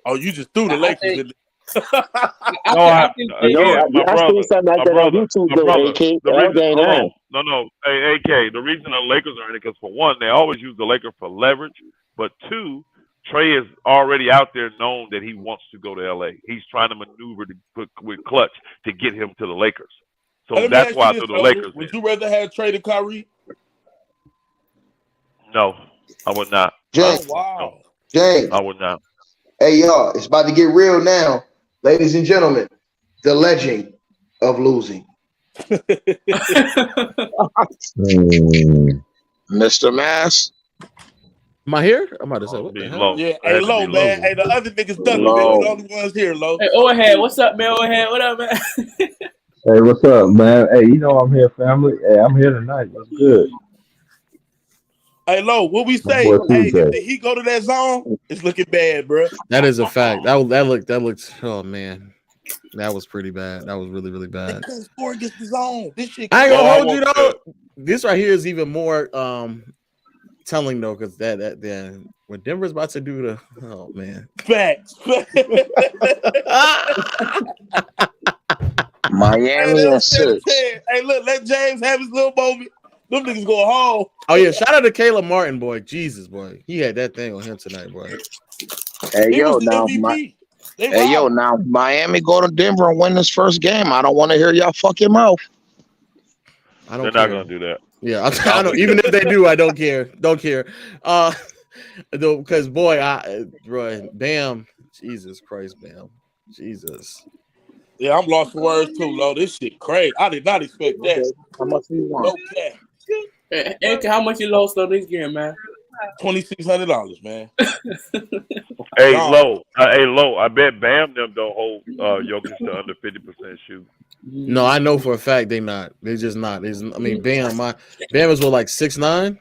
Oh, you just threw the Lakers in I think they again, my I seen brother, something like that on YouTube, though, AK. The reason, ain't hold lying. on, no, hey, AK, the reason the Lakers are in it because for one, they always use the Lakers for leverage, but two, Trey is already out there known that he wants to go to LA. He's trying to maneuver with Clutch to get him to the Lakers. So Let me that's ask why I you threw this, the Lakers. Would you rather have traded Kyrie? No, I would not. James, Oh, wow. James. I would not. Hey, y'all, it's about to get real now. Ladies and gentlemen, the legend of losing. Mr. Mass. Am I here? I'm about to say, what the hell? Low. Yeah, hey, Low, man. Hey, the other niggas done it, man. Low. We the only ones here, Low. Hey, Overhead, what's up, man? Overhead, what up, man? Hey, what's up, man? Hey, you know I'm here, family. Hey, I'm here tonight. What's good? Hey, Low, what we My say? boy Hey, if CJ. the Heat go to that zone, it's looking bad, bro. That is a fact. That looked. Oh man, that was pretty bad. That was really They bad. couldn't score against the zone. This shit. I ain't gonna Oh, I hold you won't though. This right here is even more telling though, because that when Denver's about to do the man. Facts. Miami and 6. Hey, look, let James have his little moment. Them niggas go home. Oh yeah, shout out to Caleb Martin, boy. Jesus, boy, he had that thing on him tonight, boy. Hey He yo, was the now MVP. now Miami go to Denver and win this first game. I don't want to hear y'all fuck your mouth. I don't. They're care. not gonna do that. Yeah, I don't. Even if they do, I don't care. Don't care. Though, because boy, bro, Bam, Jesus Christ, Bam, Jesus. Yeah, I'm lost for words too, Low. This shit crazy. I did not expect that. How much you want? Okay. Hey, how much you lost on this game, man? $2,600, man. Hey, Gone. Low. I bet Bam them don't hold Jokic to under 50% shoot. No, I know for a fact they not. They just not. Bam is what, like 6'9"?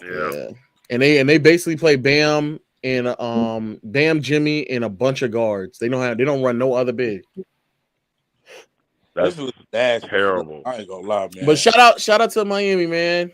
Yeah. And they basically play Bam and Bam, Jimmy, and a bunch of guards. They don't run no other big. That's this was nasty. terrible. I ain't gonna lie, man. But shout out to Miami, man.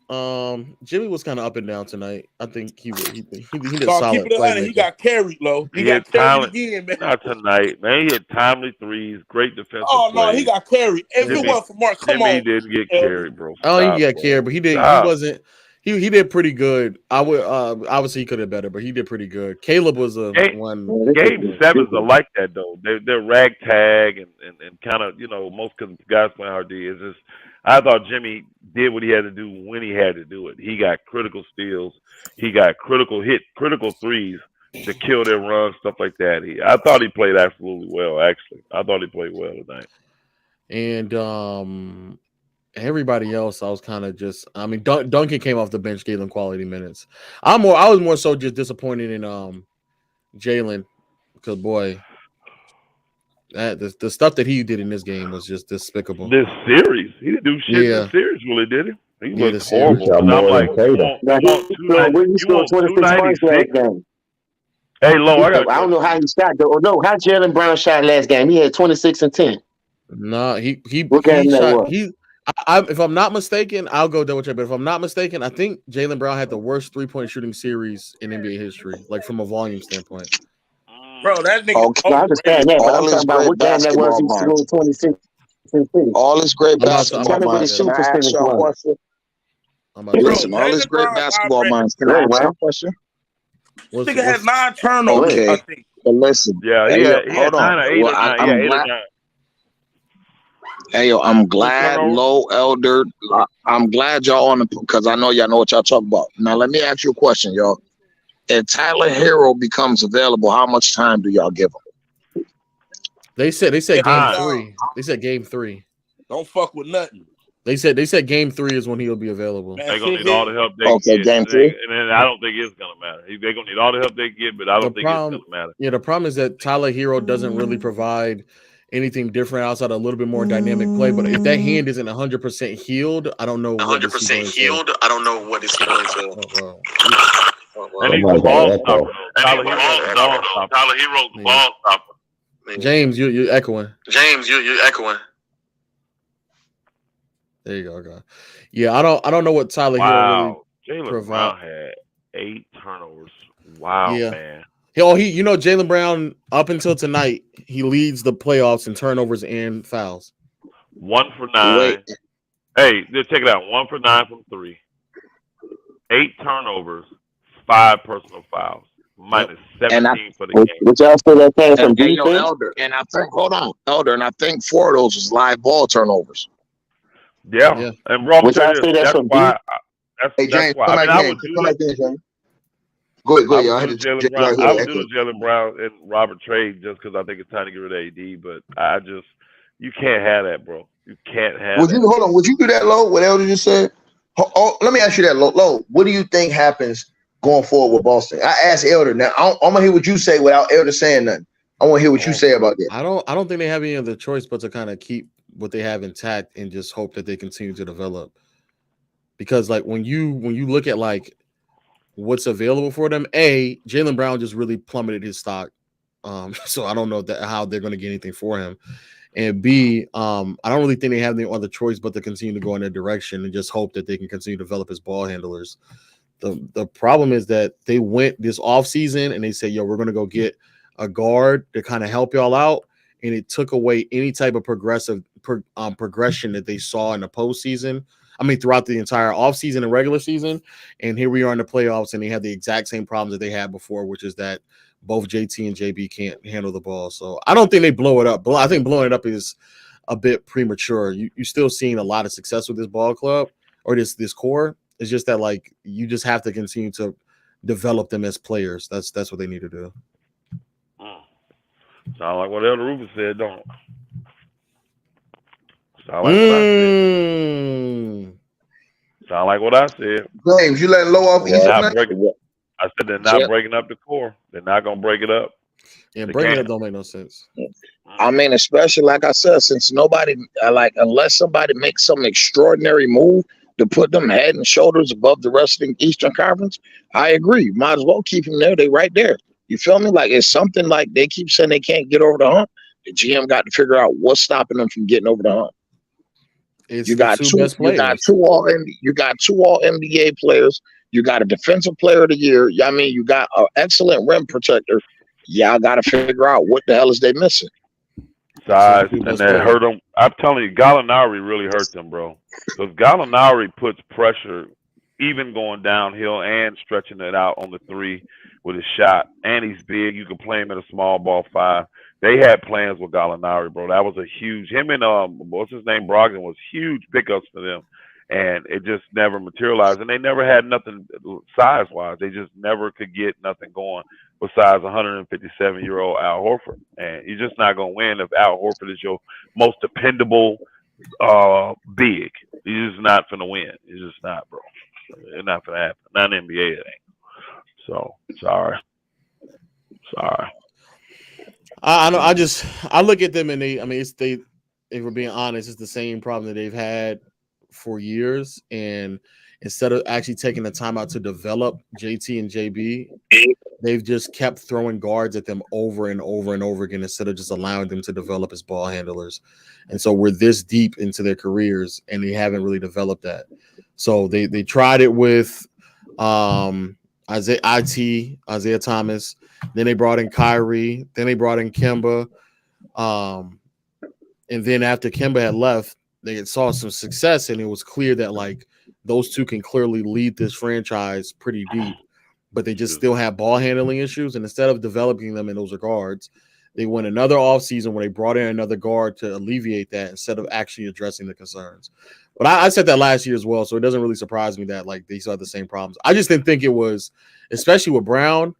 Jimmy was kind of up and down tonight. I think he did So keep solid it 100. He playmaking. got carried, low. He got had carried talent. again, man. Not tonight, man. He had timely threes, great defensive Oh no, he plays. got carried. If it Jimmy, wasn't for Mark, come Jimmy on, didn't get Elder. carried, bro. Oh, he got bro. carried, but he did. Stop. He wasn't. He did pretty good. I would obviously he could have better, but he did pretty good. Caleb was a one. Game sevens are like that though. They're ragtag and kind of most guys playing hard D. It's just I thought Jimmy did what he had to do when he had to do it. He got critical steals. He got critical threes to kill their runs, stuff like that. I thought he played absolutely well. Actually, I thought he played well tonight. And everybody else, I was kind of just. I mean, Duncan came off the bench, gave them quality minutes. I was more so just disappointed in Jalen because boy, the stuff that he did in this game was just despicable. This series, he didn't do shit in this series, really, did he? He was horrible. And I'm like, you scored 26 points last game. Hey, Lo, I don't know how he shot though. No, how Jalen Brown shot last game? He had 26 and 10. No, he shot. If I'm not mistaken, I'll go double check. But if I'm not mistaken, I think Jalen Brown had the worst 3-point shooting series in NBA history, like from a volume standpoint. Bro, that nigga. Okay, I understand that, but I'm talking about what game that was. He scored 26 and 10. All this great basketball minds. Can I ask y'all a question? Listen, all this great basketball minds. Can I ask y'all a question? This nigga has 9 turnovers. Okay, I think. but listen. Yeah, he had 9 or 8 or 9. Yeah, 8 or 9. Hey, yo, I'm glad Low Elder. I'm glad y'all on the because I know y'all know what y'all talking about. Now, let me ask you a question, y'all. If Tyler Hero becomes available, how much time do y'all give him? They said game 3. They said game 3. Don't fuck with nothing. They said game 3 is when he'll be available. They're gonna need all the help they get. Game 3, and then I don't think it's gonna matter. They're gonna need all the help they get, but I don't think it's gonna matter. Yeah, the problem is that Tyler Hero doesn't really provide anything different outside a little bit more dynamic play. But if that hand isn't 100% healed, I don't know. 100% healed. I don't know what it's going to. And he's a ball stopper. Tyler Hero's a ball stopper. James, you're echoing. You're echoing. There you go, guy. Yeah, I don't know what Tyler Hero really Jalen Brown had 8 turnovers. Wow, man. Jalen Brown up until tonight, he leads the playoffs in turnovers and fouls. 1 for 9. Hey, just check it out. 1 for 9 from 3. 8 turnovers, 5 personal fouls. Minus 17 for the game. Would y'all say that came from defense? Elder, and I think Elder, and I think 4 of those was live ball turnovers. Yeah. And Rob, that's why. Hey, James, come back in, James. Go ahead, y'all. I would do the Jalen Brown and Robert trade just because I think it's time to get rid of AD, but you can't have that, bro. You can't have that. Hold on. Would you do that, Lo? What Elder just said? Let me ask you that, Lo. What do you think happens going forward with Boston? I asked Elder. Now I'm gonna hear what you say without Elder saying nothing. I want to hear what you say about that. I don't think they have any other choice but to kind of keep what they have intact and just hope that they continue to develop. Because like when you look at like what's available for them, Jalen Brown just really plummeted his stock. So I don't know how they're going to get anything for him. And B, I don't really think they have any other choice but to continue to go in their direction and just hope that they can continue to develop as ball handlers. The problem is that they went this offseason and they said, yo, we're going to go get a guard to kind of help y'all out. And it took away any type of progression that they saw in the postseason. I mean, throughout the entire offseason and regular season. And here we are in the playoffs, and they have the exact same problems that they had before, which is that both JT and JB can't handle the ball. So I don't think they blow it up. I think blowing it up is a bit premature. You're still seeing a lot of success with this ball club or this core. It's just that, like, you just have to continue to develop them as players. That's what they need to do. Sound like what Elder Rufus said, don't it? Sound like what I said. Sound like what I said. James, you letting Low off easy tonight? I said they're not breaking up the core. They're not going to break it up. Yeah, breaking it up don't make no sense. I mean, especially like I said, since nobody, unless somebody makes some extraordinary move to put them head and shoulders above the rest of the Eastern Conference, I agree. Might as well keep them there. They right there. You feel me? Like, it's something like they keep saying they can't get over the hump. The GM got to figure out what's stopping them from getting over the hump. It's You the got two two. best players. You got two all NBA players. You got a defensive player of the year. I mean, you got an excellent rim protector. Y'all got to figure out what the hell is they missing. Size, and that hurt them. I'm telling you, Gallinari really hurt them, bro. Because Gallinari puts pressure, even going downhill and stretching it out on the three with his shot. And he's big. You can play him at a small ball five. They had plans with Gallinari, bro. That was a huge. Him and what's his name, Brogdon, was huge pickups for them, and it just never materialized. And they never had nothing size wise. They just never could get nothing going besides 157-year-old Al Horford. And you're just not gonna win if Al Horford is your most dependable big. You're just not gonna win. You're just not, bro. It's not gonna happen. Not in the NBA, it ain't. So sorry. I know. I look at them and they. I mean, if we're being honest, it's the same problem that they've had for years. And instead of actually taking the time out to develop JT and JB, they've just kept throwing guards at them over and over and over again instead of just allowing them to develop as ball handlers. And so we're this deep into their careers and they haven't really developed that. So they tried it with Isaiah Thomas. Then they brought in Kyrie. Then they brought in Kemba. And then after Kemba had left, they saw some success, and it was clear that like those two can clearly lead this franchise pretty deep, but they just still have ball handling issues. And instead of developing them in those regards, they went another offseason where they brought in another guard to alleviate that instead of actually addressing the concerns. But I said that last year as well, so it doesn't really surprise me that like they still had the same problems. I just didn't think it was, especially with Brown,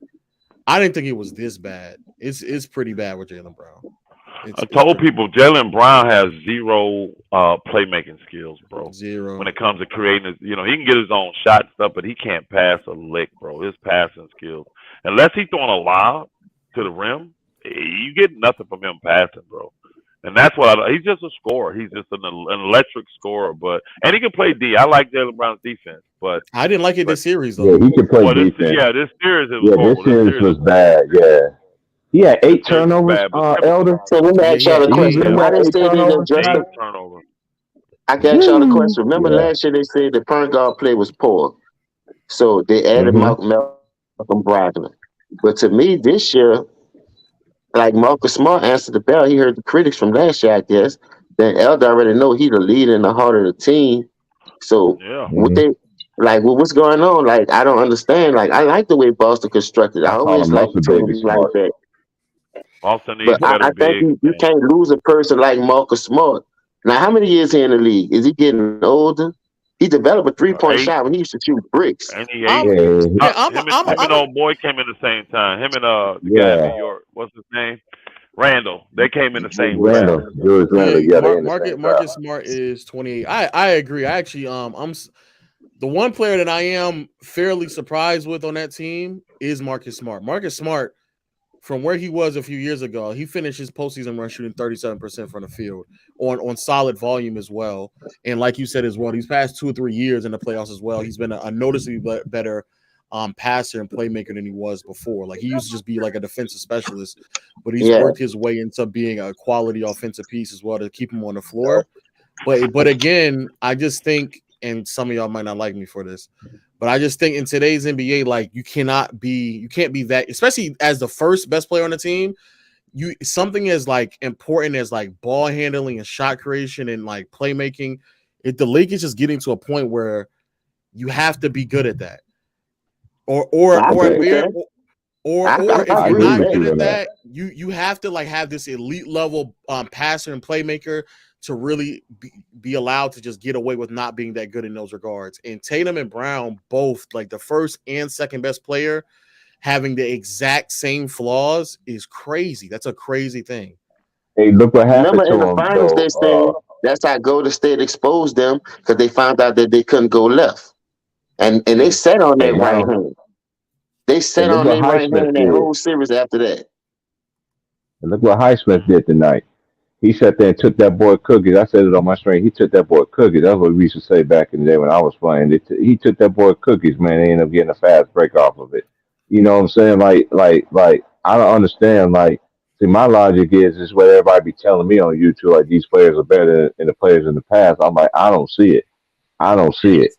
I didn't think it was this bad. It's pretty bad with Jaylen Brown. I told people Jaylen Brown has zero playmaking skills, bro. Zero. When it comes to creating, he can get his own shot and stuff, but he can't pass a lick, bro. His passing skills, unless he's throwing a lob to the rim, you get nothing from him passing, bro. And that's what he's just a scorer. He's just an electric scorer, and he can play D. I like Jaylen Brown's defense, but I didn't like it this series though. Yeah, he can play defense. This series was horrible. This series was bad. Yeah. He had 8 turnovers, Elder. So let me ask y'all a question. Why they say they adjusted? I can ask y'all a question. Remember last year they said the point guard play was poor. So they added Malcolm Brogdon. But to me, this year, like Marcus Smart answered the bell. He heard the critics from last year, I guess. Then Elder already know he the leader in the heart of the team. So what's going on? Like, I don't understand. Like, I like the way Boston constructed. I always like the teams like that. But I think you can't lose a person like Marcus Smart. Now, how many years he in the league? Is he getting older? He developed a 3-point shot when he used to shoot bricks. And him and old boy came in the same time. Him and the guy in New York, what's his name? Randall. They came in the same time. Marcus Smart is 28. I agree. I actually I'm the one player that I am fairly surprised with on that team is Marcus Smart. Marcus Smart, from where he was a few years ago, he finished his postseason run shooting 37% from the field on solid volume as well. And like you said as well, these past 2 or 3 years in the playoffs as well, he's been a noticeably better passer and playmaker than he was before. Like he used to just be like a defensive specialist, but he's worked his way into being a quality offensive piece as well to keep him on the floor. But again, I just think, and some of y'all might not like me for this, but I just think in today's NBA, like you can't be that, especially as the first best player on the team. Something as like important as like ball handling and shot creation and like playmaking. If the league is just getting to a point where you have to be good at that, or if you're not good at that, you have to like have this elite level passer and playmaker to really be allowed to just get away with not being that good in those regards. And Tatum and Brown, both like the first and second best player, having the exact same flaws is crazy. That's a crazy thing. Hey, look what happened in the finals. They said that's how Golden State exposed them because they found out that they couldn't go left, and they sat on their right hand. They sat on their right hand that whole series after that. And look what Highsmith did tonight. He sat there and took that boy cookies. I said it on my stream. He took that boy cookies. That's what we used to say back in the day when I was playing. He took that boy cookies, man. They ended up getting a fast break off of it. You know what I'm saying? Like I don't understand. Like See, my logic is what everybody be telling me on YouTube, like these players are better than the players in the past. I'm like, I don't see it. I don't see it.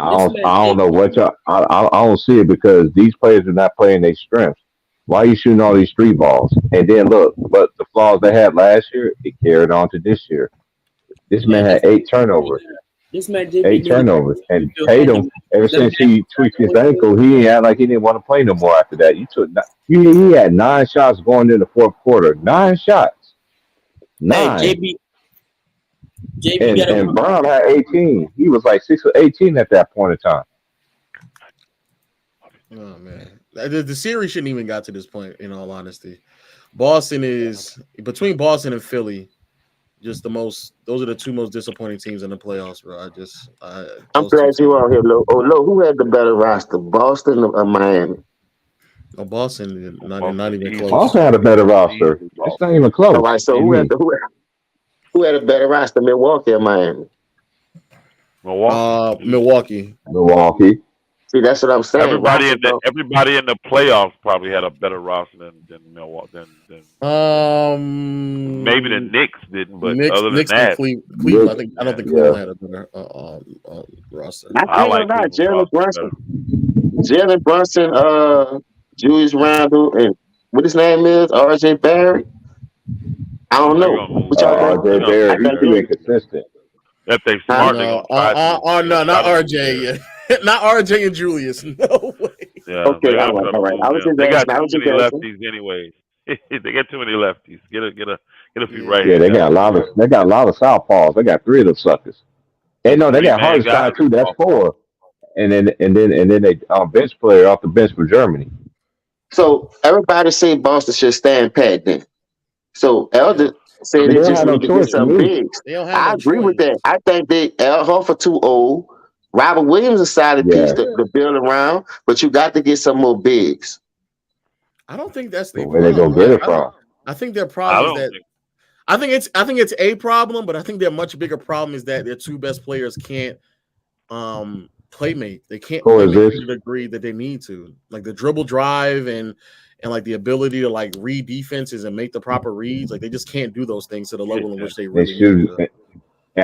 This man I don't know JB. what y'all. I don't see it because these players are not playing their strengths. Why are you shooting all these street balls? And then look, but the flaws they had last year, it carried on to this year. This man Man, had eight turnovers. this man JB Eight need to go turnovers. to And Phil Tatum, handyman. ever Let me since he tweaked his ankle, he ain't act like he didn't want to play no more after that. He had 9 shots going in the fourth quarter. 9 shots. Hey, 9. JB And got to. Brown had 18. He was like 6 or 18 at that point in time. Oh man, the series shouldn't even got to this point. In all honesty, Boston is between Boston and Philly. Just the most. Those are the two most disappointing teams in the playoffs, bro. I'm Those two glad you teams. out here, Lo. Oh, Lo, who had the better roster, Boston or Miami? No, Boston, not Boston even easily. close. Also had a better roster. Easily It's Boston. not even All close. right, so What do you mean? who had a better roster, Milwaukee or Miami? Milwaukee. Milwaukee. Milwaukee. See, that's what I'm saying. Everybody in Rosters the don't. everybody in the playoffs probably had a better roster than Milwaukee than maybe the Knicks didn't, but other than Knicks and that, Cleveland. Nick, I don't yeah, think yeah. Cleveland had a better roster. I I ain't like gonna lie, Cleveland roster better. Jalen Brunson, Julius Randle, and what his name is, R.J. Barry. I don't They're know. gonna move. What y'all think? They're RJ gonna move I Barrett, he's think too Barrett. they. inconsistent. If they Huh? smart, they're No, gonna try to. They're gonna no, try not to move Barrett. RJ. Not RJ and Julius. No way. Yeah, Okay, they're all gonna right, try all to right. move I was them. just They got asking. I too was just many asking. lefties, anyways. They got too many lefties. Get a few right Yeah, Yeah. hand they got guys a lot in of there. they got a lot of southpaws. They got 3 of them suckers. And Some no, they got 3-man Hartenstein guys too. That's off ball. 4. And then they bench player off the bench for Germany. So everybody say Boston should stand pat then. So Yeah. Elder said They they don't just have no need to get choice to some me. bigs. They don't have I no agree with choice. that. I think they Al Horford too old. Robert Williams is a solid piece Yeah, to build around, but you got to get some more bigs. I don't think that's but their where they gonna problem. get it from? I think their I problem is don't that think. I think it's a problem, but I think their much bigger problem is that their two best players can't playmate. They can't playmate to Coexist. the degree that they need to. Like the dribble drive and like the ability to like read defenses and make the proper reads. Like they just can't do those things to the level in Yeah, which they And really need shoot. to.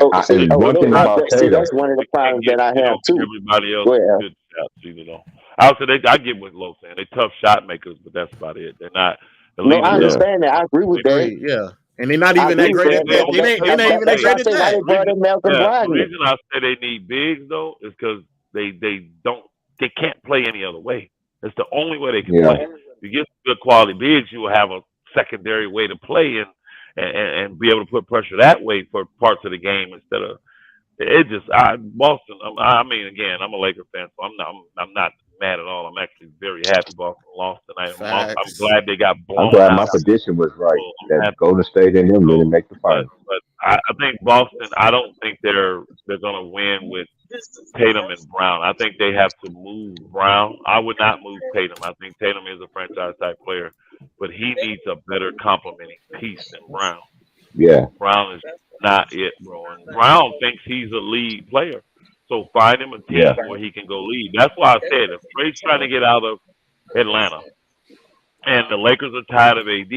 Oh, see, And oh, one look, thing about see, Tatum, that's one of the they can't problems get. that I They have don't give too. everybody else Go ahead. good shots either, though. I would say I get what Lowe's saying. They tough shot makers, but that's about it. They're not the No, leaders I of yeah, understand that. I agree with that. Agree, yeah. And they're not I even agree that with great that. at that. They're not even that That's why I great at say why that. they brought in Malcolm The Brogdon. reason I say they need bigs though is because they can't play any other way. It's the only way they can yeah. play. If you get good quality bigs, you will have a secondary way to play and be able to put pressure that way for parts of the game instead of it just Boston. I mean, again, I'm a Laker fan, so I'm not mad at all. I'm actually very happy Boston lost tonight. I'm Facts. glad they got I'm blown glad my out. prediction was So right. I'm That happy. Golden State and them didn't So, make the but finals. but I think Boston. I don't think they're gonna win with Tatum and Brown. I think they have to move Brown. I would not move Tatum. I think Tatum is a franchise type player, but he needs a better complementing piece than Brown. Yeah, Brown is not it, bro. And Brown thinks he's a lead player. So find him a yeah, team where he can go lead. That's why I said if Trey's trying to get out of Atlanta and the Lakers are tired of AD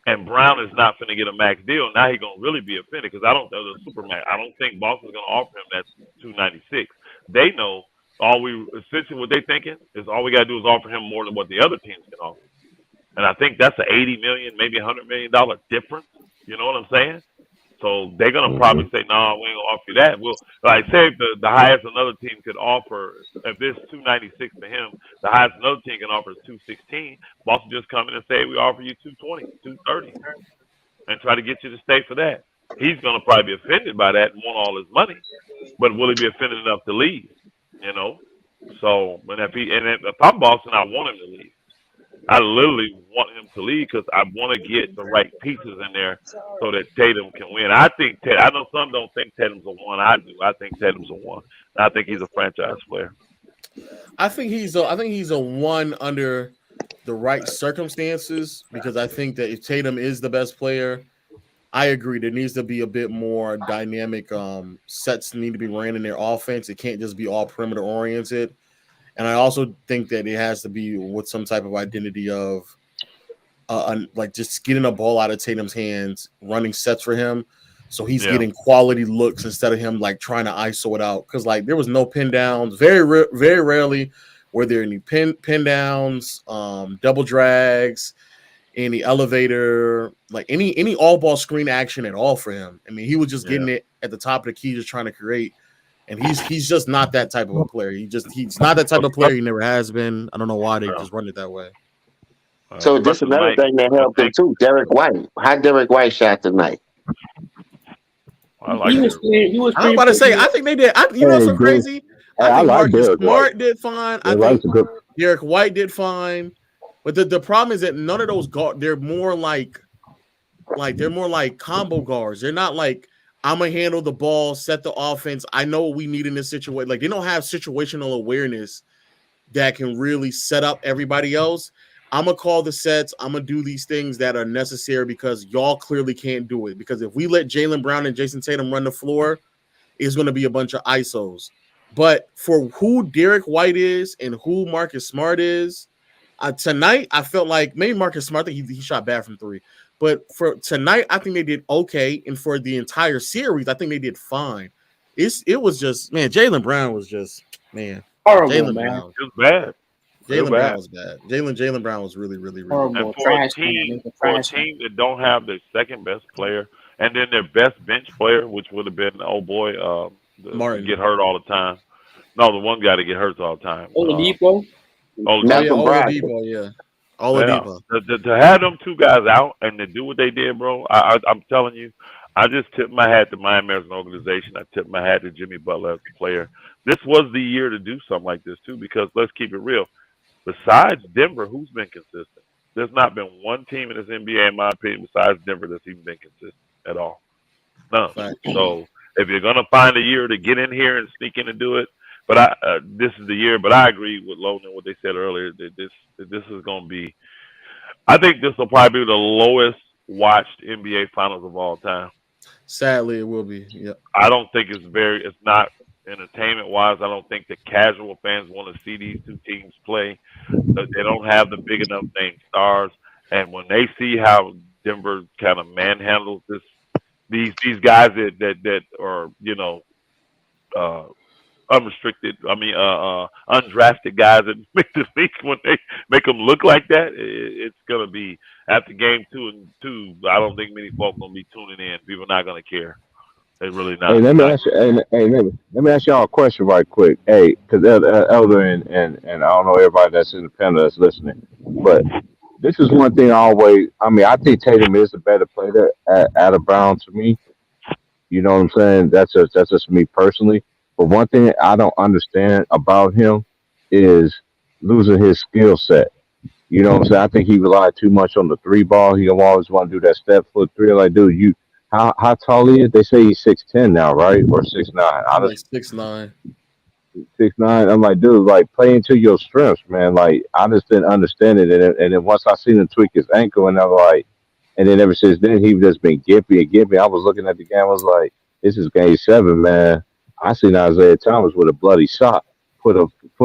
and Brown is not going to get a max deal, now he's going to really be offended because I don't know the super max. I don't think Boston's going to offer him that 296. They know essentially what they're thinking is all we got to do is offer him more than what the other teams can offer. And I think that's an 80 million, maybe $100 million difference. You know what I'm saying? So they're gonna hmm probably say, "No, we ain't gonna offer you that." Well, like say if the highest another team could offer, if it's 296 to him, the highest another team can offer is 216. Boston just come in and say, "We offer you 220, 230," and try to get you to stay for that. He's gonna probably be offended by that and want all his money, but will he be offended enough to leave? You know. So, but if I'm Boston, I want him to leave. I literally want him to leave because I want to get the right pieces in there so that Tatum can win. I know some don't think Tatum's a one. I do. I think Tatum's a one. I think he's a franchise player. I think he's a one under the right circumstances because I think that if Tatum is the best player, I agree. There needs to be a bit more dynamic sets need to be ran in their offense. It can't just be all perimeter oriented. And I also think that it has to be with some type of identity of like just getting a ball out of Tatum's hands, running sets for him. So he's getting quality looks instead of him like trying to ISO it out. Because like there was no pin downs. Very rarely were there any pin downs, double drags, any elevator, like any all ball screen action at all for him. I mean, he was just getting it at the top of the key, just trying to create. And he's just not that type of a player. He's not that type of player. He never has been. I don't know why they just run it that way. So this is another thing that helped him too. Derek White. How Derek White shot tonight? I like he was I'm about to say, I think they did. You know what's so crazy? I think Marcus Smart did fine. I think Derek White did fine. But the problem is that none of those guards, they're more like combo guards. They're not like, I'm gonna handle the ball, set the offense. I know what we need in this situation. Like they don't have situational awareness that can really set up everybody else. I'm gonna call the sets. I'm gonna do these things that are necessary because y'all clearly can't do it. Because if we let Jaylen Brown and Jason Tatum run the floor, it's gonna be a bunch of ISOs. But for who Derek White is and who Marcus Smart is, tonight I felt like maybe Marcus Smart, I think he shot bad from three. But for tonight, I think they did okay. And for the entire series, I think they did fine. It was just, man, Jaylen Brown was just, man. Horrible, Jaylen man. Brown. It was bad. Jaylen Brown was bad. Jaylen Brown was really, really, really horrible. And for a team that don't have their second best player and then their best bench player, which would have been Martin. Get hurt all the time. No, the one guy that get hurt all the time. Oladipo. Oladipo, yeah. Oladipo. To have them two guys out and to do what they did, bro, I'm telling you, I just tipped my hat to Miami as an organization. I tipped my hat to Jimmy Butler as a player. This was the year to do something like this, too, because let's keep it real. Besides Denver, who's been consistent? There's not been one team in this NBA, in my opinion, besides Denver that's even been consistent at all. None. So if you're going to find a year to get in here and sneak in and do it, but this is the year. But I agree with Logan what they said earlier that this is going to be. I think this will probably be the lowest watched NBA Finals of all time. Sadly, it will be. Yeah. I don't think it's not entertainment wise. I don't think the casual fans want to see these two teams play. They don't have the big enough name stars, and when they see how Denver kind of manhandles these guys that are unrestricted. I mean, undrafted guys that make the league when they make them look like that. It's gonna be after game 2 and 2. I don't think many folks gonna be tuning in. People are not gonna care. They really not. Hey, let me ask y'all a question right quick. Hey, because Elder and I don't know everybody that's independent that's listening, but this is one thing I think Tatum is a better player out of Brown to me. You know what I'm saying? That's just me personally. But one thing I don't understand about him is losing his skill set. You know what I'm saying? I think he relied too much on the three ball. He always want to do that step foot three. Like, dude, how tall he is? They say he's 6'10" now, right? Or 6'9". Like 6'9". 6'9". I'm like, dude, like play into your strengths, man. Like I just didn't understand it. And then once I seen him tweak his ankle, and I'm like, and then ever since then he's just been gimpy and gimpy. I was looking at the game, I was like, this is game 7, man. I seen Isaiah Thomas with a bloody shot put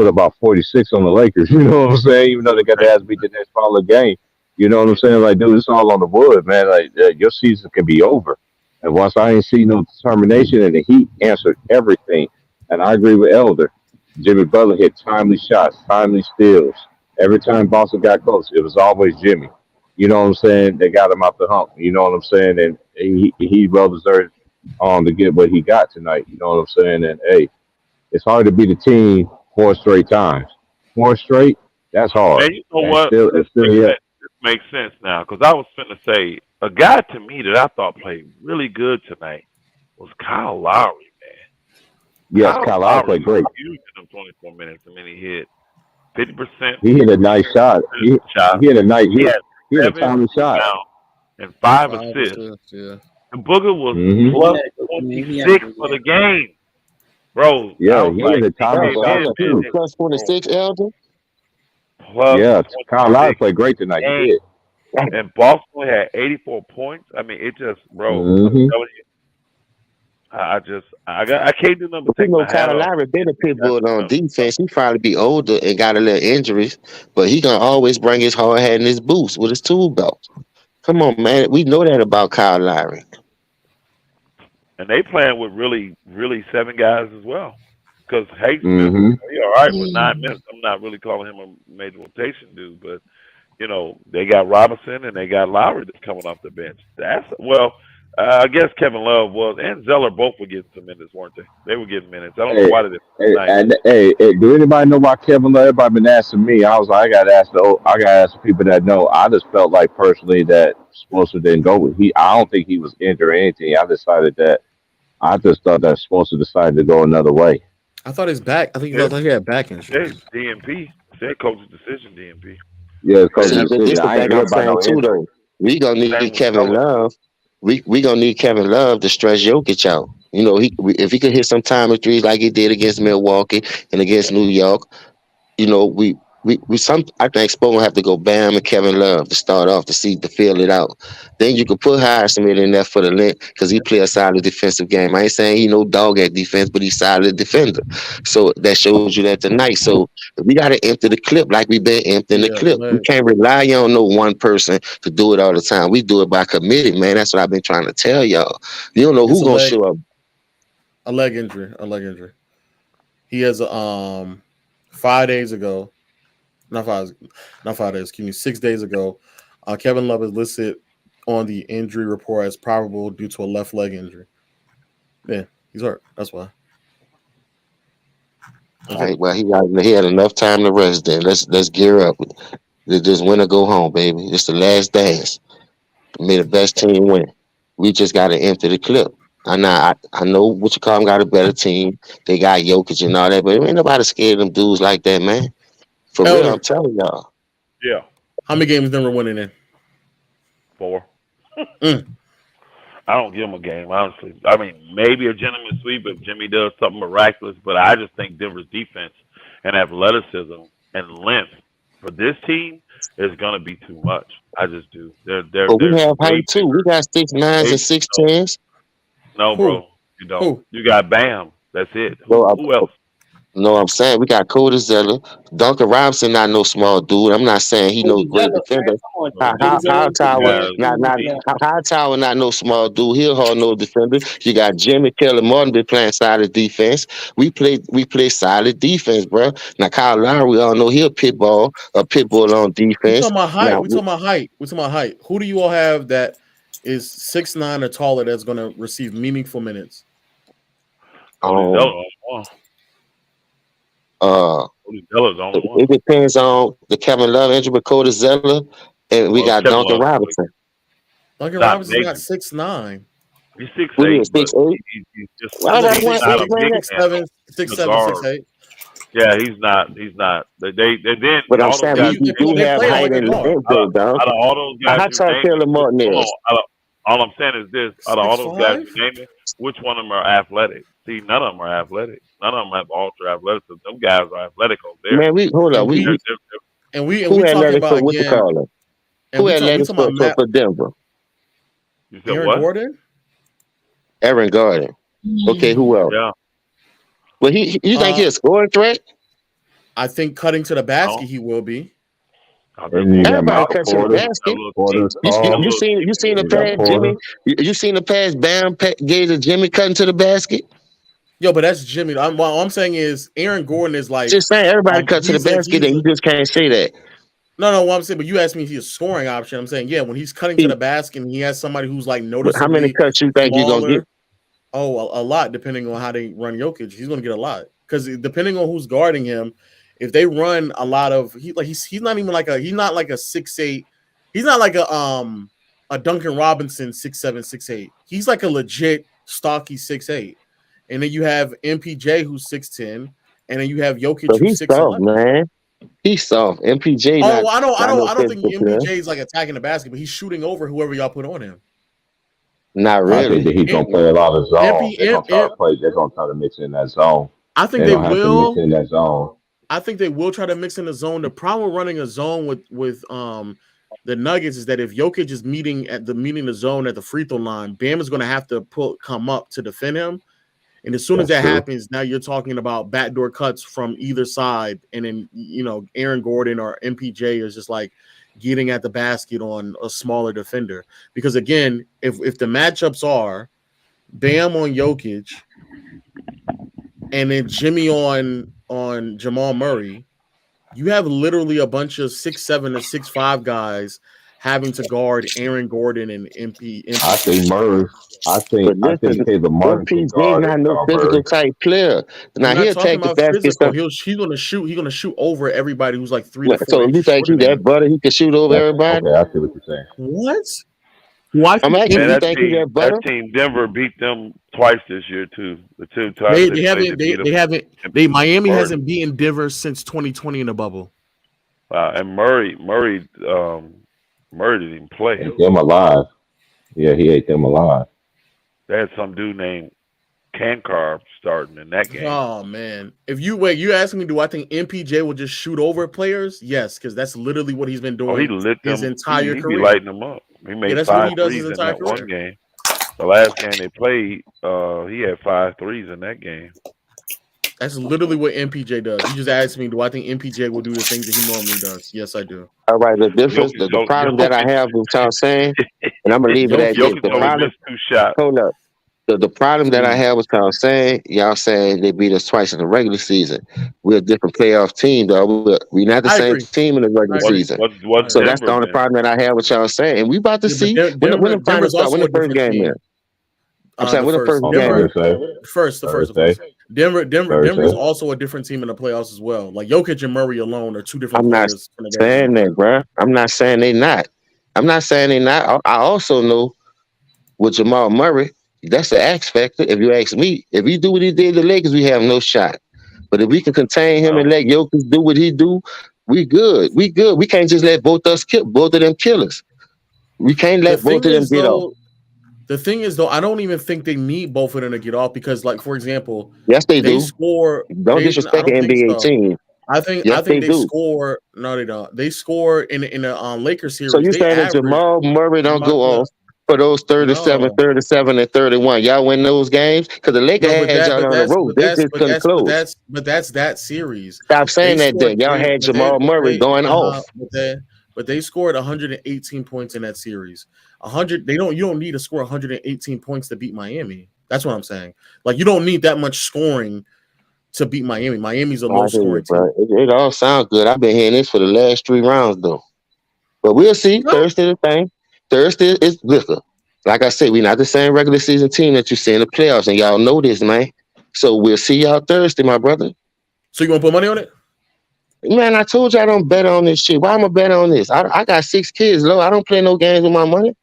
about 46 on the Lakers. You know what I'm saying? Even though they got the ass beat the next following game. You know what I'm saying? Like, dude, it's all on the wood, man. Like, your season can be over. And once I ain't seen no determination, and the Heat answered everything. And I agree with Elder. Jimmy Butler hit timely shots, timely steals. Every time Boston got close, it was always Jimmy. You know what I'm saying? They got him out the hump. You know what I'm saying? And he well deserved to get what he got tonight. You know what I'm saying? And hey, it's hard to beat a team 4 straight times. 4 straight, that's hard. And you know what? This makes sense now, because I was finna say a guy to me that I thought played really good tonight was Kyle Lowry, man. Yes, Kyle Lowry played great. Huge in them 24 minutes, and then he hit 50%. He hit a nice shot. He hit a nice. He hit a timely shot. And 5 assists. Yeah. And Booger was plus 26 for the game. Bro, yeah, he hit a timely shot too. Plus 26, Elder. Yeah, Kyle Lowry played great tonight. He did. And Boston had 84 points. I mean, it just, bro. I'm telling you. I can't do nothing but But you take know, my hat Kyle off. Lowry been a pit That's bull on something. defense. He probably be older and got a little injuries, but he gonna always bring his hard hat and his boots with his tool belt. Come on, man. We know that about Kyle Lowry. And they playing with really 7 guys as well. Because Highsmith, Mm-hmm. he all right with 9 minutes. I'm not really calling him a major rotation dude, but they got Robinson and they got Lowry that's coming off the bench. I guess Kevin Love was and Zeller both were getting some minutes, weren't they? They were getting minutes. I don't know Hey, why they didn't play hey, tonight. and hey, do anybody know about Kevin Love? Everybody been asking me. I was like, I gotta ask the people that know. I just felt like personally that Spoelstra didn't go with he. I don't think he was injured or anything. I just thought that Spoelstra decided to go another way. I thought his back. I think Yeah, he had back injuries. DMP. Said coach's decision, DMP. Yeah, They coach didn't See, have. but decision. this the I ain't thing heard I'm about saying no too, injury. though. We gonna need Same with Kevin Zeller. Love. We gonna need Kevin Love to stretch Jokic out. If he could hit some time of threes like he did against Milwaukee and against New York, we some I think Spo gonna have to go Bam and Kevin Love to start off to feel it out. Then you could put Highsmith in there for the length because he play a solid defensive game. I ain't saying he no dog at defense, but he's solid defender. So that shows you that tonight. So we gotta empty the clip like we been emptying the Yeah, clip. We leg. can't rely on no one person to do it all the time. We do it by committee, man. That's what I've been trying to tell y'all. You don't know It's who gonna show up. a leg injury. A leg injury. He has 5 days ago. Not 5 days. Excuse me. 6 days ago, Kevin Love is listed on the injury report as probable due to a left leg injury. Yeah, he's hurt. That's why. All right, well, he had enough time to rest. Then let's gear up. Just win or go home, baby. It's the last dance. May the best team win. We just got to empty the clip. I know what you call them got a better team. They got Jokic and all that, but ain't nobody scared of them dudes like that, man. For real, I'm Elder, telling y'all. Yeah, how many games Denver winning in? 4. Mm. I don't give him a game, honestly. I mean, maybe a gentleman's sweep if Jimmy does something miraculous, but I just think Denver's defense and athleticism and length for this team is gonna be too much. I just do. But we They're have way height too. We bigger. got 6'9s Way and six no, tens. no, Who? bro, you don't. Who? You got Bam. That's it. No, Who else? no, I'm saying we got Cody Zeller. Duncan Robinson, not no small dude. I'm not saying he no Cody great Zeller, man. defender. Come on, So Cody Zeller. you Hightower, guys, not he, Hightower, not no small dude. He'll hold no defender. You got Jimmy Taylor Martin been playing solid defense. We play solid defense, bro. Now Kyle Lowry, we all know he'll a pit bull on We defense. talking about height. Now, We talking about height. We talking about height. Who do you all have that is 6'9" or taller that's going to receive meaningful minutes? Cody Zeller um, on one. uh, Cody Zeller's on one. it depends on the Kevin Love injury with Cody Zeller, and we Well, got Kevin Duncan Love's quick. Robinson. Duncan Not Robinson's not major. 6'9". He's six What is eight, but 6'8"? he's just Why He's like that he's one? not a Man, big six man seven, though. He's six a seven, six guard. eight. Yeah, he's not. He's not. They then but I'm all those saying guys we you do They named. have play him Hold on. height like a in the guard. bench, though, dog. Out of all those guys How you tall naming, Taylor Martin hold is? on. All I'm saying is this: out of all those guys 6'5". you naming, which one of them are athletic? See, none of them are athletic. None of them have ultra athleticism. Them guys are athletic over there. Man, we hold And up. we and Who we talking athletic about for what you again. call it? And Who we athletic talking about Matt for Denver? you said Aaron what? Gordon. Aaron Gordon. Okay, who else? Yeah. Well, you think Uh, he's a scoring threat? I think cutting to the basket No. he will be. I think And you got Everybody Porter. cut to the Porter. basket. Porter's You, tall. you Look, seen you seen the You got pass, Jimmy? Porter. You seen the pass? Bam gave to Jimmy cutting to the basket. Yo, but that's Jimmy. What I'm saying is Aaron Gordon is like Just saying, everybody cut to the basket, he's and you just can't say that. no. What I'm saying, but you asked me if he's a scoring option. I'm saying yeah. When he's cutting to He, the basket, and he has somebody who's like how many noticeably cuts you think you're gonna get? smaller. Oh, a lot depending on how they run Jokic. He's going to get a lot because depending on who's guarding him, if they run a lot of he's not even like he's not like a 6'8". He's not like a Duncan Robinson 6'7", 6'8". He's like a legit stocky 6'8". And then you have MPJ who's 6'10", and then you have Jokic So who's he's soft, 6'11". man. He's soft. MPJ Oh, not no I don't think physical player. MPJ is like attacking the basket, but he's shooting over whoever y'all put on him. Not I think really. that he's M- gonna play a lot of zone. MP, They're gonna try to play. They're gonna try to mix in that zone. I think They're they gonna have to mix will. in that zone. I think they will try to mix in the zone. The problem with running a zone with the Nuggets is that if Jokic is meeting the zone at the free throw line, Bam is going to have to come up to defend him. And as soon as that happens, now you're talking about backdoor cuts from either side, and then Aaron Gordon or MPJ is just like getting at the basket on a smaller defender. Because again, if the matchups are Bam on Jokic and then Jimmy on Jamal Murray, you have literally a bunch of 6'7" or 6'5" guys having to guard Aaron Gordon and MP. I think Murray. I think Caleb Martin can MPJ guard not no physical Murray. type player. Now I'm not he'll talking take the about basket. physical. He's gonna shoot. He's gonna shoot over everybody who's like 3 to 4 So you inches think shorter he than that him. butter? He can shoot over everybody. Okay, I see what you're saying. What? I'm asking you, think he that butter? That team Denver beat them twice this year too. The 2 times they haven't. Miami hasn't beaten Denver since 2020 in the bubble. Wow, and Murray didn't even play. Ate them alive. Yeah, he ate them alive. They had some dude named Kankar starting in that game. Oh man! If you asking me, do I think MPJ will just shoot over players? Yes, because that's literally what he's been doing he lit his them, entire he career. Be lighting them up. He made that's what 5 he does threes his in entire that career. one game. The last game they played, he had 5 threes in that game. That's literally what MPJ does. You just asked me, do I think MPJ will do the things that he normally does? Yes, I do. All right, the difference, the problem that I have with y'all saying, and I'm gonna leave it at this. The problem, missed 2 shots. Hold up. The problem that I have with y'all saying they beat us twice in the regular season. We're a different playoff team, though. We're not the same team in the regular season. So that's the only problem that I have with y'all saying. And we about to see when the final start, when the first game is. I'm saying when the first game is. Denver's also a different team in the playoffs as well. Like Jokic and Murray alone are 2 different players. I'm not saying that, bro. I'm not saying they not. I also know with Jamal Murray, that's the X factor. If you ask me, if he do what he did to the Lakers, we have no shot. But if we can contain him and let Jokic do what he do, we good. We good. We can't just let both of them kill us. We can't let both of them get off. The thing is, though, I don't even think they need both of them to get off because, like, for example, yes, they do. Don't disrespect the NBA team. I think they score. No, they don't. They score in the Lakers series. So you saying that Jamal Murray don't go off for those 37, 37, and 31? Y'all win those games because the Lakers had y'all on the road. They just couldn't close. But that's that series. Stop saying that. Then y'all had Jamal Murray going off. But they scored 118 points in that series. 100. You don't need to score 118 points to beat Miami. That's what I'm saying. Like you don't need that much scoring to beat Miami. Miami's a low scoring team. It all sounds good. I've been hearing this for the last 3 rounds though. But we'll see. No. Thursday the thing. Thursday is liquor. Like I said, we're not the same regular season team that you see in the playoffs, and y'all know this, man. So we'll see y'all Thursday, my brother. So you gonna put money on it? Man, I told you I don't bet on this shit. Why am I betting on this? I got 6 kids, low. I don't play no games with my money.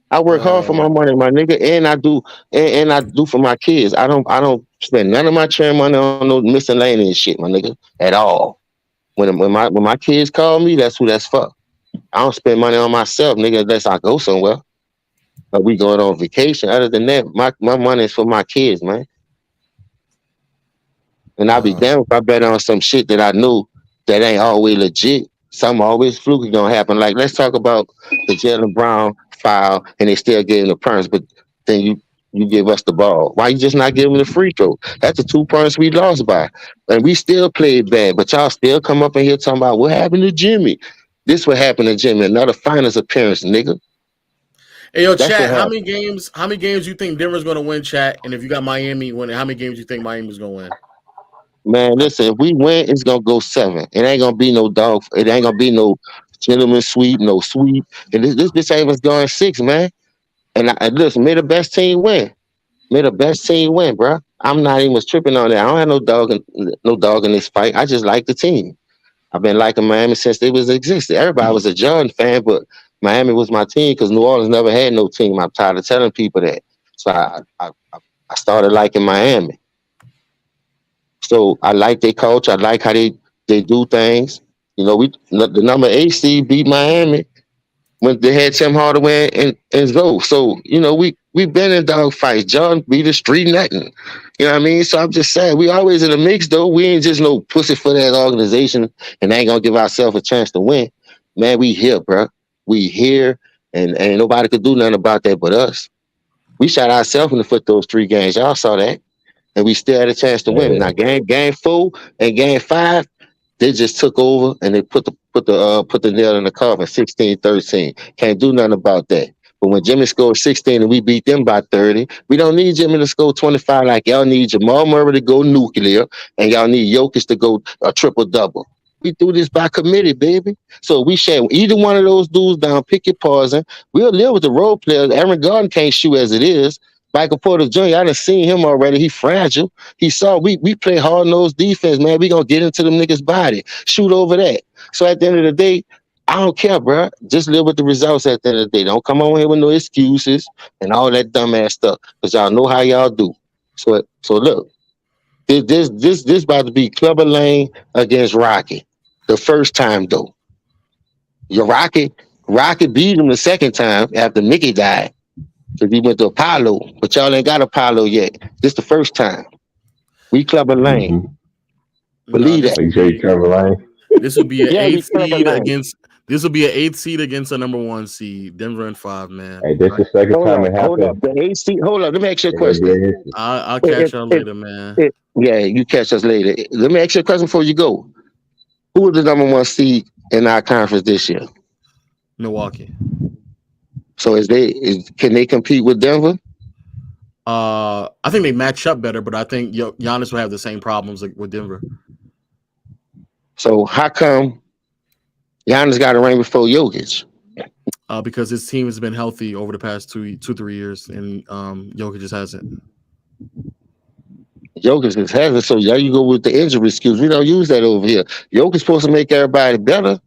I work hard for my money, my nigga, and I do for my kids. I don't spend none of my charity money on no miscellaneous shit, my nigga, at all. When my kids call me, that's who that's for. I don't spend money on myself, nigga, unless I go somewhere. But we going on vacation. Other than that, my money is for my kids, man. And I'll be damned if I bet on some shit that I knew that ain't always legit. Something always fluky gonna happen. Like let's talk about the Jaylen Brown foul, and they still gave him the points, but then you give us the ball. Why you just not giving the free throw? That's the 2 points we lost by, and we still played bad. But y'all still come up in here talking about what happened to Jimmy. This what happened to Jimmy. Another finals appearance, nigga. Hey yo, chat. How many games you think Denver's gonna win, chat? And if you got Miami winning, how many games you think Miami's gonna win? Man, listen, if we win, it's gonna go 7. It ain't gonna be no dog. It ain't gonna be no gentleman sweep, no sweep. And this bitch ain't was going 6, man. And listen, may the best team win. May the best team win, bro. I'm not even tripping on that. I don't have no dog in this fight. I just like the team. I've been liking Miami since they was existed. Everybody was a Jordan fan, but Miami was my team because New Orleans never had no team. I'm tired of telling people that. So I started liking Miami. So I like their coach. I like how they do things. You know, the number 8 seed beat Miami when they had Tim Hardaway and Zoe. So, you know, we've been in dog fights. John beat the street nothing. You know what I mean? So I'm just saying, we always in the mix, though. We ain't just no pussy for that organization and ain't going to give ourselves a chance to win. Man, we here, bro. We here, and ain't nobody could do nothing about that but us. We shot ourselves in the foot those 3 games. Y'all saw that, and we still had a chance to win. Now, game 4 and game 5, they just took over and they put the nail in the coffin. 16-13. Can't do nothing about that. But when Jimmy scored 16 and we beat them by 30, we don't need Jimmy to score 25 like y'all need Jamal Murray to go nuclear and y'all need Jokic to go a triple double. We do this by committee, baby. So we share either one of those dudes down, pick your poison. We'll live with the role players. Aaron Gordon can't shoot as it is. Michael Porter Jr., I done seen him already. He fragile. He saw we play hard nosed defense, man. We gonna get into them niggas' body, shoot over that. So at the end of the day, I don't care, bro. Just live with the results at the end of the day. Don't come on here with no excuses and all that dumbass stuff, because y'all know how y'all do. So look, this about to be Clubber Lane against Rocky. The first time though, your Rocky beat him the second time after Mickey died. Because he went to Apollo, but y'all ain't got Apollo yet. This the first time. We Clubber Lane. Believe that. You say Clubber Lane? This would be an eighth seed against. This will be an 8th seed against a number 1 seed. Denver and 5, man. Hey, this is the second time it happened. Hold up. The 8th seed. Hold up. Let me ask you a question. I'll catch y'all later, man. Yeah, you catch us later. Let me ask you a question before you go. Who is the number 1 seed in our conference this year? Milwaukee. So can they compete with Denver? I think they match up better, but I think Giannis will have the same problems with Denver. So how come Giannis got a ring before Jokic? Because his team has been healthy over the past 2-3 years, and Jokic just hasn't. Jokic just hasn't. So there you go with the injury excuse. We don't use that over here. Jokic's supposed to make everybody better.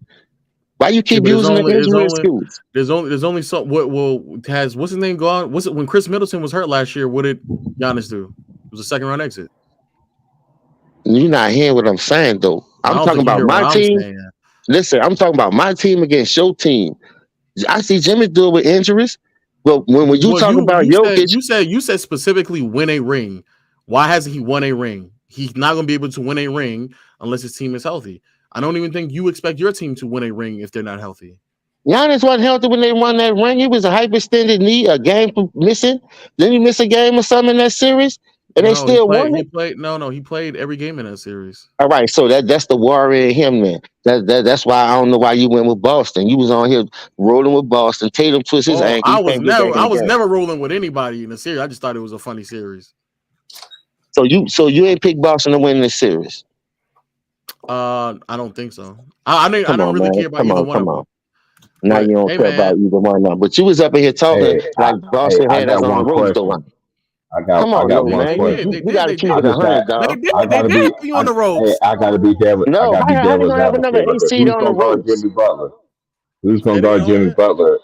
Why you keep using the injury excuse? There's only so what's his name gone? Was it when Chris Middleton was hurt last year? What did Giannis do? It was a second round exit. You're not hearing what I'm saying though. I'm talking about my team. Listen, I'm talking about my team against your team. I see Jimmy do it with injuries, but when you talk about Jokic, you said specifically win a ring. Why hasn't he won a ring? He's not going to be able to win a ring unless his team is healthy. I don't even think you expect your team to win a ring if they're not healthy. Giannis wasn't healthy when they won that ring. He was a hyperextended knee, a game missing. Then he miss a game or something in that series, and they still won it. He played every game in that series. All right, so that's the warrior in him, man. That's why I don't know why you went with Boston. You was on here rolling with Boston. Tatum twist his ankle. I was never rolling with anybody in the series. I just thought it was a funny series. So you ain't picked Boston to win this series? I don't think so. I don't really care about either one of them. Now you don't care about either one of them. But you was up in here talking like Boston had us on the road though. Come on, man. You got to keep it 100, dog. They did be on the ropes. I got to be devil. No, how you gonna have another AC on the ropes? Jimmy Butler. Who's gonna guard Jimmy Butler?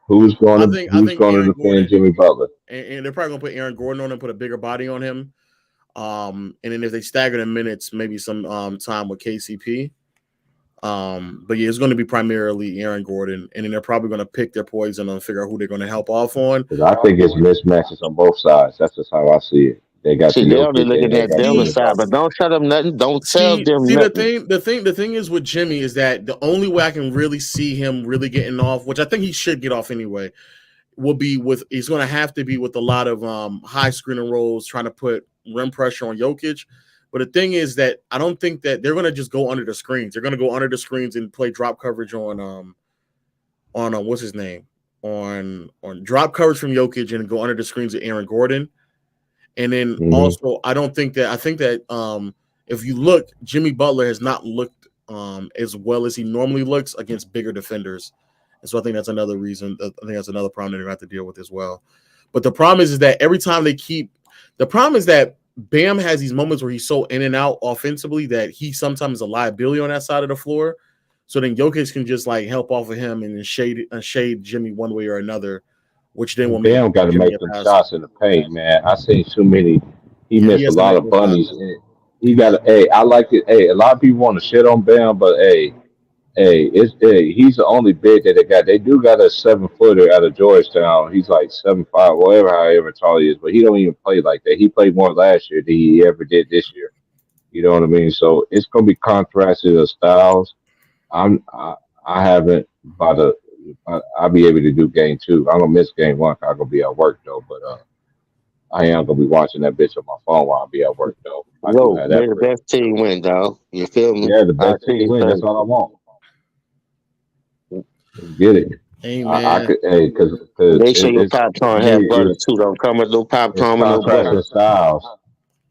Who's going to defend Jimmy Butler? And they're probably gonna put Aaron Gordon on and put a bigger body on him. And then if they stagger the minutes, maybe some time with KCP. But yeah, it's going to be primarily Aaron Gordon, and then they're probably going to pick their poison and figure out who they're going to help off on. I think it's mismatches on both sides. That's just how I see it. They got they're looking at Denver side, but don't tell them nothing. Don't tell them nothing. The thing is with Jimmy is that the only way I can really see him really getting off, which I think he should get off anyway, will be he's going to have to be with a lot of high screening rolls, trying to put rim pressure on Jokic. But the thing is that I don't think that they're going to just go under the screens. They're going to go under the screens and play drop coverage on what's his name? On drop coverage from Jokic and go under the screens of Aaron Gordon. And then also I think that if you look, Jimmy Butler has not looked as well as he normally looks against bigger defenders. And so I think that's another reason. I think that's another problem that they're going to have to deal with as well. But the problem is that every time the problem is that Bam has these moments where he's so in and out offensively that he sometimes is a liability on that side of the floor. So then Jokic can just like help off of him and shade Jimmy one way or another, which then will Bam got to make some shots in the paint, man. I seen too many. He missed a lot of bunnies. He got I like it. Hey, a lot of people want to shit on Bam, but he's the only big that they got. They do got a 7-footer out of Georgetown. He's like 7'5", however tall he is, but he don't even play like that. He played more last year than he ever did this year. You know what I mean? So it's gonna be contrasted of styles. I haven't by the I'll be able to do game 2. I'm gonna miss game 1. 'Cause I'm gonna be at work though, but I am gonna be watching that bitch on my phone while I be at work though. I do No, have may that the best privilege team too. win, dog. You feel me? Yeah, the I best see team you win. That's all I Thursday. want. Let's get it. I Amen. could, hey, because Make sure your it's to popcorn have me butter too. Don't come with no it's popcorn with no contrast butter. and styles.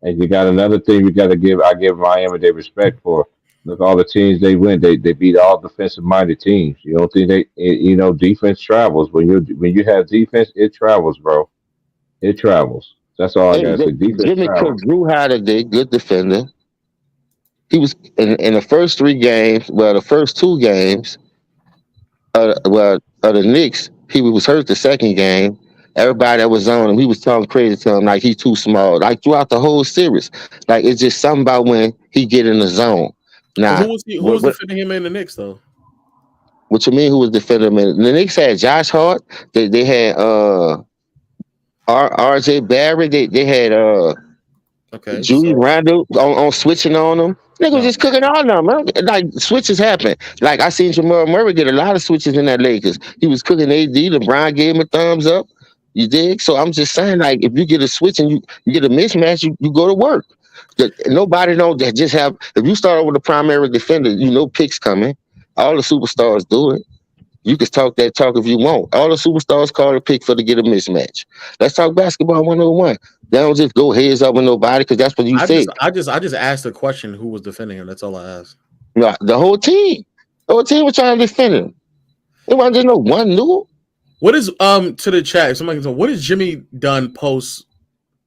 And you got another thing we got to give. I give Miami their respect for. Look, all the teams they win, they beat all defensive minded teams. You don't think defense travels when you have defense, it travels, bro. It travels. That's all I Hey, gotta say. Defense Jimmy Cook, travels. Drew Holiday, good defender. He was in the first 3 games. Well, the first 2 games. Of the Knicks, he was hurt the second game. Everybody that was on him, he was talking crazy to him like he too small. Like throughout the whole series, like it's just something about when he get in the zone. But Now, who was defending him in the Knicks though? what you mean? Who was defending him? The Knicks had Josh Hart. They had RJ Barrett. They had Okay, Julius so Randle on switching on them. Nigga was no, just cooking all of them. Man. Like switches happen. Like I seen Jamal Murray get a lot of switches in that Lakers. He was cooking AD. LeBron gave him a thumbs up. You dig? So I'm just saying, like, if you get a switch and you get a mismatch, you go to work. Nobody know that just have. If you start over the primary defender, you know picks coming. All the superstars do it. You can talk that talk if you want. All the superstars call a pick for to get a mismatch. Let's talk basketball 101. They don't just go heads up with nobody because that's what you think. I just asked a question: who was defending him? That's all I asked. No, the whole team. The whole team was trying to defend him. It wasn't just no one new. What is to the chat? Somebody can say, what has Jimmy done post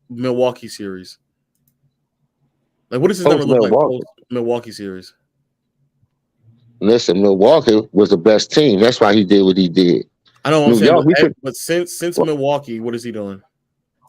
Milwaukee series? Like, what does his number Post look like Milwaukee. post Milwaukee series? Listen, Milwaukee was the best team. That's why he did what he did. I know what I'm New saying, York, we could. but since Milwaukee, what is he doing?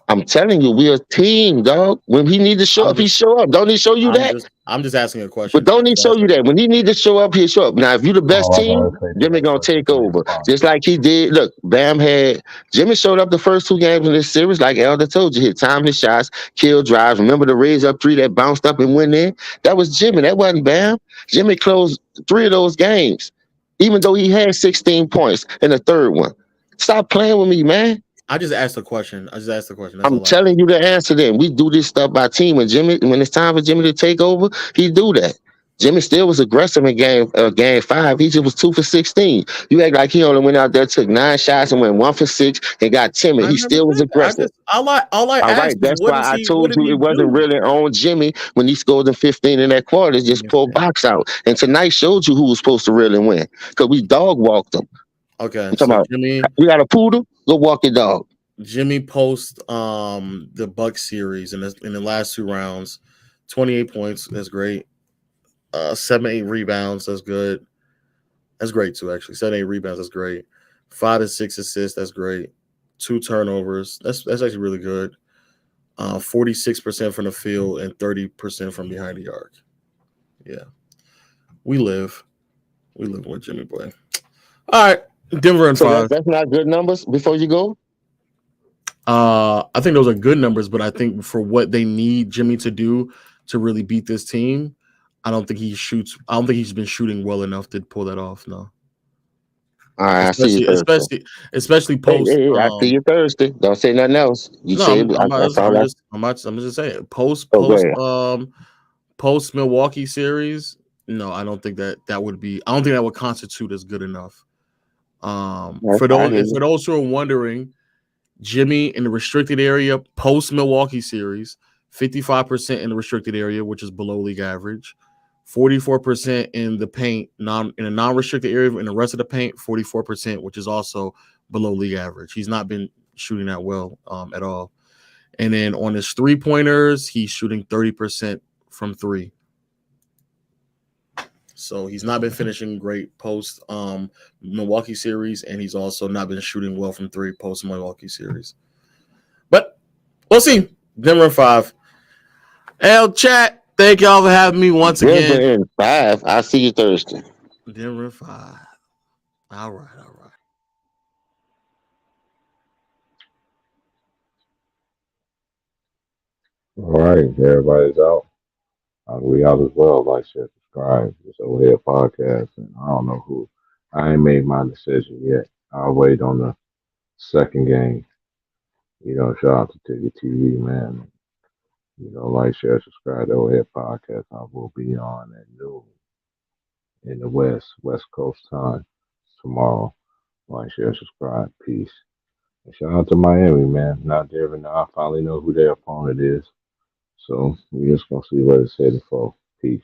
I'm telling you, we're a team, dog. When he need to show up, he show up. Don't he show you that? I'm just asking a But question. don't he show you that? When he need to show up, he'll show up. Now, if you the best All I team, gotta say to Jimmy that gonna question take is over. fine. Just like he did. Look, Bam had Jimmy showed up the first 2 games in this series, like Elder told you. Hit time his shots, kill drives. Remember the raise up 3 that bounced up and went in? That was Jimmy. That wasn't Bam. Jimmy closed 3 of those games, even though he had 16 points in the third one. Stop playing with me, man. I just asked a question. That's I'm all I asked. telling you the answer. Then we do this stuff by team. When it's time for Jimmy to take over, he do that. Jimmy still was aggressive in game 5. He just was 2 for 16. You act like he only went out there, took 9 shots, and went 1 for 6, and got timid. I He never still was said that. aggressive. All I All asked right, is that's why I what told did you he it wasn't do? really on Jimmy when he scored the 15 in that quarter. Just pulled box out. And tonight showed you who was supposed to really win because we dog walked them. Okay, I'm talking so about Jimmy you got a poodle, go walk your dog. post the Bucks series in the last 2 rounds, 28 points. That's great. 7-8 rebounds. That's good. That's great too. Actually, 7-8 rebounds. That's great. 5-6 assists. That's great. 2 turnovers. That's actually really good. 46% from the field and 30% from behind the arc. Yeah, we live with Jimmy play. All right, Denver and So 5. that's not good numbers before you go. I think those are good numbers, but I think for what they need Jimmy to do to really beat this team, I don't think he's been shooting well enough to pull that off. No, All right, I see you Thursday. Especially Hey, post. hey, I see you Thursday. Don't say nothing else. You No, say I'm that's all I. just saying Oh, go ahead. post Milwaukee series. No, I don't think that would be. I don't think that would constitute as good enough. For I hear you. those who are wondering, Jimmy in the restricted area post Milwaukee series, 55% in the restricted area, which is below league average. 44% in the paint, in a non-restricted area. In the rest of the paint, 44%, which is also below league average. He's not been shooting that well at all. And then on his 3-pointers, he's shooting 30% from 3. So he's not been finishing great post Milwaukee series, and he's also not been shooting well from 3 post Milwaukee series. But we'll see. Denver 5. L chat. Thank y'all for having me once Denver again. in 5. I'll see you Thursday. Denver 5. All right. All right, everybody's out. We out as well. Like, share, subscribe. It's over here podcast, and I don't know who. I ain't made my decision yet. I'll wait on the second game. Shout out to Ticket TV, man. Like, share, subscribe to Overhead Podcast. I will be on at noon in the West Coast time tomorrow. Like, share, subscribe. Peace. And shout out to Miami, man. Not there, but now I finally know who their opponent is. So we just gonna see what it's headed for. Peace.